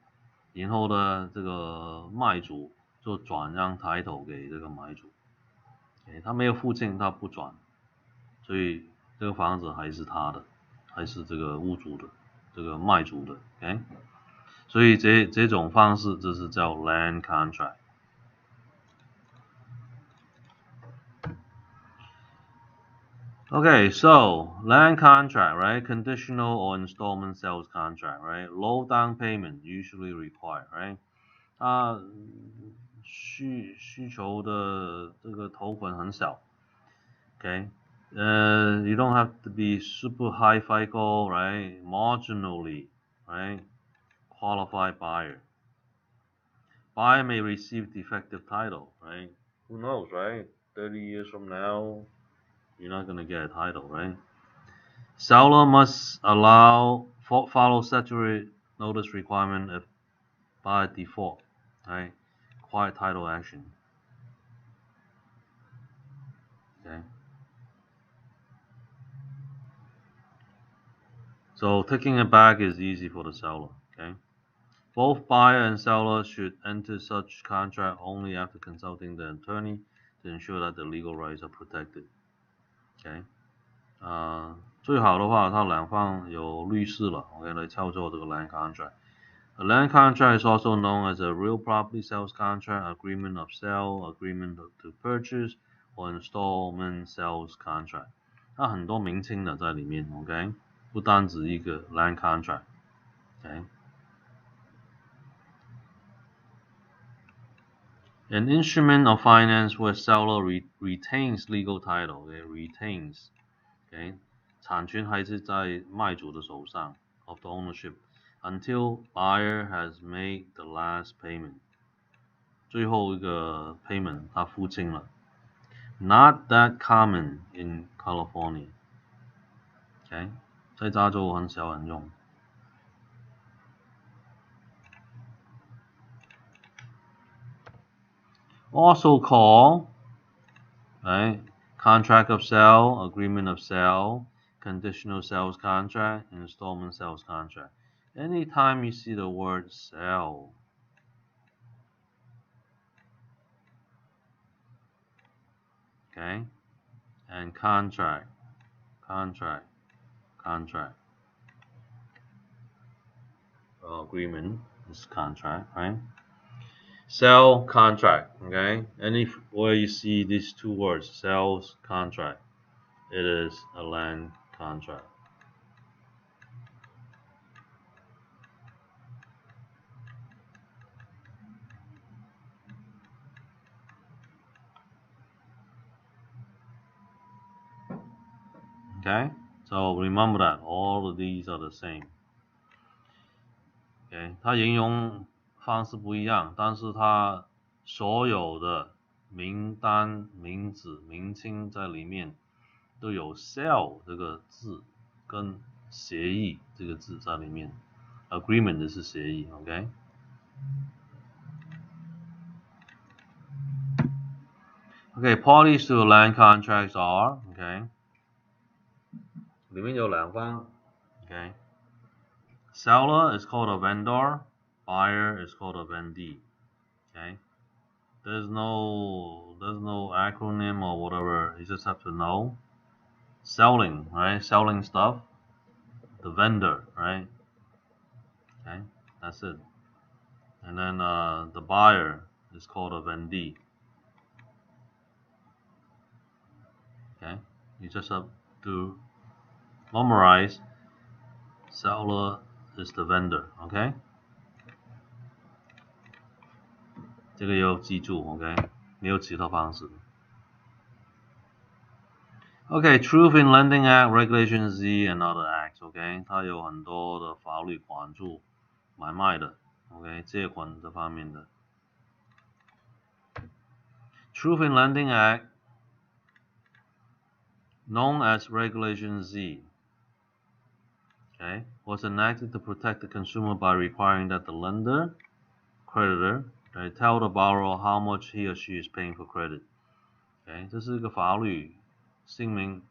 然后呢，这个卖主就转让抬头给这个买主， OK， 他没有付清，他不转，所以这个房子还是他的，还是这个屋主的，这个卖主的 ，OK， 所以这种方式就是叫 land contract。Okay, so land contract, right? Conditional or installment sales contract, right? Low down payment usually required, right? 它需求的这个头款很小 ，okay? You don't have to be super high FICO, right? Marginally, right? Qualified buyer. Buyer may receive defective title, right? Who knows, right? 30 years from now, you're not going to get a title, right? Seller must follow statutory notice requirement if by default, right? Quiet title action. Okay. So taking it back is easy for the seller. Okay. Both buyer and seller should enter such contract only after consulting the attorney to ensure that the legal rights are protected. Okay. 最好的话，他两方有律师了 ，OK 来操作这个 land contract。A land contract is also known as a real property sales contract, agreement of sale, agreement to purchase, or installment sales contract. 它很多名称的在里面 ，OK， 不单只一个 land contract， OK。An instrument of finance where seller retains legal title, it retains, OK， 产权还是在卖主的手上 of the ownership until buyer has made the last payment. 最后一个 payment 他付清了。Not that common in California. OK， 在加州很少人用。Also called, right, contract of sale, agreement of sale, conditional sales contract, installment sales contract. Anytime you see the word sell, okay, and contract, agreement is contract, right? Sell contract, okay? Anywhere you see these two words, sales contract, it is a land contract. Okay, so remember that all of these are the same. Okay， 它形容方式不一样，但是它所有的名单、名字、名称在里面都有 sell 这个字跟协议这个字在里面。Agreement 是协议 ，OK。Okay, parties to land contracts are, okay， 里面有两方 ，okay。Seller is called a vendor, buyer is called a vendee, okay. There's no acronym or whatever. You just have to know. Selling, right? Selling stuff. The vendor, right? Okay, that's it. And then the buyer is called a vendee. Okay, you just have to memorize. Seller is the vendor. Okay， 这个也要记住。OK， 没有其他方式。OK， Truth in Lending Act, Regulation Z and other acts。OK， 它有很多的法律管住买卖的。OK， 借款这方面的。Truth in Lending Act, known as Regulation Z, okay, was enacted to protect the consumer by requiring that the lender, creditor, tell the borrower how much he or she is paying for credit. Okay， 这是一个法律，姓名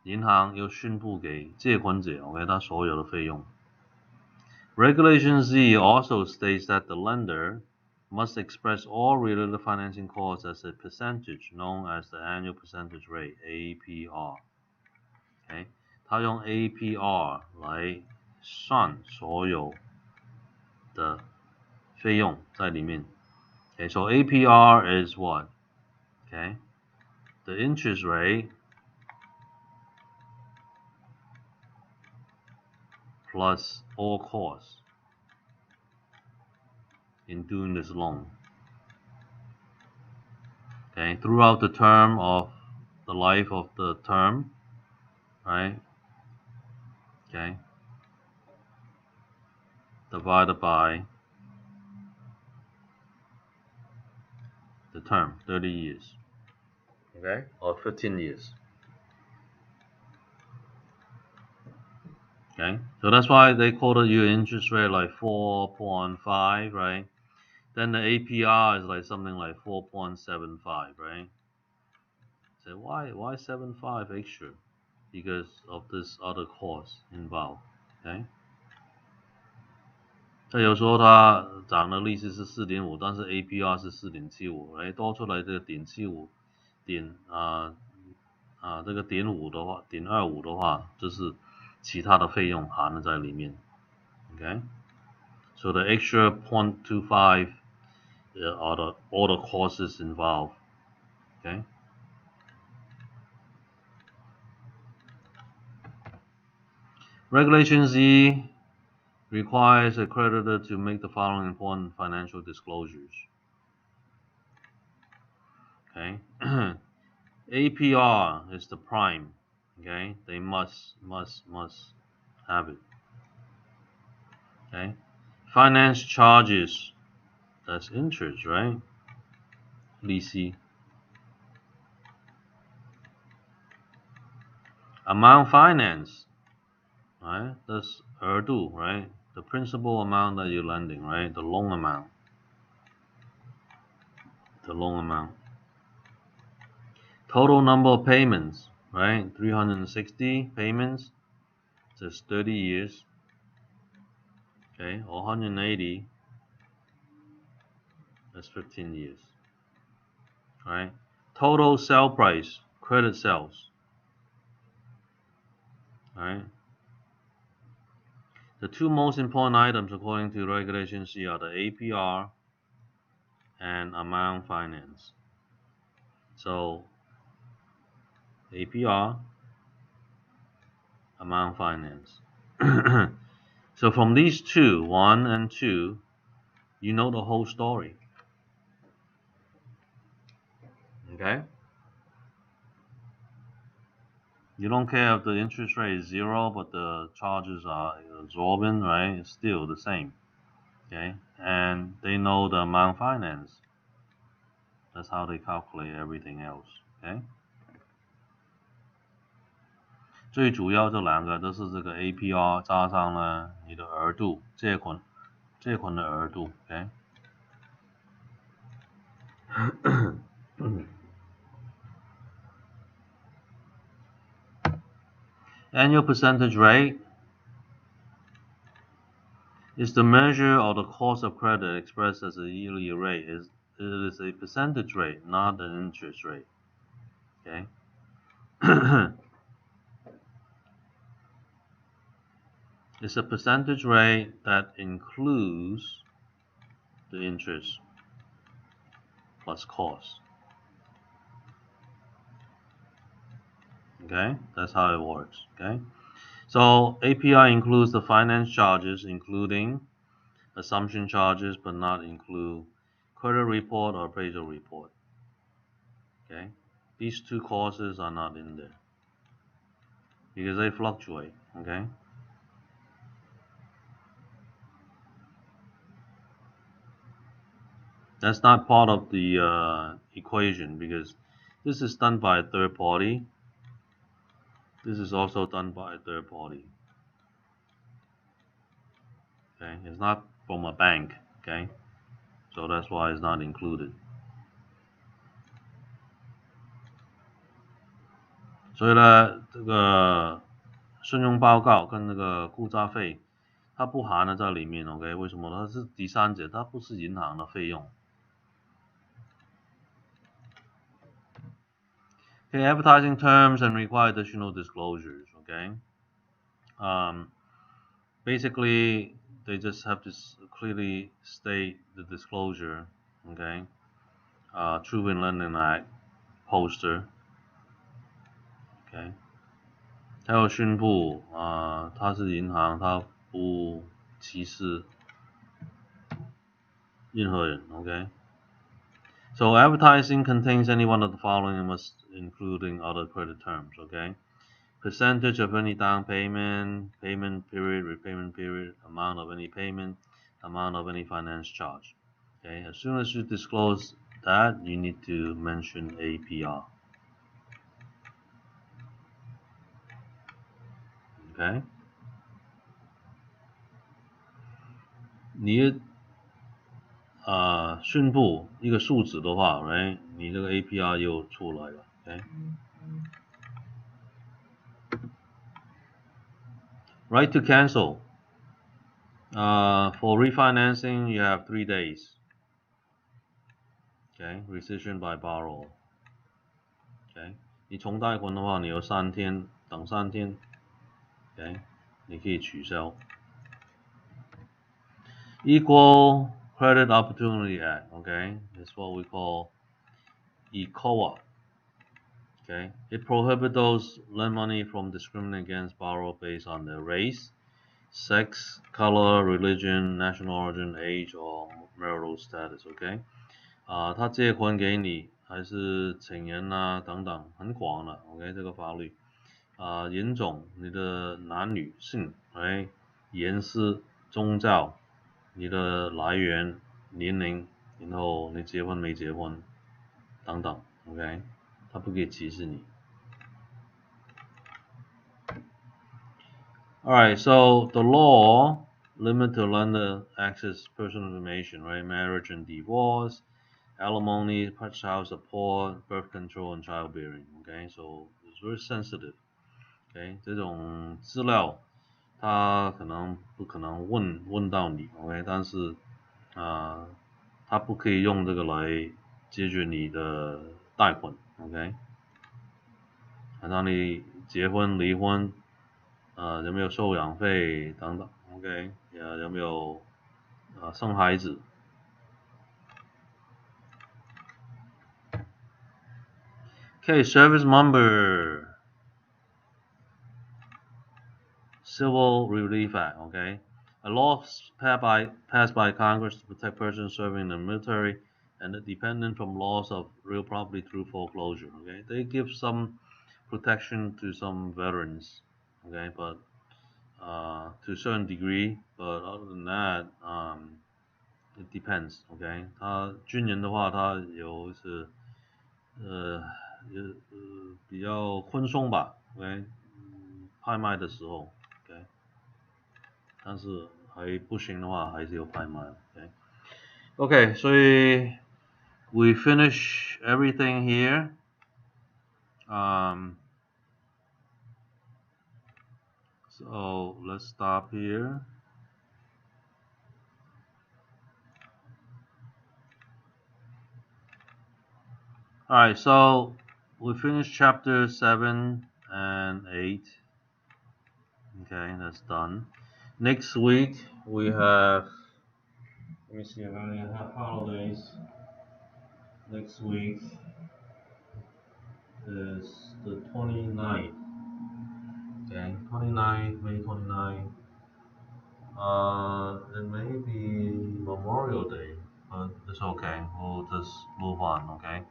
银行要宣布给借款者 ，OK， 他所有的费用。Regulation Z also states that the lender must express all related financing costs as a percentage known as the annual percentage rate, APR. Okay， 他用 APR 来算所有的费用在里面。Okay, so APR is what? Okay, the interest rate plus all costs in doing this loan. Okay, throughout the term of the life of the term, right? Okay, divided by the term, 30 years. Okay, or 15 years. Okay, so that's why they quoted you interest rate like 4.5, right? Then the APR is like something like 4.75, right? So why 75 extra? Because of this other cost involved. Okay. 它有时候它涨的利息是 4.5， 但是 APR 是 4.75， 多出来这个0.75这个0.5的话，0.25的话，就是其他的费用含了在里面。Okay, so the extra 0.25 are all the costs involved. Okay. Regulation Z requires a creditor to make the following important financial disclosures. Okay. APR is the prime. Okay, they must have it. Okay, finance charges, that's interest, right? Leasing. Amount finance, right? That's ERDU, right? The principal amount that you're lending, right? The loan amount. The loan amount. Total number of payments, right? 360 payments. Just 30 years. Okay, or 180. That's 15 years. Right? Total sale price, credit sales. Right? The two most important items according to Regulation C are the APR and amount finance. So APR, amount finance. So from these two, 1 and 2, you know the whole story. Okay? You don't care if the interest rate is 0, but the charges are absorbent, right? It's still the same. Okay? And they know the amount finance. That's how they calculate everything else. Okay? 最主要这两个都是这个 APR 加上呢你的额度，借款的额度 ，OK。Annual percentage rate is the measure of the cost of credit expressed as a yearly rate. it is a percentage rate, not an interest rate. Okay. It's a percentage rate that includes the interest plus cost. Okay, that's how it works. Okay, so API includes the finance charges, including assumption charges, but not include credit report or appraisal report. Okay, these two costs are not in there because they fluctuate. Okay. That's not part of the equation because this is done by a third party. This is also done by a third party. Okay, it's not from a bank. Okay, so that's why it's not included. 所以呢，这个信用报告跟那个估价费，它不含了在里面。OK， 为什么呢？它是第三者，它不是银行的费用。Okay, advertising terms and require additional disclosures. Okay, basically they just have to clearly state the disclosure. Okay, True in Lending Act poster. Okay. 他要宣布他是银行，他不歧视任何人。Okay. So advertising contains any one of the following, including other credit terms. Okay. Percentage of any down payment, payment period, repayment period, amount of any payment, amount of any finance charge. Okay. As soon as you disclose that, you need to mention APR. Okay. 你宣布一个数值的话 ，right？ 你这个 APR 又出来了 ，OK？ Right to cancel. For refinancing, you have 3 days. Okay, rescission by borrower. Okay， 你重贷款的话，你有3天，等3天。Okay， 你可以取消。Equal Credit Opportunity Act. Okay, it's what we call ECOA. Okay, it prohibits those lend money from discriminating against borrower based on their race, sex, color, religion, national origin, age, or marital status. OK， 他借款给你还是请人等等，很广了。OK， 这个法律人种、你的男女性，颜色、宗教、你的来源、年龄，然后你结婚没结婚等等。OK， 他不可以歧视你。Alright, so the law limit to lender access personal information, right? Marriage and divorce, alimony, child support, birth control, and childbearing. Okay, so it's very sensitive. Okay, 这种资料他不可能问到你 ，OK， 但是他不可以用这个来解决你的贷款 ，OK， 让你结婚离婚。有没有收养费等等 ，OK， 有没有生孩子 ？Okay, Service Number, Civil Relief Act. Okay, a law passed by Congress to protect persons serving in the military and the dependent from loss of real property through foreclosure. Okay, they give some protection to some veterans. Okay, but to a certain degree, but other than that, it depends. OK， 他军人的话，他有是比较宽松吧 ，OK， 拍卖的时候 ，OK， 但是还不行的话，还是有拍卖 ，OK， 所以 we finish everything here. So let's stop here. Alright, so we finished chapter 7 and 8. Okay, that's done. Next week we have, let me see, I only have holidays. Next week is the 29th. Okay, 29th, May 29th. It may be Memorial Day, but it's okay. We'll just move on, okay?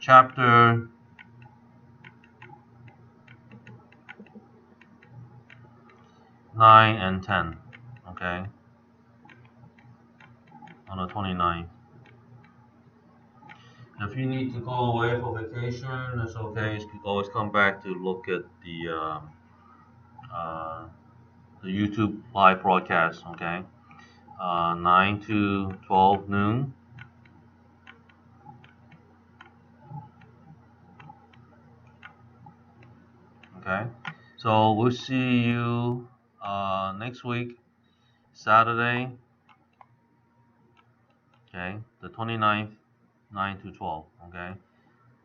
Chapter 9 and 10, okay? On the 29th. If you need to go away for vacation, it's okay. You can always come back to look at uh, the YouTube live broadcast, okay? 9 to 12 noon. Okay, so we'll see you next week, Saturday, okay, the 29th, 9 to 12, okay.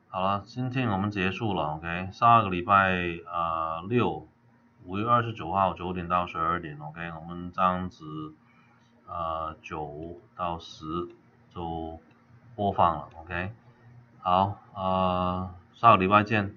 好了，今天我们结束了 ，OK。下个礼拜六，5月29号9点到12点，OK。我们这样子9到10就播放了，OK。好，下个礼拜见。